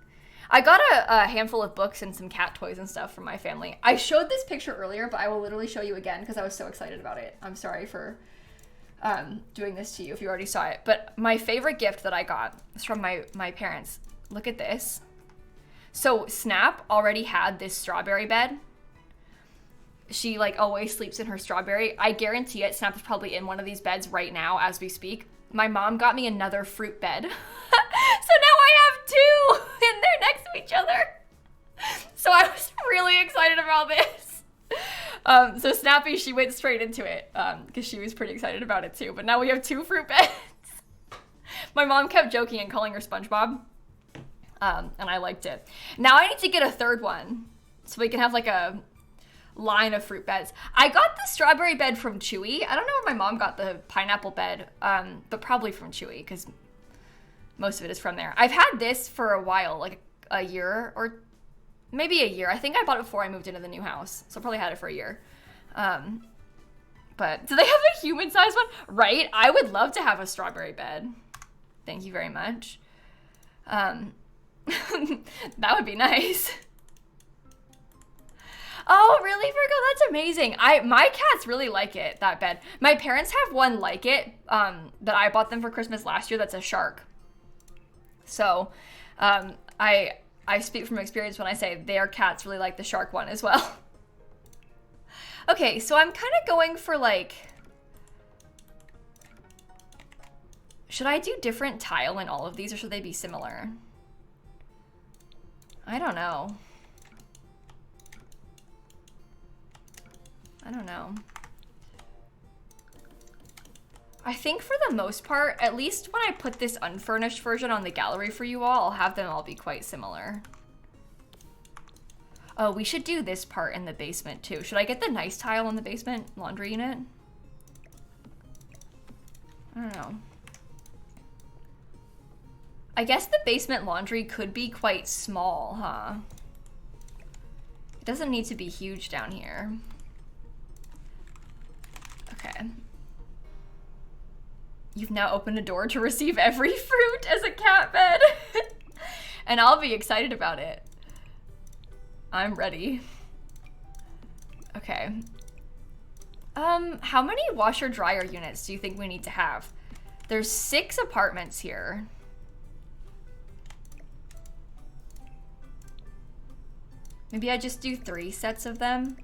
I got a handful of books and some cat toys and stuff from my family. I showed this picture earlier, but I will literally show you again because I was so excited about it. I'm sorry for doing this to you if you already saw it. But my favorite gift that I got is from my parents. Look at this. So Snap already had this strawberry bed. She like always sleeps in her strawberry. I guarantee it, Snap is probably in one of these beds right now as we speak. My mom got me another fruit bed. So now I have two and they're next to each other. So I was really excited about this. So Snappy, she went straight into it because she was pretty excited about it too. But now we have two fruit beds. My mom kept joking and calling her SpongeBob. And I liked it. Now I need to get a third one so we can have like a line of fruit beds. I got the strawberry bed from Chewy. I don't know where my mom got the pineapple bed, but probably from Chewy because most of it is from there. I've had this for a while, like a year or maybe a year. I think I bought it before I moved into the new house, so I probably had it for a year. But do they have a human-sized one? Right? I would love to have a strawberry bed. Thank you very much. That would be nice. Oh, really, Virgo? That's amazing. My cats really like it, that bed. My parents have one like it that I bought them for Christmas last year that's a shark. So I speak from experience when I say their cats really like the shark one as well. Okay, so I'm kind of going for like... Should I do different tile in all of these or should they be similar? I don't know. I think for the most part, at least when I put this unfurnished version on the gallery for you all, I'll have them all be quite similar. Oh, we should do this part in the basement too. Should I get the nice tile in the basement laundry unit? I don't know. I guess the basement laundry could be quite small, huh? It doesn't need to be huge down here. Okay. You've now opened a door to receive every fruit as a cat bed. And I'll be excited about it. I'm ready. Okay. How many washer dryer units do you think we need to have? There's 6 apartments here. Maybe I just do 3 sets of them.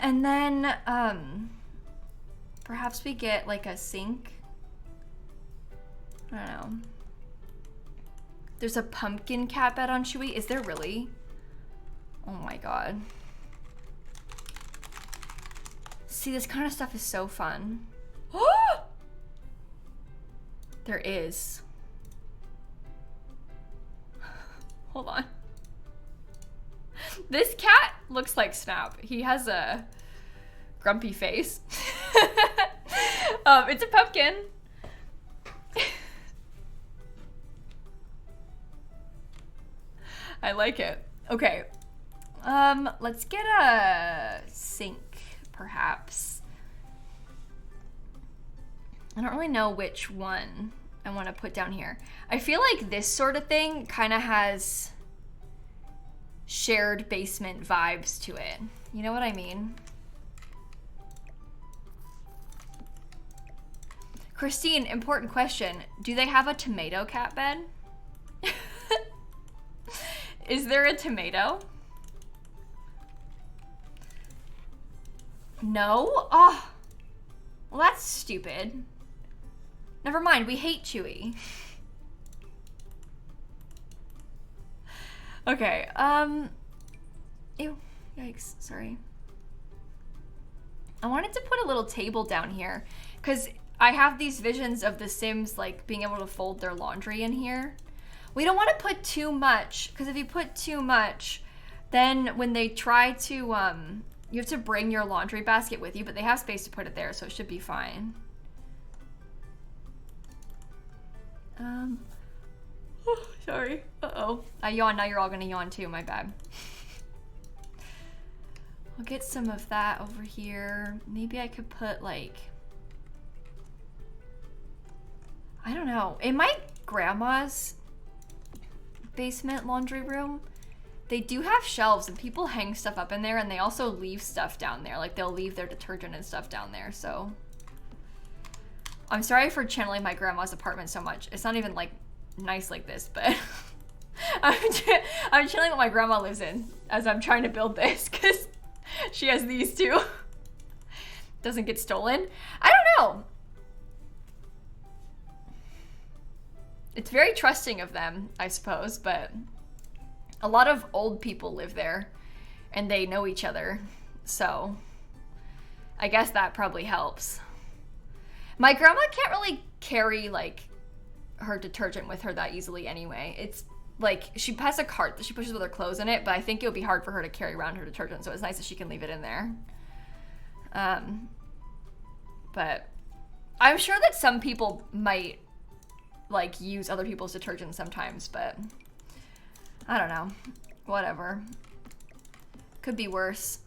And then, perhaps we get like a sink. I don't know. There's a pumpkin cat bed on Chewy. Is there really? Oh my god. See, this kind of stuff is so fun. There is. Hold on. This cat looks like Snap. He has a grumpy face. It's a pumpkin. I like it. Okay. Let's get a sink, perhaps. I don't really know which one I want to put down here. I feel like this sort of thing kind of has shared basement vibes to it. You know what I mean? Christine, important question. Do they have a tomato cat bed? Is there a tomato? No? Oh, well, that's stupid. Never mind, we hate Chewy. Okay, ew, yikes, sorry. I wanted to put a little table down here because I have these visions of the Sims like being able to fold their laundry in here. We don't want to put too much because if you put too much, then when they try to, you have to bring your laundry basket with you, but they have space to put it there, so it should be fine. Sorry. Uh-oh. I yawned, now you're all gonna yawn too, my bad. I'll get some of that over here. Maybe I could put like, I don't know. In my grandma's basement laundry room, they do have shelves and people hang stuff up in there, and they also leave stuff down there. Like they'll leave their detergent and stuff down there, so. I'm sorry for channeling my grandma's apartment so much. It's not even like nice like this, but I'm channeling what my grandma lives in as I'm trying to build this because she has these too. Doesn't get stolen. I don't know. It's very trusting of them, I suppose, but a lot of old people live there and they know each other. So I guess that probably helps. My grandma can't really carry like her detergent with her that easily anyway. It's like she has a cart that she pushes with her clothes in it, but I think it would be hard for her to carry around her detergent, so it's nice that she can leave it in there. But I'm sure that some people might like use other people's detergent sometimes, but I don't know. Whatever. Could be worse.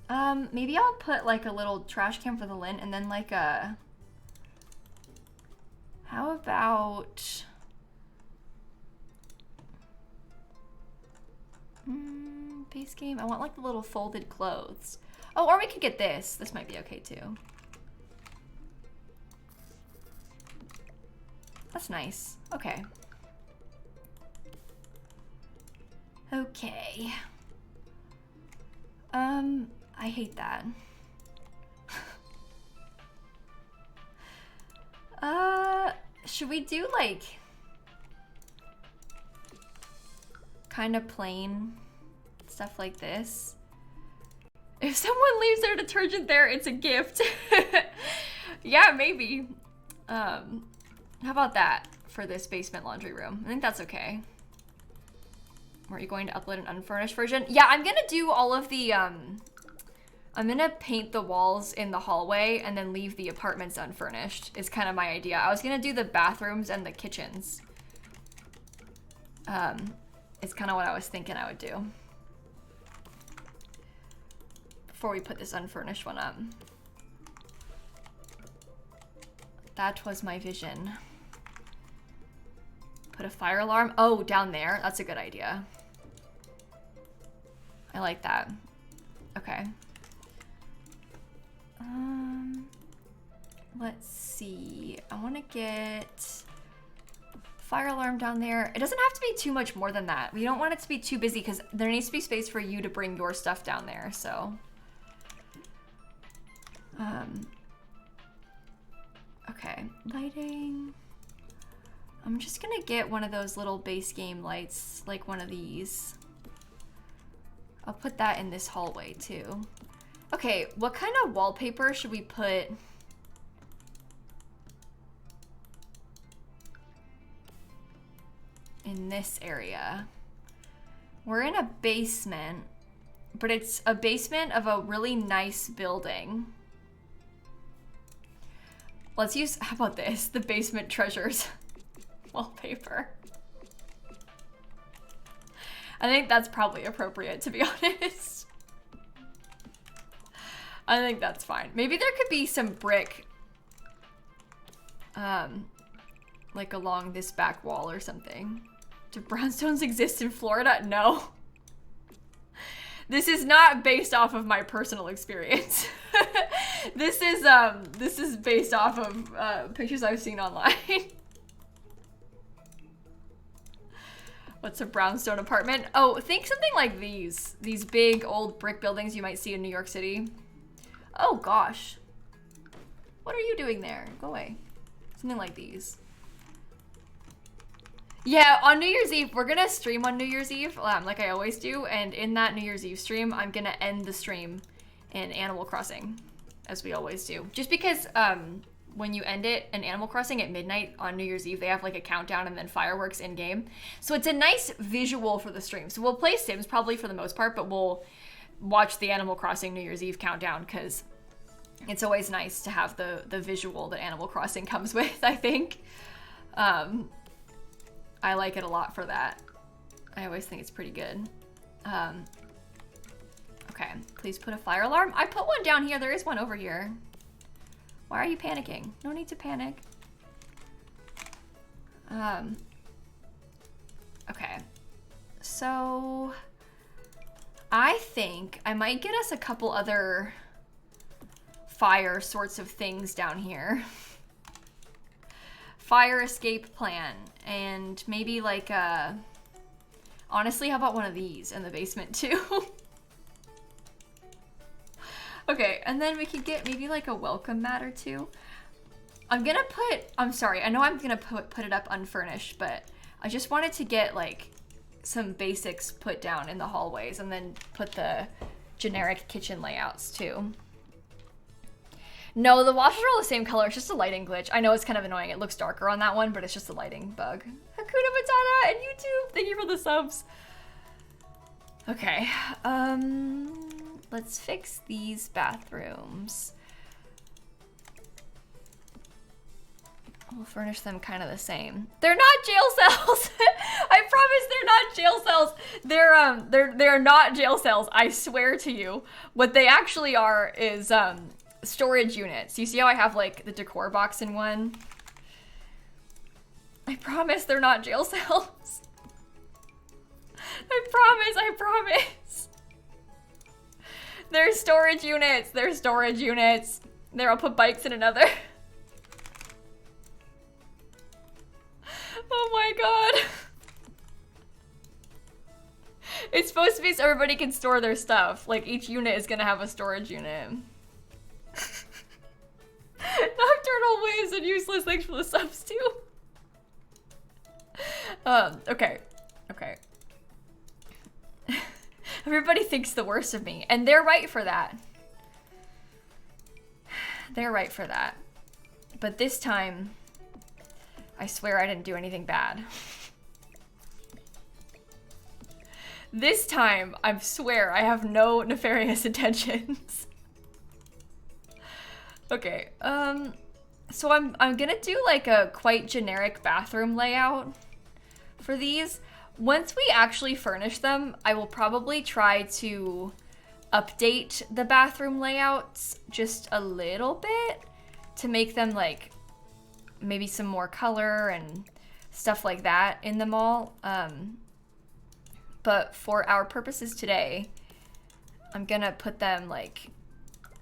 Maybe I'll put like a little trash can for the lint and then like a, how about base game? I want like the little folded clothes. Oh, or we could get this. This might be okay too. That's nice. Okay. Okay. I hate that. Should we do like kind of plain stuff like this? If someone leaves their detergent there, it's a gift. Yeah, maybe. How about that for this basement laundry room? I think that's okay. Are you going to upload an unfurnished version? Yeah, I'm gonna do all of the, I'm gonna paint the walls in the hallway and then leave the apartments unfurnished is kind of my idea. I was gonna do the bathrooms and the kitchens. It's kind of what I was thinking I would do before we put this unfurnished one up. That was my vision. Put a fire alarm. Oh, down there. That's a good idea. I like that. Okay. Let's see. I want to get fire alarm down there. It doesn't have to be too much more than that. We don't want it to be too busy because there needs to be space for you to bring your stuff down there. So, okay, lighting. I'm just gonna get one of those little base game lights, like one of these. I'll put that in this hallway too. Okay, what kind of wallpaper should we put? In this area. We're in a basement, but it's a basement of a really nice building. Let's use, how about this? The basement treasures wallpaper. I think that's probably appropriate, to be honest. I think that's fine. Maybe there could be some brick, like along this back wall or something. Do brownstones exist in Florida? No. This is not based off of my personal experience. This is based off of pictures I've seen online. What's a brownstone apartment? Oh, think something like these. These big old brick buildings you might see in New York City. Oh gosh. What are you doing there? Go away. Something like these. Yeah, on New Year's Eve, we're gonna stream on New Year's Eve, like I always do, and in that New Year's Eve stream, I'm gonna end the stream in Animal Crossing. as we always do. Just because when you end it in Animal Crossing at midnight on New Year's Eve, they have like a countdown and then fireworks in game. So it's a nice visual for the stream. So we'll play Sims probably for the most part, but we'll watch the Animal Crossing New Year's Eve countdown because it's always nice to have the visual that Animal Crossing comes with, I think. I like it a lot for that. I always think it's pretty good. Okay, please put a fire alarm. I put one down here. There is one over here. Why are you panicking? No need to panic. Okay. So I think I might get us a couple other fire sorts of things down here. Fire escape plan, and maybe like honestly, how about one of these in the basement too? Okay, and then we could get maybe like a welcome mat or two. I'm sorry, I know I'm gonna put it up unfurnished, but I just wanted to get like some basics put down in the hallways and then put the generic kitchen layouts too. No, the washers are all the same color. It's just a lighting glitch. I know it's kind of annoying. It looks darker on that one, but it's just a lighting bug. Hakuna Matata and YouTube. Thank you for the subs. Okay. Let's fix these bathrooms. We'll furnish them kind of the same. They're not jail cells. I promise they're not jail cells. They're not jail cells. I swear to you. What they actually are is storage units. You see how I have like the decor box in one? I promise they're not jail cells. I promise. They're storage units. They're storage units. There, I'll put bikes in another. Oh my god. It's supposed to be so everybody can store their stuff. Like each unit is gonna have a storage unit. Nocturnal waves and useless, thanks for the subs too. Okay. Everybody thinks the worst of me, and they're right for that. They're right for that. But this time, I swear I didn't do anything bad. This time, I swear I have no nefarious intentions. Okay, so I'm gonna do like a quite generic bathroom layout for these. Once we actually furnish them, I will probably try to update the bathroom layouts just a little bit to make them like maybe some more color and stuff like that in them all. But for our purposes today, I'm gonna put them like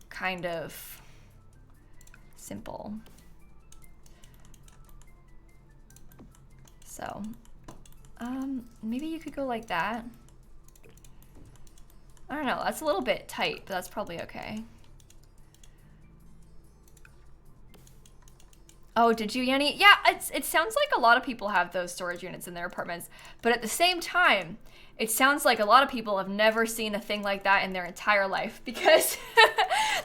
kind of simple. So, maybe you could go like that. I don't know, that's a little bit tight, but that's probably okay. Oh, did you, Yanni? Yeah, it sounds like a lot of people have those storage units in their apartments, but at the same time, it sounds like a lot of people have never seen a thing like that in their entire life because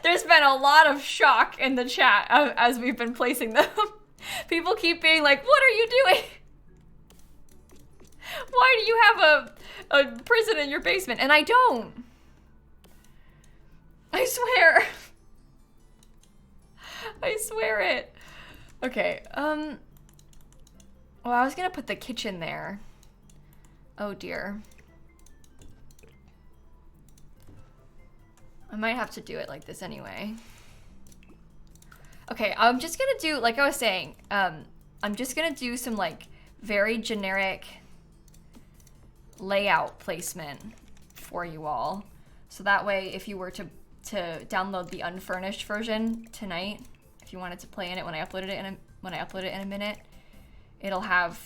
there's been a lot of shock in the chat as we've been placing them. People keep being like, what are you doing? Why do you have a prison in your basement? And I don't. I swear. I swear it. Okay, well, I was gonna put the kitchen there. Oh dear. I might have to do it like this anyway. Okay, I'm just gonna do, like I was saying, I'm just gonna do some like very generic layout placement for you all. So that way, if you were to download the unfurnished version tonight, if you wanted to play in it when I upload it in a minute, it'll have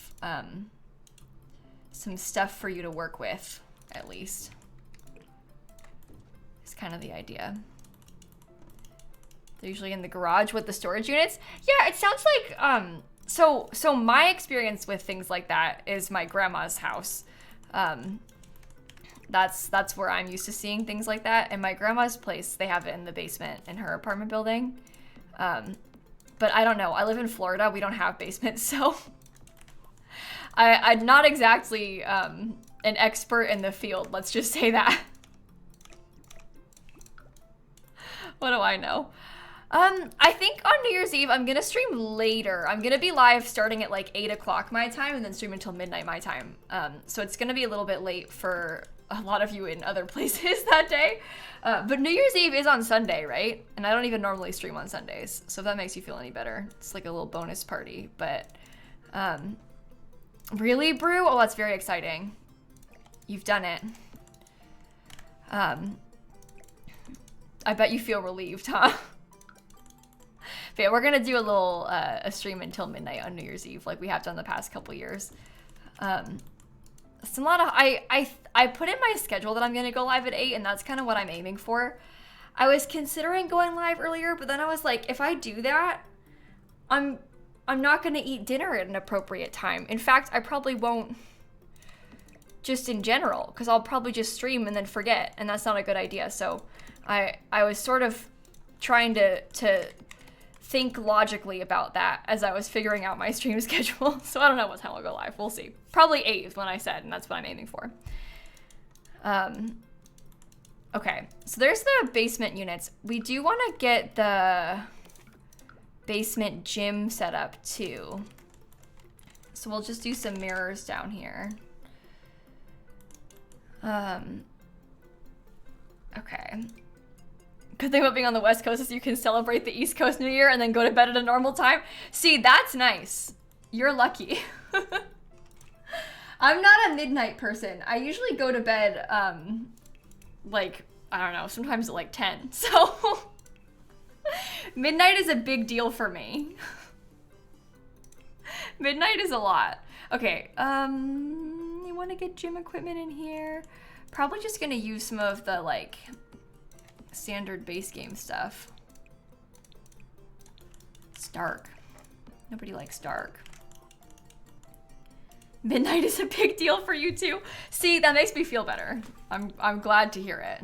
some stuff for you to work with, at least. It's kind of the idea. They're usually in the garage with the storage units. Yeah, it sounds like so my experience with things like that is my grandma's house. That's where I'm used to seeing things like that. In my grandma's place, they have it in the basement in her apartment building. But I don't know. I live in Florida. We don't have basements, so I'm not exactly an expert in the field. Let's just say that. What do I know? I think on New Year's Eve, I'm going to stream later. I'm going to be live starting at like 8 o'clock my time and then stream until midnight my time. So it's going to be a little bit late for a lot of you in other places that day. But New Year's Eve is on Sunday, right? And I don't even normally stream on Sundays. So if that makes you feel any better, it's like a little bonus party. But really, Brew? Oh, that's very exciting. You've done it. I bet you feel relieved, huh? But yeah, we're gonna do a little a stream until midnight on New Year's Eve, like we have done the past couple years. It's a lot of I put in my schedule that I'm gonna go live at 8, and that's kind of what I'm aiming for. I was considering going live earlier, but then I was like, if I do that, I'm not gonna eat dinner at an appropriate time. In fact, I probably won't. Just in general, because I'll probably just stream and then forget, and that's not a good idea. So I was sort of trying to think logically about that as I was figuring out my stream schedule. So I don't know what time I'll go live. We'll see. Probably 8 is when I said, and that's what I'm aiming for. Okay, so there's the basement units. We do want to get the basement gym set up too. So we'll just do some mirrors down here. Okay. Good thing about being on the West Coast is you can celebrate the East Coast New Year and then go to bed at a normal time. See, that's nice. You're lucky. I'm not a midnight person. I usually go to bed, like, I don't know, sometimes at like 10. So midnight is a big deal for me. Midnight is a lot. Okay, you want to get gym equipment in here? Probably just gonna use some of the, like, standard base game stuff. It's dark. Nobody likes dark. Midnight is a big deal for you too. See, that makes me feel better. I'm glad to hear it.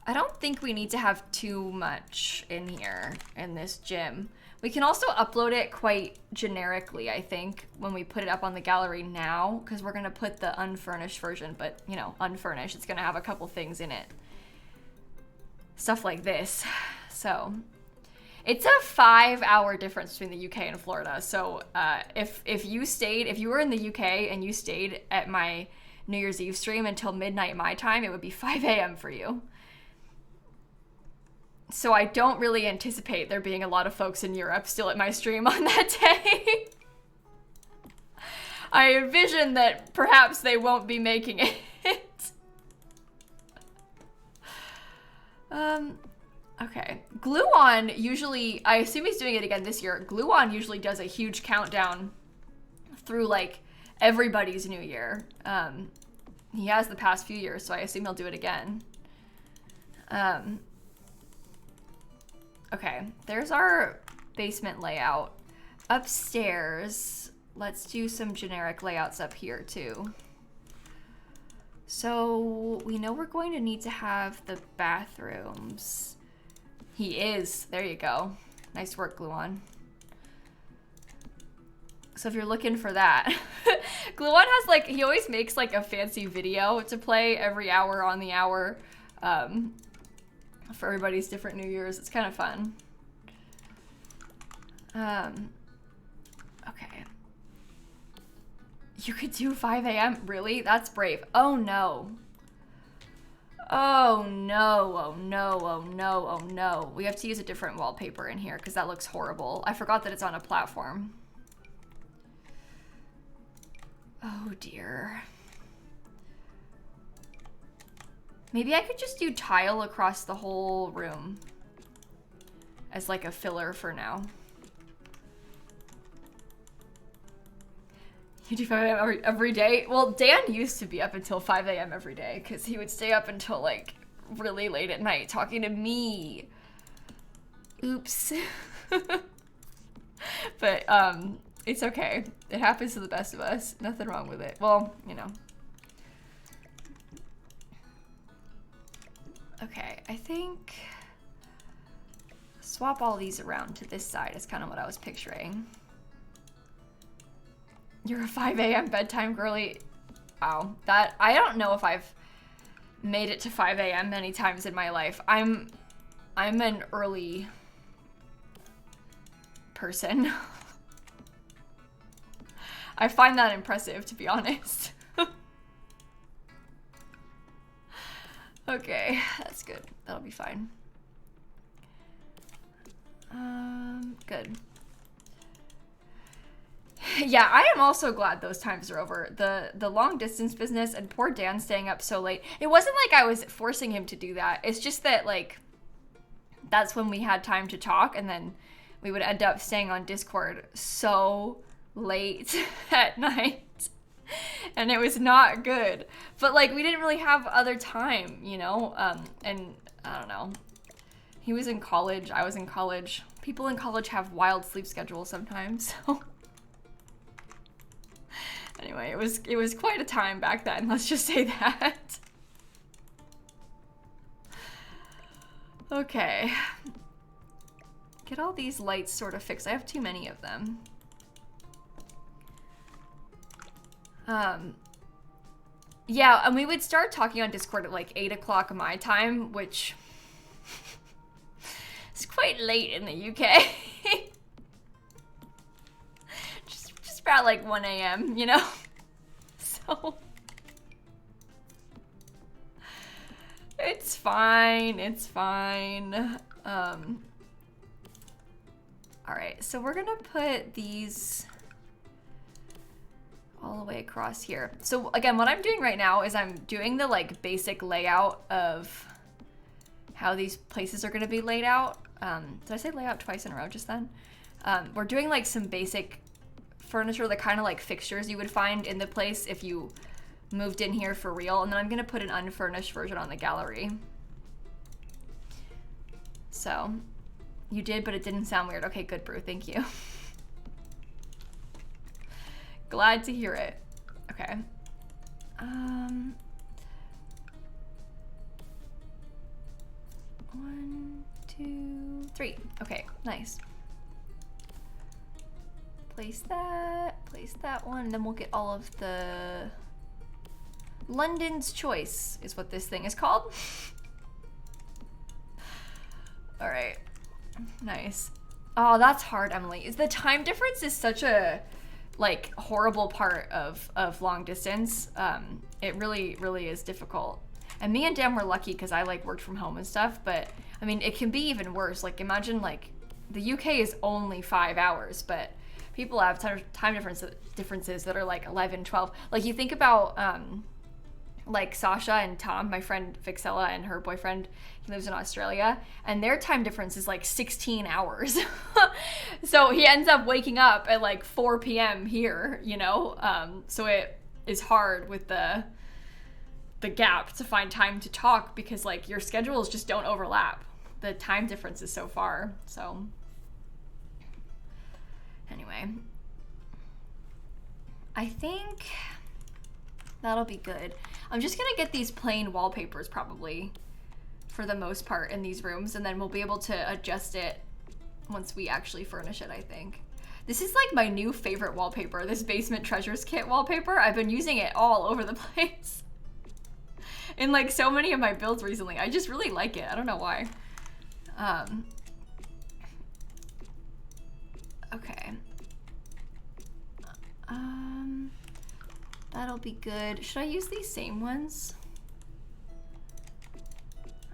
I don't think we need to have too much in here in this gym. We can also upload it quite generically, I think, when we put it up on the gallery now, because we're going to put the unfurnished version, but, you know, unfurnished. It's going to have a couple things in it. Stuff like this. So it's a 5-hour difference between the UK and Florida. So if you were in the UK and you stayed at my New Year's Eve stream until midnight my time, it would be 5 a.m. for you. So I don't really anticipate there being a lot of folks in Europe still at my stream on that day. I envision that perhaps they won't be making it. Okay. Glue-On usually, I assume he's doing it again this year. Glue-On usually does a huge countdown through, like, everybody's New Year. He has the past few years, so I assume he'll do it again. Okay, there's our basement layout. Upstairs, let's do some generic layouts up here too. So we know we're going to need to have the bathrooms. He is, there you go. Nice work, Glue-On. So if you're looking for that, Glue-On has, like, he always makes like a fancy video to play every hour on the hour. For everybody's different New Year's. It's kind of fun. Okay. You could do 5 a.m.? Really? That's brave. Oh no. Oh no, oh no, oh no, oh no. We have to use a different wallpaper in here because that looks horrible. I forgot that it's on a platform. Oh dear. Maybe I could just do tile across the whole room as like a filler for now. You do 5 a.m. every day? Well, Dan used to be up until 5 a.m. every day because he would stay up until like really late at night talking to me. Oops. But It's okay. It happens to the best of us. Nothing wrong with it. Well, you know. Okay, I think swap all these around to this side is kind of what I was picturing. You're a 5 a.m. bedtime girly. Wow, that, I don't know if I've made it to 5 a.m. many times in my life. I'm an early person. I find that impressive, to be honest. Okay, that's good. That'll be fine. Good. Yeah, I am also glad those times are over. The long distance business and poor Dan staying up so late. It wasn't like I was forcing him to do that. It's just that, like, that's when we had time to talk, and then we would end up staying on Discord so late at night. And it was not good. But, like, we didn't really have other time, you know? And I don't know. He was in college. I was in college. People in college have wild sleep schedules sometimes, so... Anyway, it was quite a time back then, let's just say that. Okay. Get all these lights sort of fixed. I have too many of them. Yeah, and we would start talking on Discord at like 8 o'clock my time, which is quite late in the UK. just about like 1 a.m., you know? So it's fine, it's fine. All right, so we're gonna put these all the way across here. So again, what I'm doing right now is I'm doing the like basic layout of how these places are gonna be laid out. Did I say layout twice in a row just then? We're doing like some basic furniture, the kind of like fixtures you would find in the place if you moved in here for real. And then I'm gonna put an unfurnished version on the gallery. So you did, but it didn't sound weird. Okay, good, Brew, thank you. Glad to hear it. Okay. 1, 2, 3. Okay, nice. Place that one, and then we'll get all of the London's Choice is what this thing is called. All right, nice. Oh, that's hard, Emily. The time difference is such a like horrible part of long distance. It really is difficult. And me and Dan were lucky because I like worked from home and stuff, but I mean it can be even worse. Like imagine like the UK is only 5 hours, but people have time differences that are like 11, 12. Like you think about like Sasha and Tom, my friend Vixella and her boyfriend, he lives in Australia, and their time difference is like 16 hours. So he ends up waking up at like 4 p.m. here, you know? So it is hard with the gap to find time to talk because like your schedules just don't overlap. The time difference is so far, so. Anyway, I think that'll be good. I'm just gonna get these plain wallpapers probably for the most part in these rooms, and then we'll be able to adjust it once we actually furnish it, I think. This is like my new favorite wallpaper, this Basement Treasures Kit wallpaper. I've been using it all over the place in like so many of my builds recently. I just really like it. I don't know why. Okay. That'll be good. Should I use these same ones?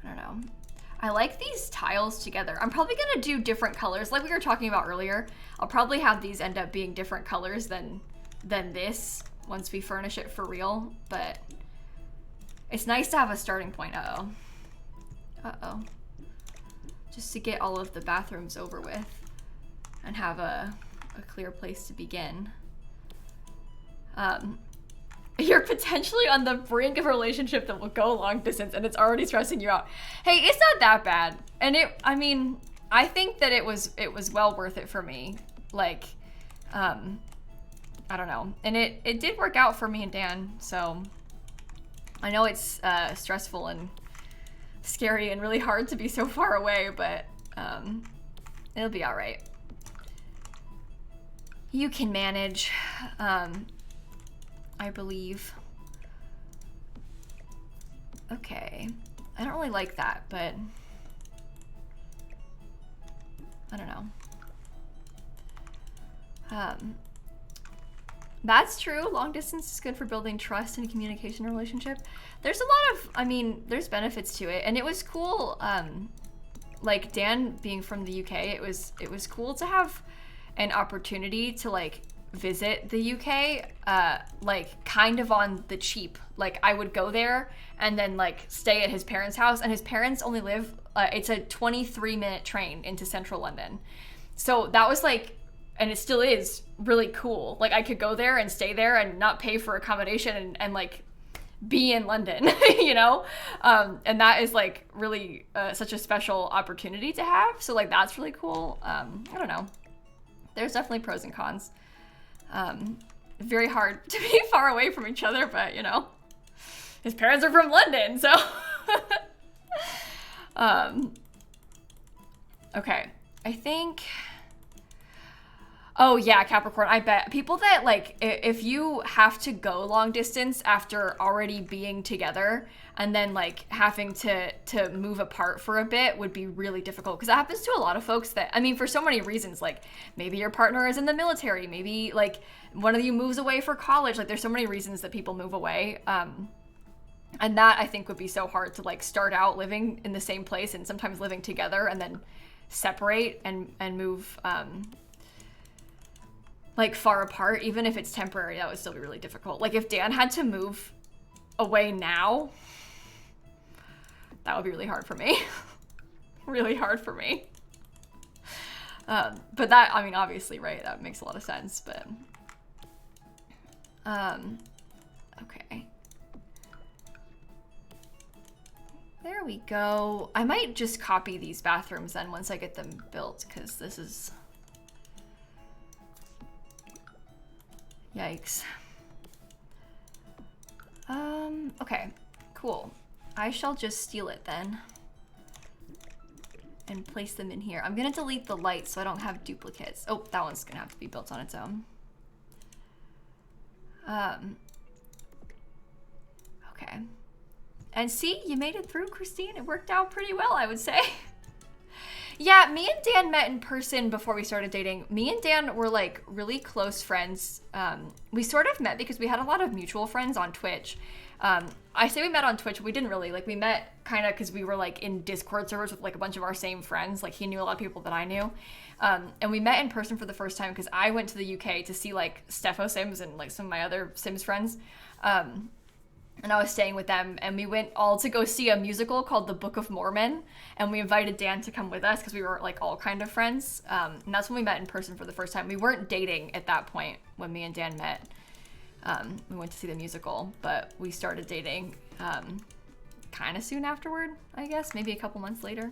I don't know. I like these tiles together. I'm probably gonna do different colors like we were talking about earlier. I'll probably have these end up being different colors than this once we furnish it for real, but it's nice to have a starting point. Uh-oh. Just to get all of the bathrooms over with and have a clear place to begin. You're potentially on the brink of a relationship that will go long distance and it's already stressing you out. Hey, it's not that bad. And I mean, I think that it was well worth it for me. Like, I don't know. And it did work out for me and Dan, so I know it's stressful and scary and really hard to be so far away, but it'll be all right. You can manage, I believe. Okay. I don't really like that, but I don't know. That's true. Long distance is good for building trust and communication in a relationship. There's a lot of, I mean, there's benefits to it. And it was cool, like Dan being from the UK, it was cool to have an opportunity to like visit the UK, like kind of on the cheap. Like I would go there and then like stay at his parents' house, and his parents only live, it's a 23-minute train into central London. So that was like, and it still is really cool. Like I could go there and stay there and not pay for accommodation and like be in London, you know? And that is like really such a special opportunity to have. So like that's really cool. I don't know. There's definitely pros and cons. Very hard to be far away from each other, but you know, his parents are from London, so. Okay, I think, oh yeah, Capricorn, I bet people that like, if you have to go long distance after already being together and then like having to move apart for a bit would be really difficult, because that happens to a lot of folks that, I mean, for so many reasons, like maybe your partner is in the military, maybe like one of you moves away for college, like there's so many reasons that people move away. And that I think would be so hard to like start out living in the same place and sometimes living together and then separate and move like far apart. Even if it's temporary, that would still be really difficult. Like if Dan had to move away now, that would be really hard for me. Really hard for me. But that, I mean, obviously, right, that makes a lot of sense, but okay. There we go. I might just copy these bathrooms then once I get them built, because this is... Yikes. Okay, cool. I shall just steal it then and place them in here. I'm gonna delete the lights so I don't have duplicates. Oh, that one's gonna have to be built on its own. Okay. And see, you made it through, Christine. It worked out pretty well, I would say. Yeah, me and Dan met in person before we started dating. Me and Dan were like really close friends. We sort of met because we had a lot of mutual friends on Twitch. I say we met on Twitch, but we didn't really. Like we met kind of because we were like in Discord servers with like a bunch of our same friends. Like he knew a lot of people that I knew. And we met in person for the first time because I went to the UK to see like Steffo Sims and like some of my other Sims friends. And I was staying with them, and we went all to go see a musical called The Book of Mormon, and we invited Dan to come with us because we were like all kind of friends. And that's when we met in person for the first time. We weren't dating at that point when me and Dan met. We went to see the musical, but we started dating kind of soon afterward, I guess, maybe a couple months later.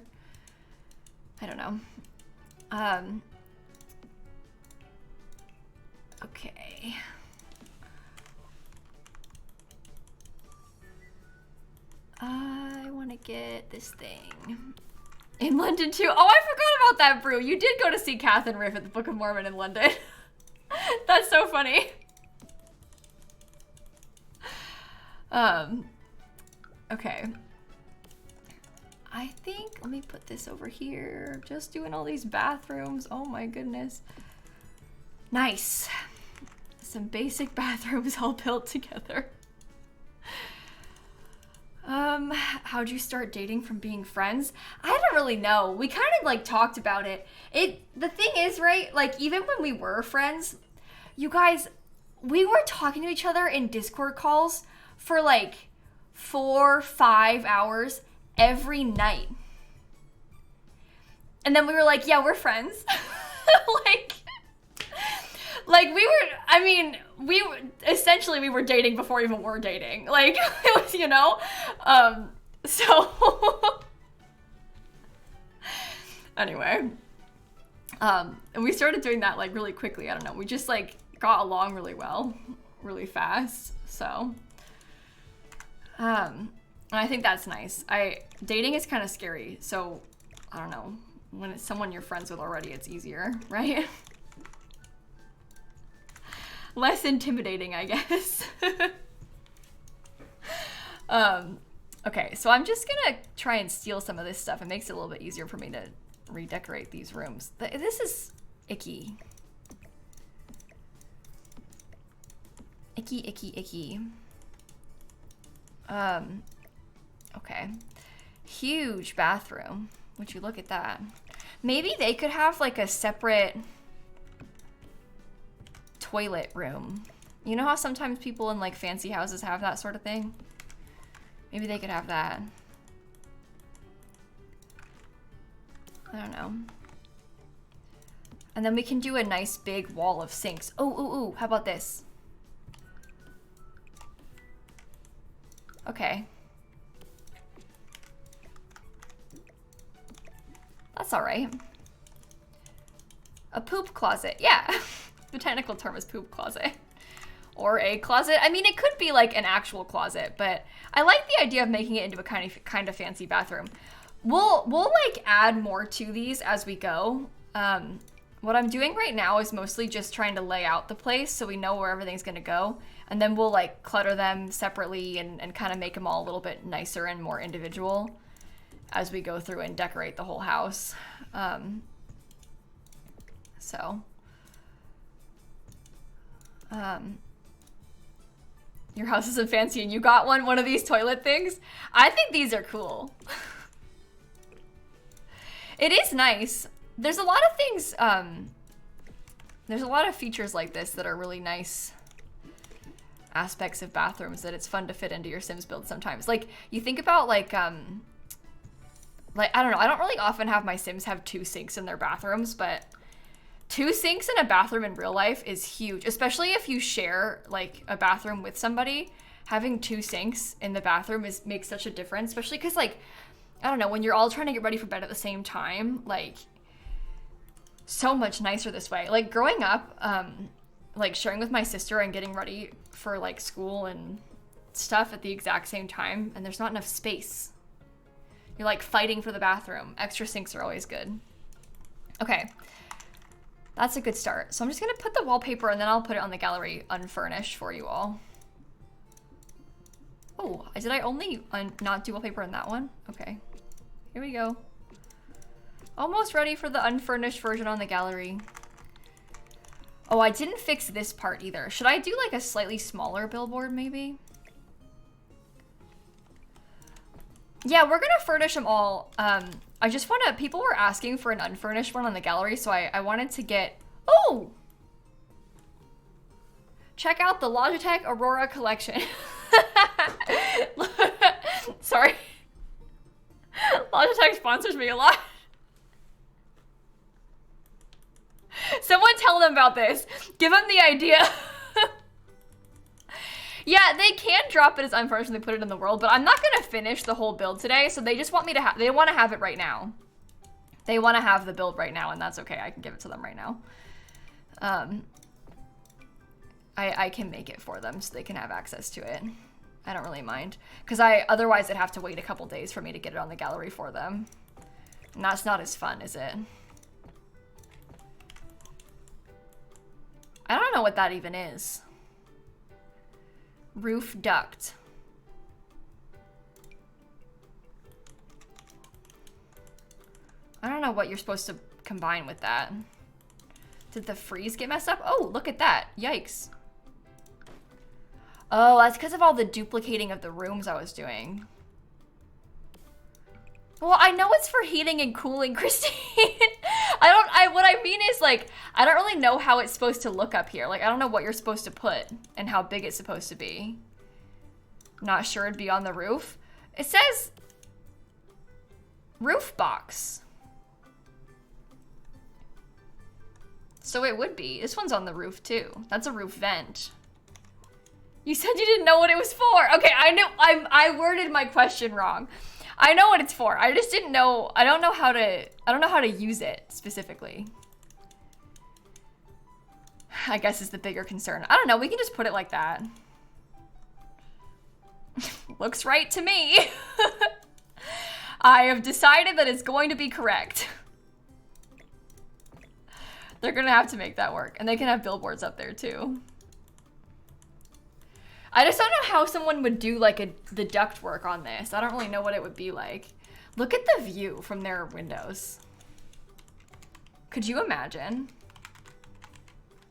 I don't know. Okay. I want to get this thing in London too. Oh, I forgot about that, Brew. You did go to see Catherine Riff at the Book of Mormon in London. That's so funny. Okay. I think, let me put this over here. Just doing all these bathrooms. Oh my goodness. Nice. Some basic bathrooms all built together. How'd you start dating from being friends? I don't really know. We kind of like talked about it. The thing is, right, like even when we were friends, you guys, we were talking to each other in Discord calls for like 4-5 hours every night. And then we were like, yeah, we're friends. Like we were, I mean, we were dating before even we're dating. Like, it was, you know? So, anyway. And we started doing that like really quickly. I don't know. We just like got along really well, really fast. So, and I think that's nice. Dating is kind of scary. So I don't know, when it's someone you're friends with already, it's easier, right? Less intimidating, I guess. Okay, so I'm just gonna try and steal some of this stuff. It makes it a little bit easier for me to redecorate these rooms. This is icky. Icky, icky, icky. Okay. Huge bathroom. Would you look at that? Maybe they could have like a separate toilet room. You know how sometimes people in like fancy houses have that sort of thing? Maybe they could have that. I don't know. And then we can do a nice big wall of sinks. Oh, ooh, ooh, how about this? Okay. That's all right. A poop closet, yeah. The technical term is poop closet. Or a closet. I mean, it could be like an actual closet, but I like the idea of making it into a kind of fancy bathroom. We'll like add more to these as we go. What I'm doing right now is mostly just trying to lay out the place so we know where everything's gonna go. And then we'll like clutter them separately and kind of make them all a little bit nicer and more individual as we go through and decorate the whole house. Your house isn't fancy and you got one of these toilet things. I think these are cool. It is nice. There's a lot of things, there's a lot of features like this that are really nice aspects of bathrooms that it's fun to fit into your Sims build sometimes. Like, you think about like, I don't know, I don't really often have my Sims have 2 sinks in their bathrooms, but 2 sinks in a bathroom in real life is huge, especially if you share like a bathroom with somebody. Having 2 sinks in the bathroom makes such a difference, especially because like, I don't know, when you're all trying to get ready for bed at the same time, like so much nicer this way. Like growing up, like sharing with my sister and getting ready for like school and stuff at the exact same time, and there's not enough space. You're like fighting for the bathroom. Extra sinks are always good. Okay. That's a good start. So I'm just gonna put the wallpaper and then I'll put it on the gallery unfurnished for you all. Oh, did I only not do wallpaper in that one? Okay, here we go. Almost ready for the unfurnished version on the gallery. Oh, I didn't fix this part either. Should I do like a slightly smaller billboard maybe? Yeah, we're gonna furnish them all. I just wanna, people were asking for an unfurnished one on the gallery, so I wanted to get, oh! Check out the Logitech Aurora collection. Sorry. Logitech sponsors me a lot. Someone tell them about this. Give them the idea. Yeah, they can drop it as unfurnished when they put it in the world, but I'm not gonna finish the whole build today, so they just want me to have, they wanna have it right now. They wanna have the build right now, and that's okay, I can give it to them right now. I can make it for them so they can have access to it. I don't really mind, because otherwise I'd have to wait a couple days for me to get it on the gallery for them. And that's not as fun, is it? I don't know what that even is. Roof duct. I don't know what you're supposed to combine with that. Did the freeze get messed up? Oh, look at that. Yikes. Oh, that's because of all the duplicating of the rooms I was doing. Well, I know it's for heating and cooling, Christine. What I mean is like, I don't really know how it's supposed to look up here. Like, I don't know what you're supposed to put and how big it's supposed to be. Not sure it'd be on the roof. It says roof box. So it would be. This one's on the roof too. That's a roof vent. You said you didn't know what it was for. Okay, I knew, I worded my question wrong. I know what it's for. I just didn't know, I don't know how to use it specifically. I guess is the bigger concern. I don't know, we can just put it like that. Looks right to me. I have decided that it's going to be correct. They're gonna have to make that work. And they can have billboards up there too. I just don't know how someone would do like the duct work on this. I don't really know what it would be like. Look at the view from their windows. Could you imagine?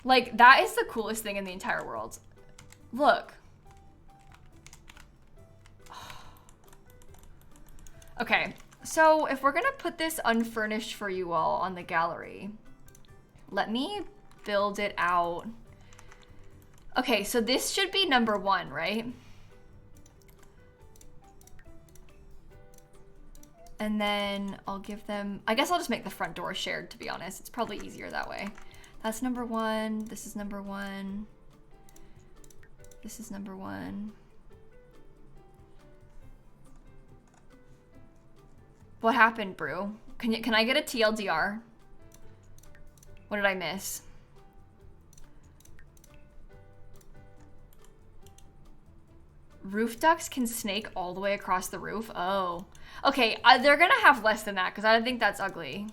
Like, that is the coolest thing in the entire world. Look. Okay, so if we're gonna put this unfurnished for you all on the gallery, let me build it out. Okay, so this should be number 1, right? And then I'll give them, I guess I'll just make the front door shared, to be honest. It's probably easier that way. That's number 1. This is number 1. This is number 1. What happened, Brew? Can I get a TLDR? What did I miss? Roof ducts can snake all the way across the roof? Oh. Okay, they're gonna have less than that because I think that's ugly.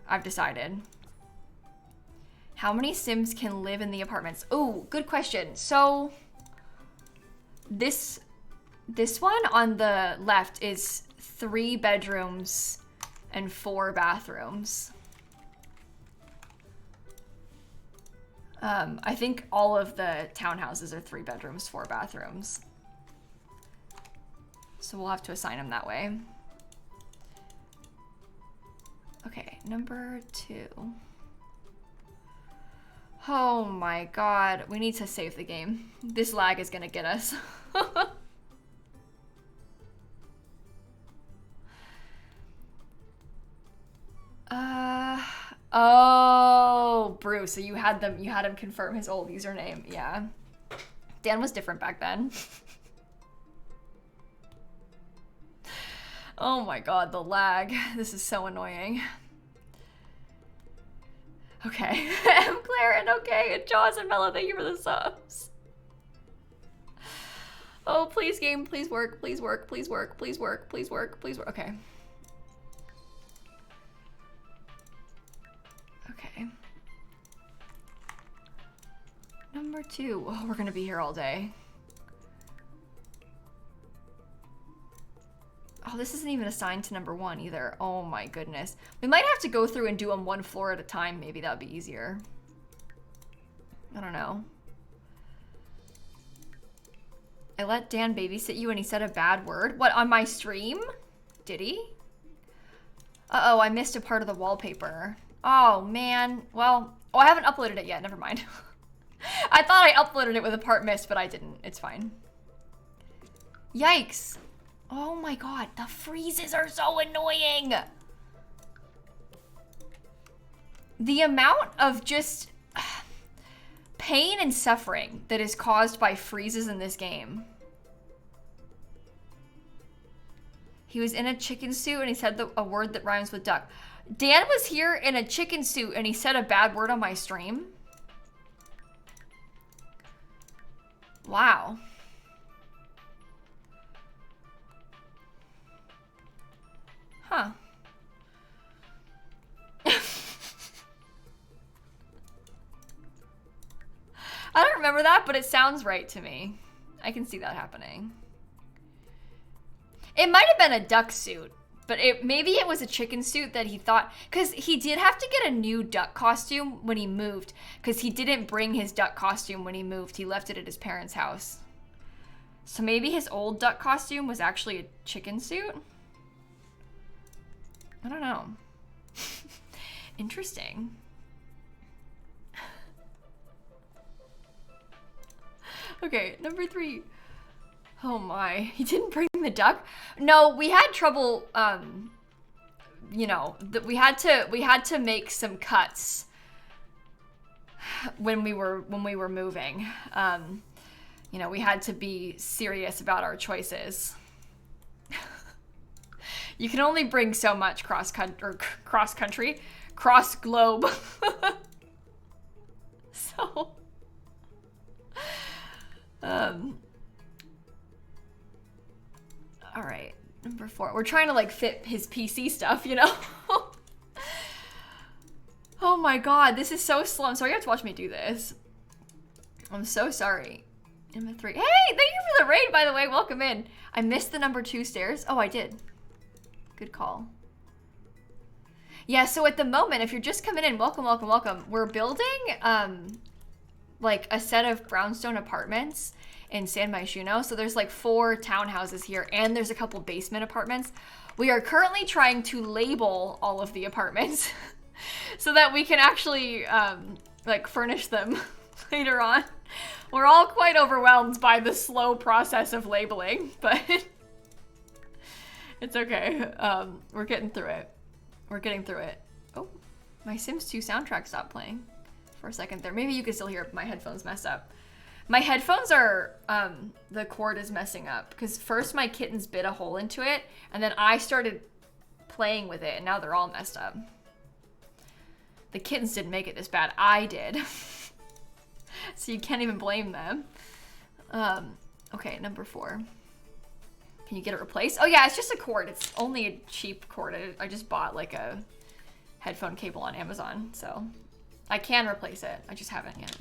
I've decided. How many Sims can live in the apartments? Oh, good question. So this one on the left is 3 bedrooms and 4 bathrooms. I think all of the townhouses are 3 bedrooms, 4 bathrooms. So we'll have to assign them that way. Okay, number 2. Oh my god, we need to save the game. This lag is gonna get us. Oh, Bruce, so you had him confirm his old username. Yeah. Dan was different back then. Oh my god, the lag. This is so annoying. Okay. I'm Claren, okay. And Jaws and Mello, thank you for the subs. Oh, please game, please work, please work, please work, please work, please work, please work. Okay. Okay. Number 2. Oh, we're gonna be here all day. Oh, this isn't even assigned to number 1 either. Oh my goodness. We might have to go through and do them 1 floor at a time. Maybe that would be easier. I don't know. I let Dan babysit you and he said a bad word. What, on my stream? Did he? Uh-oh, I missed a part of the wallpaper. Oh, man. Well, oh, I haven't uploaded it yet. Never mind. I thought I uploaded it with a part missed, but I didn't. It's fine. Yikes. Oh my god, the freezes are so annoying. The amount of just pain and suffering that is caused by freezes in this game. He was in a chicken suit and he said a word that rhymes with duck. Dan was here in a chicken suit and he said a bad word on my stream. Wow. Huh. I don't remember that, but it sounds right to me. I can see that happening. It might have been a duck suit, but maybe it was a chicken suit that he thought, because he did have to get a new duck costume when he moved, because he didn't bring his duck costume when he moved. He left it at his parents' house. So maybe his old duck costume was actually a chicken suit? I don't know. Interesting. Okay, number 3. Oh my, he didn't bring the duck? No, we had trouble, you know, we had to make some cuts when we were moving. You know, we had to be serious about our choices. You can only bring so much cross globe. So, all right, number 4. We're trying to like fit his PC stuff, you know? Oh my god, this is so slow. I'm sorry you have to watch me do this. I'm so sorry. Number 3. Hey, thank you for the raid, by the way. Welcome in. I missed the number 2 stairs. Oh, I did. Good call. Yeah, so at the moment, if you're just coming in, welcome, welcome, welcome. We're building like a set of brownstone apartments in San Myshuno. So there's like 4 townhouses here, and there's a couple basement apartments. We are currently trying to label all of the apartments so that we can actually like furnish them later on. We're all quite overwhelmed by the slow process of labeling, but it's okay. We're getting through it. We're getting through it. Oh, my Sims 2 soundtrack stopped playing for a second there. Maybe you can still hear it, but my headphones messed up. My headphones are, the cord is messing up because first my kittens bit a hole into it and then I started playing with it and now they're all messed up. The kittens didn't make it this bad. I did. So you can't even blame them. Okay, number 4. Can you get it replaced? Oh yeah, it's just a cord. It's only a cheap cord. I just bought like a headphone cable on Amazon, so I can replace it. I just haven't yet.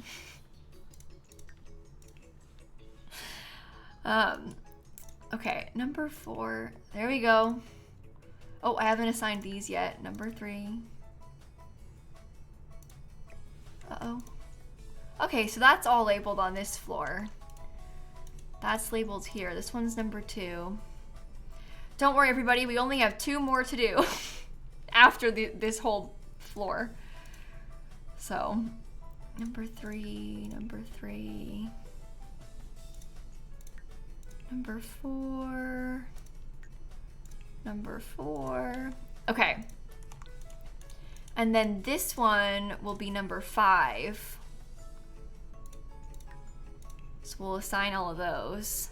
Okay, number 4. There we go. Oh, I haven't assigned these yet. Number 3. Uh-oh. Okay, so that's all labeled on this floor. That's labeled here. This one's number 2. Don't worry, everybody. We only have 2 more to do after this whole floor. So, number 3, number 3, number 4, number 4. Okay. And then this one will be number 5. So we'll assign all of those.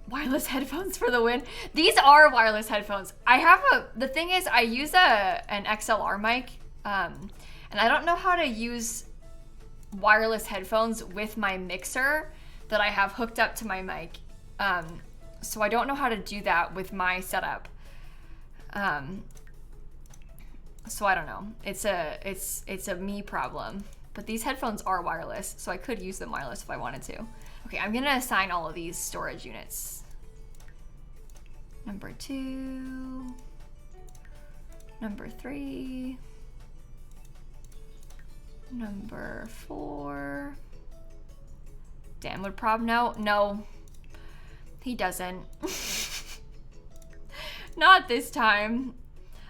Wireless headphones for the win. These are wireless headphones. The thing is I use an XLR mic, and I don't know how to use wireless headphones with my mixer that I have hooked up to my mic. So I don't know how to do that with my setup. So I don't know. It's a me problem. But these headphones are wireless, so I could use them wireless if I wanted to. Okay, I'm gonna assign all of these storage units. Number 2, number 3, number 4. Dan would prob no. No, he doesn't. Not this time.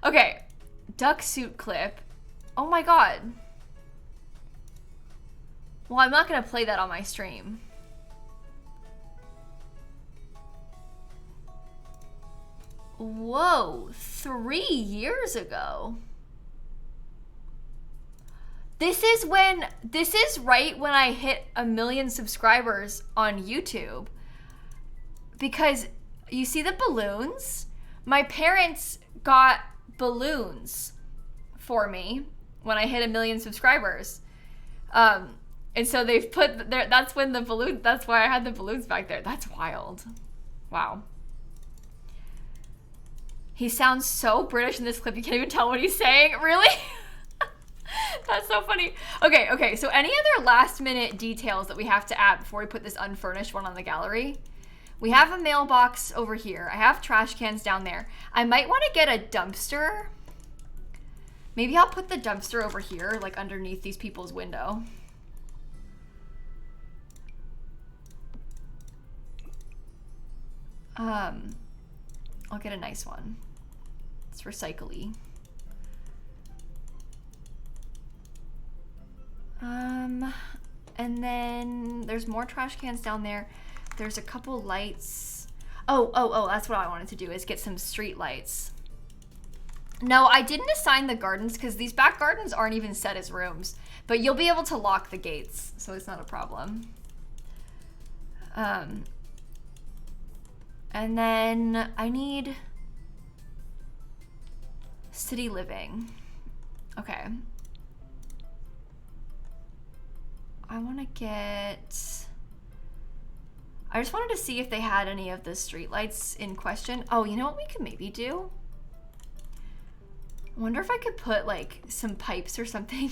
Okay, duck suit clip. Oh my god. Well, I'm not gonna play that on my stream. Whoa, 3 years ago. This is right when I hit 1 million subscribers on YouTube. Because you see the balloons? My parents got balloons for me when I hit 1 million subscribers. And so they've put there, that's when the balloon, that's why I had the balloons back there. That's wild. Wow. He sounds so British in this clip, you can't even tell what he's saying. Really? That's so funny. Okay, so any other last minute details that we have to add before we put this unfurnished one on the gallery? We have a mailbox over here. I have trash cans down there. I might want to get a dumpster. Maybe I'll put the dumpster over here, like underneath these people's window. I'll get a nice one. It's recycle-y. And then there's more trash cans down there. There's a couple lights. Oh, that's what I wanted to do, is get some street lights. No, I didn't assign the gardens because these back gardens aren't even set as rooms, but you'll be able to lock the gates, so it's not a problem. And then I need city living. Okay. I want to get... I just wanted to see if they had any of the streetlights in question. Oh, you know what we could maybe do? I wonder if I could put like some pipes or something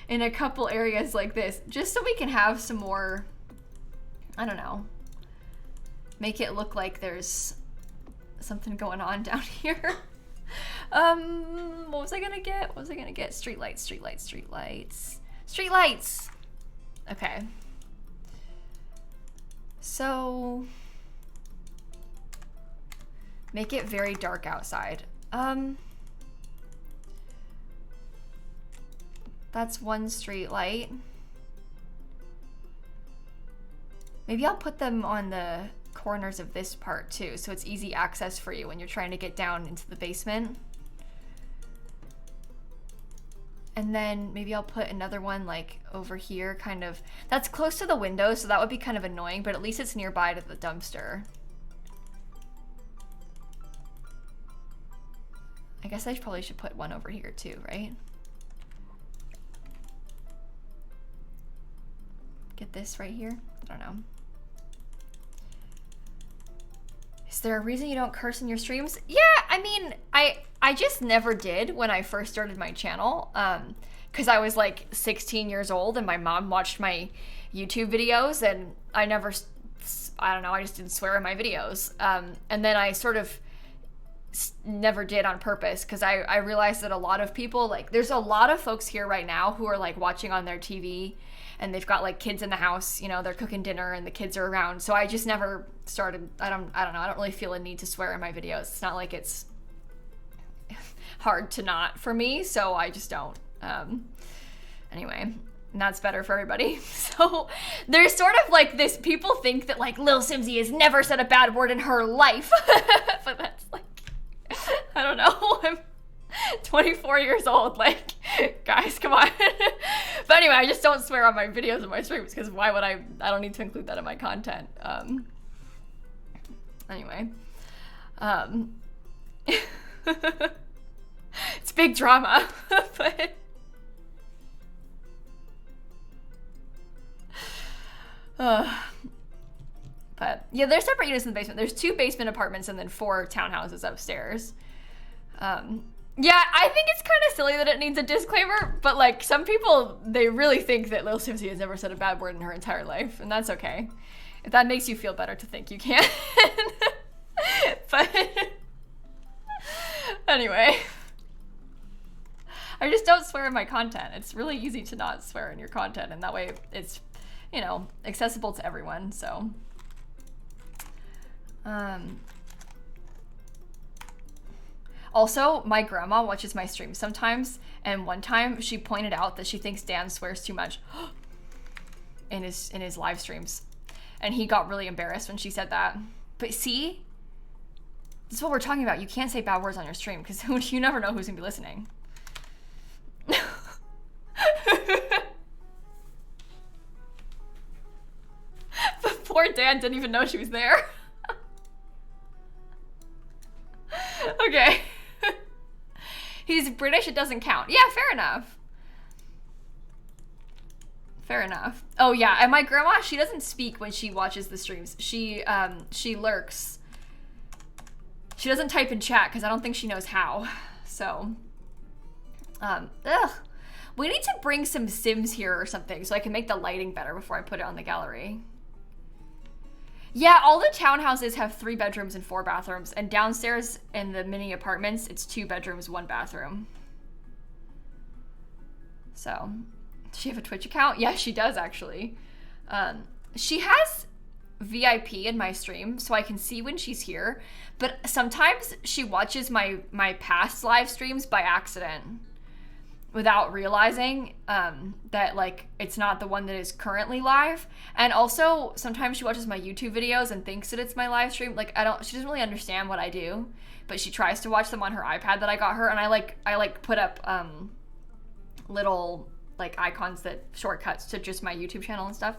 in a couple areas like this, just so we can have some more, I don't know, make it look like there's something going on down here. What was I gonna get? What was I gonna get? Streetlights, streetlights, streetlights, streetlights. Okay. So make it very dark outside. That's one street light. Maybe I'll put them on the corners of this part too, so it's easy access for you when you're trying to get down into the basement. And then maybe I'll put another one like over here, kind of, that's close to the window, so that would be kind of annoying, but at least it's nearby to the dumpster. I guess I probably should put one over here too, right? Get this right here? I don't know. Is there a reason you don't curse in your streams? Yeah, I mean, I just never did when I first started my channel, because I was like 16 years old and my mom watched my YouTube videos and I don't know, I just didn't swear in my videos. And then I sort of never did on purpose, because I realized that a lot of people, like, there's a lot of folks here right now who are like watching on their TV and they've got like kids in the house, you know, they're cooking dinner and the kids are around. So I just never started, I don't know, I don't really feel a need to swear in my videos. It's not like it's hard to not for me, so I just don't. Anyway, and that's better for everybody. So there's sort of like this, people think that like lilsimsie has never said a bad word in her life. But that's like, I don't know, I'm 24 years old, like, guys, come on. But anyway, I just don't swear on my videos and my streams, because why would I don't need to include that in my content. Anyway, it's big drama. But yeah, there's separate units in the basement. There's 2 basement apartments and then 4 townhouses upstairs. Yeah, I think it's kind of silly that it needs a disclaimer, but like some people, they really think that lilsimsie has never said a bad word in her entire life, and that's okay. If that makes you feel better to think you can. But anyway, I just don't swear in my content. It's really easy to not swear in your content, and that way it's, you know, accessible to everyone, so. Also, my grandma watches my streams sometimes, and one time she pointed out that she thinks Dan swears too much in his live streams, and he got really embarrassed when she said that. But see, this is what we're talking about. You can't say bad words on your stream, because you never know who's gonna be listening. But poor Dan didn't even know she was there. Okay. He's British, it doesn't count. Yeah, fair enough. Fair enough. Oh yeah, and my grandma, she doesn't speak when she watches the streams. She lurks. She doesn't type in chat because I don't think she knows how. So, we need to bring some Sims here or something so I can make the lighting better before I put it on the gallery. Yeah, all the townhouses have 3 bedrooms and 4 bathrooms, and downstairs in the mini apartments, it's 2 bedrooms, 1 bathroom. So, does she have a Twitch account? Yeah, she does actually. She has VIP in my stream, so I can see when she's here, but sometimes she watches my past live streams by accident, without realizing that like it's not the one that is currently live. And also sometimes she watches my YouTube videos and thinks that it's my live stream. Like she doesn't really understand what I do, but she tries to watch them on her iPad that I got her, and I put up little like icons, that shortcuts to just my YouTube channel and stuff.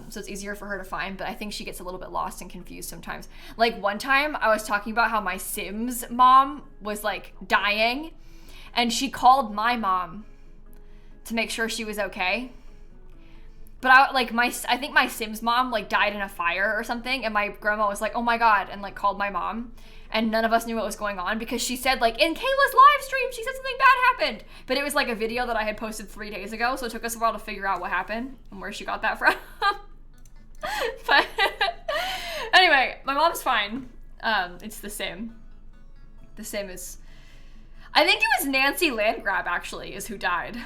So it's easier for her to find, but I think she gets a little bit lost and confused sometimes. Like one time I was talking about how my Sims mom was like dying, and she called my mom to make sure she was okay. But I think my Sims mom like died in a fire or something, and my grandma was like, oh my God, and like called my mom, and none of us knew what was going on because she said like, in Kayla's live stream, she said something bad happened. But it was like a video that I had posted 3 days ago, so it took us a while to figure out what happened and where she got that from. But anyway, my mom's fine. It's the same. The same as, I think it was Nancy Landgrab actually is who died,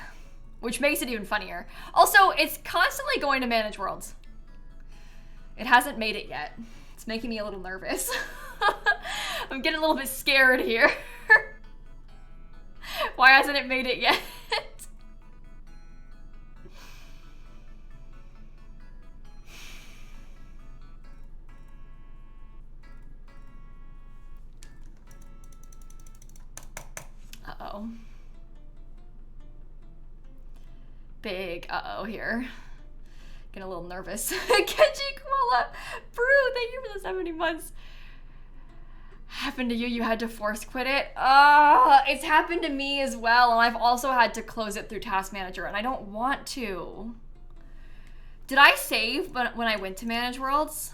which makes it even funnier. Also, it's constantly going to Manage Worlds. It hasn't made it yet. It's making me a little nervous. I'm getting a little bit scared here. Why hasn't it made it yet? Uh-oh. Big uh-oh here. Getting a little nervous. Kenji Koala, Brew, thank you for the 70 months. Happened to you, you had to force quit it? It's happened to me as well, and I've also had to close it through Task Manager, and I don't want to. Did I save when I went to Manage Worlds?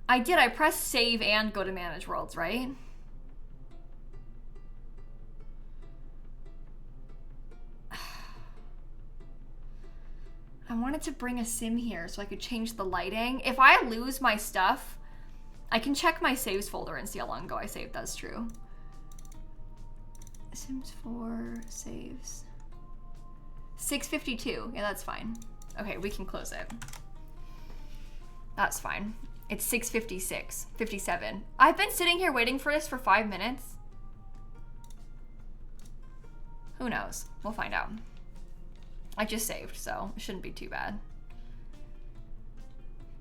I did, I pressed save and go to Manage Worlds, right? I wanted to bring a sim here so I could change the lighting. If I lose my stuff, I can check my saves folder and see how long ago I saved. That's true. Sims 4 saves. 6:52. Yeah, that's fine. Okay, we can close it. That's fine. It's 6:56, 57. I've been sitting here waiting for this for 5 minutes. Who knows? We'll find out. I just saved, so it shouldn't be too bad.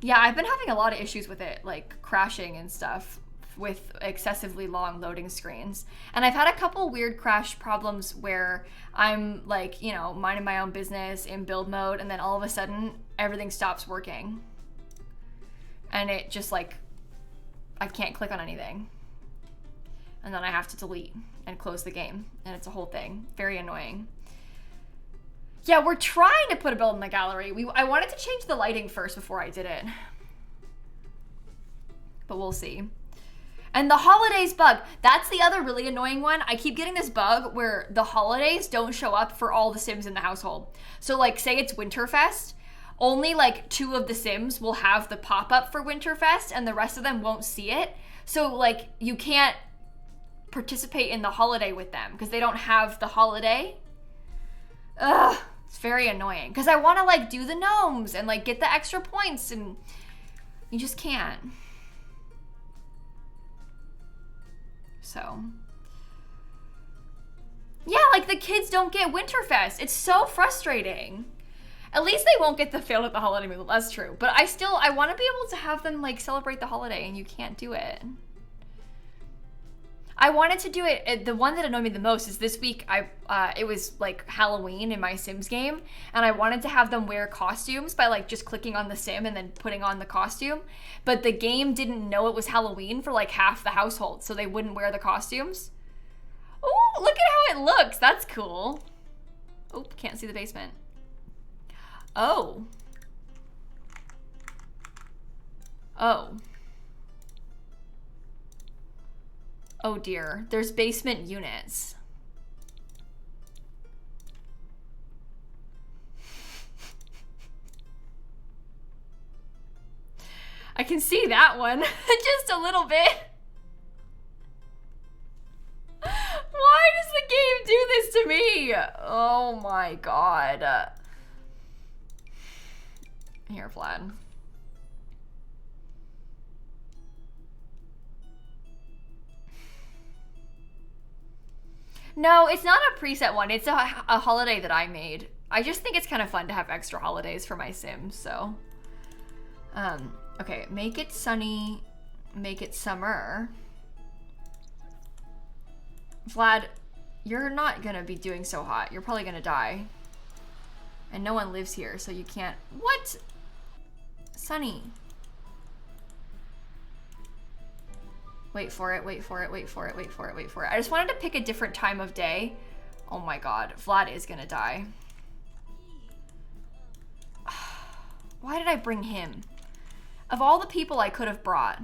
Yeah, I've been having a lot of issues with it, like crashing and stuff with excessively long loading screens. And I've had a couple weird crash problems where I'm like, you know, minding my own business in build mode, and then all of a sudden everything stops working. And it just like, I can't click on anything. And then I have to delete and close the game. And it's a whole thing. Very annoying. Yeah, we're trying to put a build in the gallery. I wanted to change the lighting first before I did it. But we'll see. And the holidays bug, that's the other really annoying one. I keep getting this bug where the holidays don't show up for all the Sims in the household. So like, say it's Winterfest, only like 2 of the Sims will have the pop-up for Winterfest and the rest of them won't see it. So like, you can't participate in the holiday with them because they don't have the holiday. Ugh. It's very annoying because I want to like do the gnomes and like get the extra points, and you just can't. So yeah, like the kids don't get Winterfest. It's so frustrating. At least they won't get the failed at the holiday meal. That's true. But I want to be able to have them like celebrate the holiday, and you can't do it. I wanted to do it. The one that annoyed me the most is this week. It was like Halloween in my Sims game, and I wanted to have them wear costumes by like just clicking on the Sim and then putting on the costume. But the game didn't know it was Halloween for like half the household, so they wouldn't wear the costumes. Oh, look at how it looks. That's cool. Oh, can't see the basement. Oh. Oh. Oh dear, there's basement units. I can see that one, just a little bit. Why does the game do this to me? Oh my god. Here, Vlad. No, it's not a preset one. It's a holiday that I made. I just think it's kind of fun to have extra holidays for my Sims, so. Okay, make it sunny, make it summer. Vlad, you're not gonna be doing so hot. You're probably gonna die. And no one lives here, so you can't. What? Sunny. Wait for it, wait for it, wait for it, wait for it, wait for it. I just wanted to pick a different time of day. Oh my God, Vlad is gonna die. Why did I bring him? Of all the people I could have brought.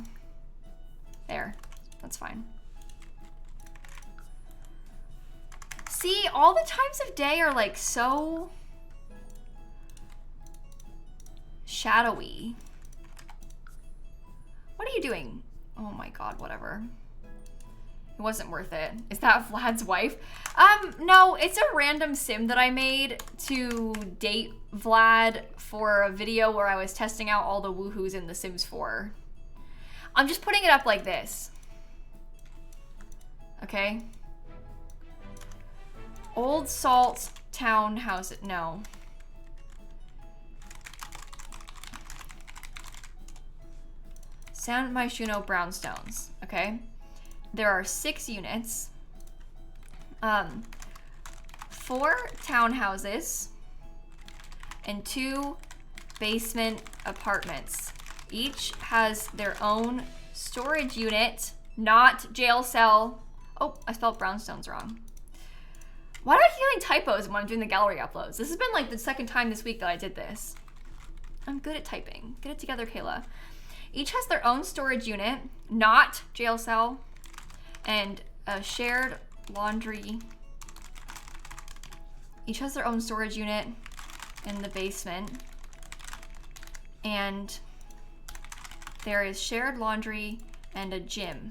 There, that's fine. See, all the times of day are like so shadowy. What are you doing? Oh my God, whatever. It wasn't worth it. Is that Vlad's wife? No, it's a random sim that I made to date Vlad for a video where I was testing out all the woohoos in The Sims 4. I'm just putting it up like this. Okay. Old Salt Townhouse, no. San Myshuno brownstones, okay? There are 6 units. 4 townhouses and 2 basement apartments. Each has their own storage unit, not jail cell. Oh, I spelled brownstones wrong. Why do I keep getting typos when I'm doing the gallery uploads? This has been like the second time this week that I did this. I'm good at typing. Get it together, Kayla. Each has their own storage unit, not jail cell, and a shared laundry. Each has their own storage unit in the basement. And there is shared laundry and a gym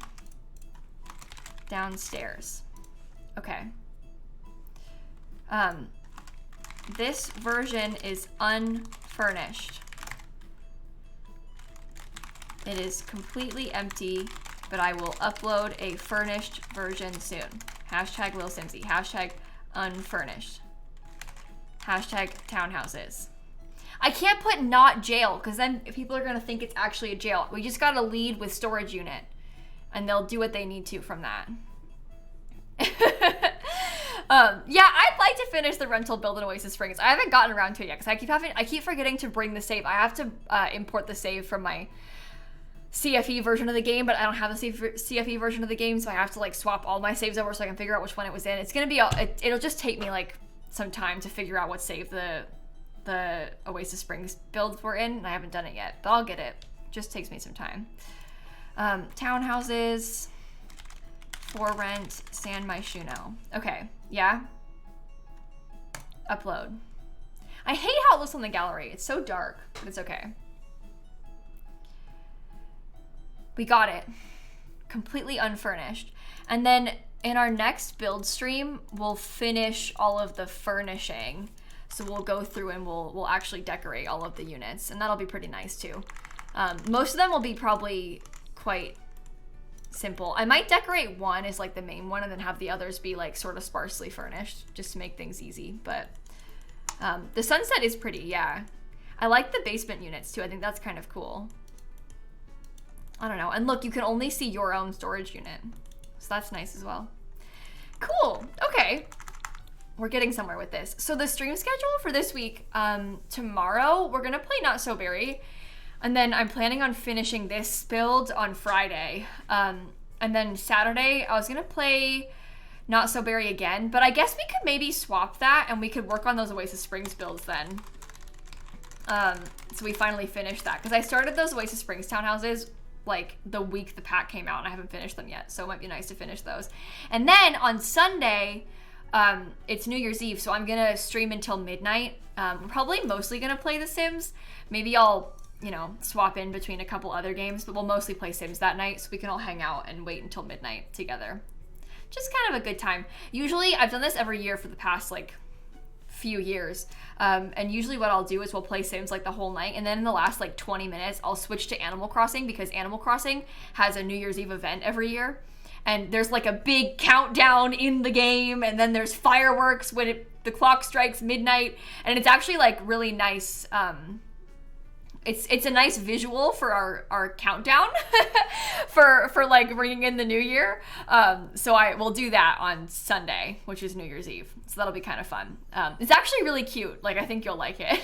downstairs. Okay. This version is unfurnished. It is completely empty, but I will upload a furnished version soon. Hashtag lilsimsie, hashtag unfurnished. Hashtag townhouses. I can't put not jail, because then people are gonna think it's actually a jail. We just gotta lead with storage unit, and they'll do what they need to from that. Yeah, I'd like to finish the rental build in Oasis Springs. I haven't gotten around to it yet, because I keep forgetting to bring the save. I have to import the save from my CFE version of the game, but I don't have a CFE version of the game, so I have to like swap all my saves over so I can figure out which one it was in. It's gonna be, it'll just take me like some time to figure out what save the Oasis Springs builds were in, and I haven't done it yet, but I'll get it. Just takes me some time. Townhouses, for rent, San Myshuno. Okay, yeah. Upload. I hate how it looks on the gallery. It's so dark, but it's okay. We got it. Completely unfurnished. And then in our next build stream, we'll finish all of the furnishing. So we'll go through and we'll actually decorate all of the units, and that'll be pretty nice too. Most of them will be probably quite simple. I might decorate one as like the main one and then have the others be like sort of sparsely furnished just to make things easy. But the sunset is pretty, yeah. I like the basement units too. I think that's kind of cool. I don't know. And look, you can only see your own storage unit. So that's nice as well. Cool. Okay. We're getting somewhere with this. So the stream schedule for this week, tomorrow, we're going to play Not So Berry. And then I'm planning on finishing this build on Friday. And then Saturday, I was going to play Not So Berry again. But I guess we could maybe swap that and we could work on those Oasis Springs builds then. So we finally finished that. Because I started those Oasis Springs townhouses like the week the pack came out and I haven't finished them yet. So it might be nice to finish those. And then on Sunday, it's New Year's Eve. So I'm going to stream until midnight. We're probably mostly going to play The Sims. Maybe I'll, you know, swap in between a couple other games, but we'll mostly play Sims that night so we can all hang out and wait until midnight together. Just kind of a good time. Usually, I've done this every year for the past, like, few years. And usually what I'll do is we'll play Sims, like, the whole night, and then in the last, like, 20 minutes, I'll switch to Animal Crossing because Animal Crossing has a New Year's Eve event every year. And there's, like, a big countdown in the game, and then there's fireworks when the clock strikes midnight, and it's actually, like, really nice. It's a nice visual for our countdown for like ringing in the new year. So I will do that on Sunday, which is New Year's Eve. So that'll be kind of fun. It's actually really cute. Like, I think you'll like it.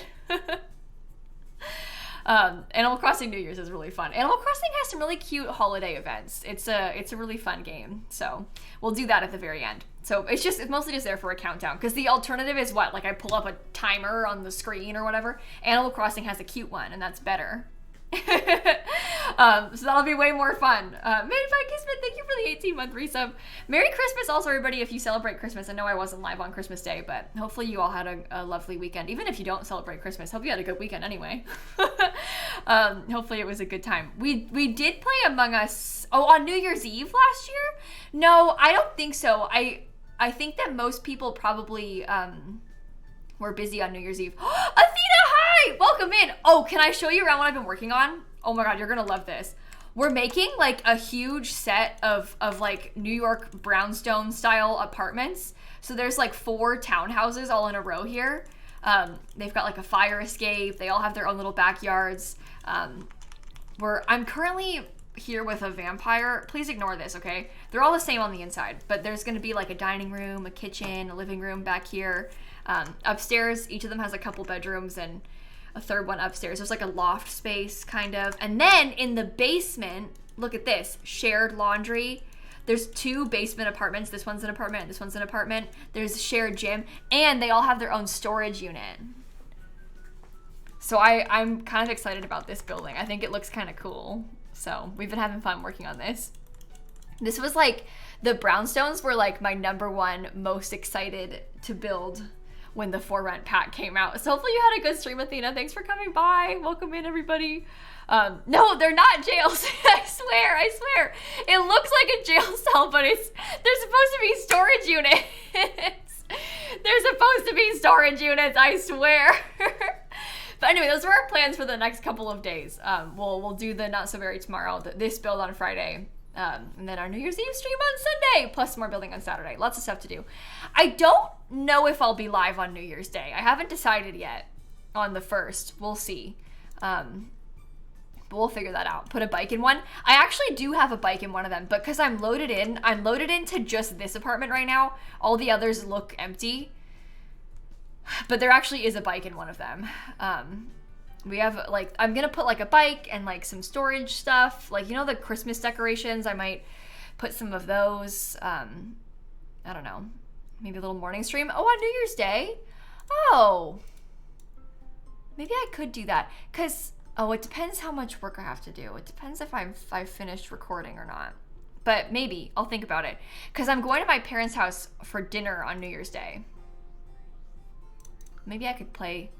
Animal Crossing New Year's is really fun. Animal Crossing has some really cute holiday events. It's a really fun game. So we'll do that at the very end. So it's mostly just there for a countdown, because the alternative is what? Like I pull up a timer on the screen or whatever. Animal Crossing has a cute one, and that's better. So that'll be way more fun. Made by Kismet, thank you for the 18-month resub. Merry Christmas also, everybody, if you celebrate Christmas. I know I wasn't live on Christmas Day, but hopefully you all had a lovely weekend. Even if you don't celebrate Christmas, hope you had a good weekend anyway. Hopefully it was a good time. We did play Among Us on New Year's Eve last year. No, I don't think so. I think that most people probably were busy on New Year's Eve. Athena, hi! Welcome in. Oh, can I show you around what I've been working on? Oh my god, you're gonna love this. We're making like a huge set of like New York brownstone style apartments. So there's like 4 townhouses all in a row here. They've got like a fire escape. They all have their own little backyards. I'm currently here with a vampire. Please ignore this, okay? They're all the same on the inside, but there's gonna be like a dining room, a kitchen, a living room back here. Upstairs, each of them has a couple bedrooms and a third one upstairs. There's like a loft space, kind of. And then in the basement, look at this, shared laundry. There's 2 basement apartments. This one's an apartment, and this one's an apartment. There's a shared gym, and they all have their own storage unit. So I'm kind of excited about this building. I think it looks kind of cool. So we've been having fun working on this. This was like, the brownstones were like my #1 most excited to build when the For Rent pack came out. So hopefully you had a good stream, Athena. Thanks for coming by. Welcome in, everybody. No, they're not jails. I swear. It looks like a jail cell, but they're supposed to be storage units. They're supposed to be storage units, I swear. But anyway, those are our plans for the next couple of days. We'll do the Not So Very tomorrow, this build on Friday. And then our New Year's Eve stream on Sunday, plus more building on Saturday. Lots of stuff to do. I don't know if I'll be live on New Year's Day. I haven't decided yet on the 1st. We'll see. But we'll figure that out. Put a bike in one. I actually do have a bike in one of them, but because I'm loaded into just this apartment right now. All the others look empty. But there actually is a bike in one of them. We have, like, I'm gonna put like a bike and like some storage stuff, like, you know, the Christmas decorations. I might put some of those. I don't know, maybe a little morning stream. Oh, on New Year's Day. Oh, maybe I could do that, because it depends how much work I have to do. It depends if I've finished recording or not, but maybe I'll think about it, because I'm going to my parents' house for dinner on New Year's Day. Maybe I could play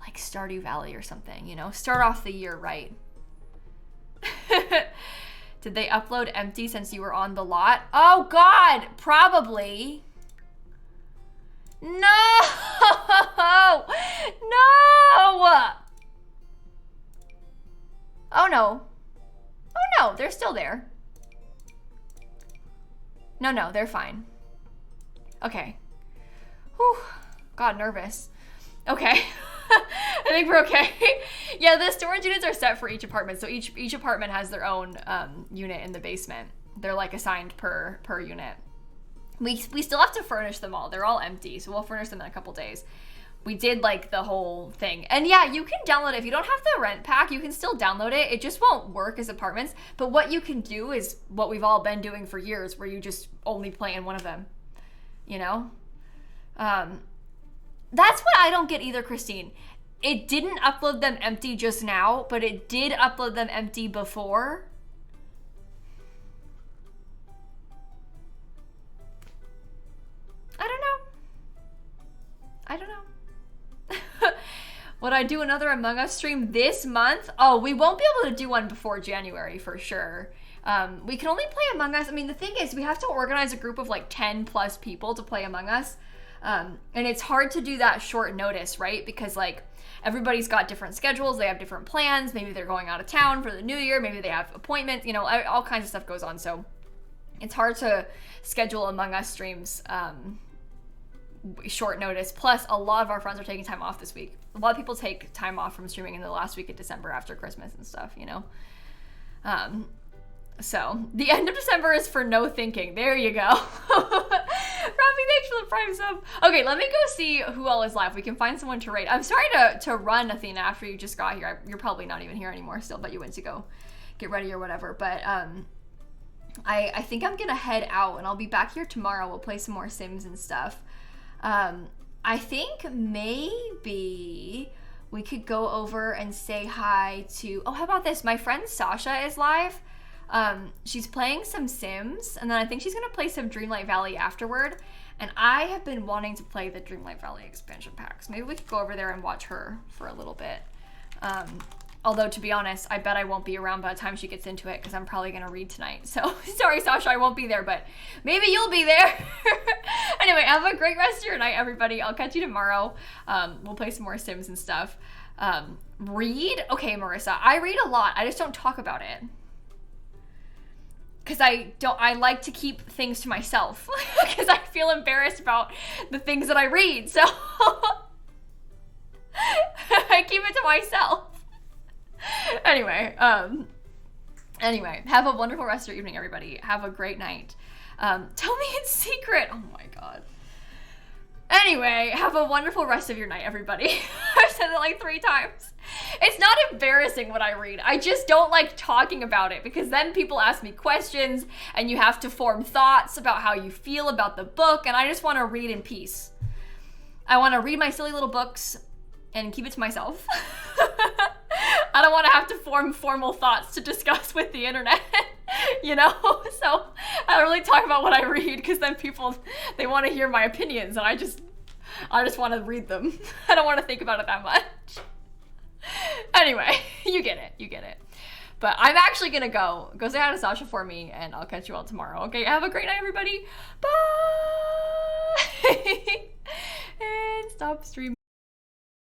like Stardew Valley or something, you know? Start off the year right. Did they upload empty since you were on the lot? Oh God, probably. No! No! Oh no. Oh no, they're still there. No, they're fine. Okay. Whew. God, nervous. Okay. I think we're okay. Yeah, the storage units are set for each apartment. So each apartment has their own unit in the basement. They're like assigned per unit. We still have to furnish them all. They're all empty, so we'll furnish them in a couple days. We did like the whole thing. And yeah, you can download it. If you don't have the rent pack, you can still download it. It just won't work as apartments. But what you can do is what we've all been doing for years, where you just only play in one of them. You know? That's what I don't get either, Christine. It didn't upload them empty just now, but it did upload them empty before. I don't know. Would I do another Among Us stream this month? Oh, we won't be able to do one before January for sure. We can only play Among Us. I mean, the thing is, we have to organize a group of like 10 plus people to play Among Us. And it's hard to do that short notice, right? Because like everybody's got different schedules, they have different plans. Maybe they're going out of town for the new year, maybe they have appointments, you know, all kinds of stuff goes on. So it's hard to schedule Among Us streams short notice. Plus, a lot of our friends are taking time off this week. A lot of people take time off from streaming in the last week of December after Christmas and stuff, you know? So the end of December is for no thinking. There you go. thanks for the prime sub. Okay, let me go see who all is live. We can find someone to rate. I'm sorry to run, Athena, after you just got here. You're probably not even here anymore still, but you went to go get ready or whatever. But I think I'm gonna head out and I'll be back here tomorrow. We'll play some more Sims and stuff. I think maybe we could go over and say hi to, oh, how about this? My friend Sasha is live. She's playing some Sims, and then I think she's gonna play some Dreamlight Valley afterward. And I have been wanting to play the Dreamlight Valley expansion packs. Maybe we could go over there and watch her for a little bit. Although, to be honest, I bet I won't be around by the time she gets into it because I'm probably gonna read tonight. So, sorry, Sasha, I won't be there, but maybe you'll be there. Anyway, have a great rest of your night, everybody. I'll catch you tomorrow. We'll play some more Sims and stuff. Read? Okay, Marissa, I read a lot. I just don't talk about it. Because I like to keep things to myself. Because I feel embarrassed about the things that I read. So, I keep it to myself. Anyway, have a wonderful rest of your evening, everybody. Have a great night. Tell me in secret. Oh my god. Anyway, have a wonderful rest of your night, everybody. I've said it like 3 times. It's not embarrassing what I read. I just don't like talking about it because then people ask me questions and you have to form thoughts about how you feel about the book, and I just want to read in peace. I want to read my silly little books and keep it to myself. I don't want to have to form formal thoughts to discuss with the internet, you know? So I don't really talk about what I read because then people, they want to hear my opinions and I just want to read them. I don't want to think about it that much. Anyway, you get it. But I'm actually going to go say hi to Sasha for me and I'll catch you all tomorrow. Okay, have a great night, everybody. Bye! And stop stream.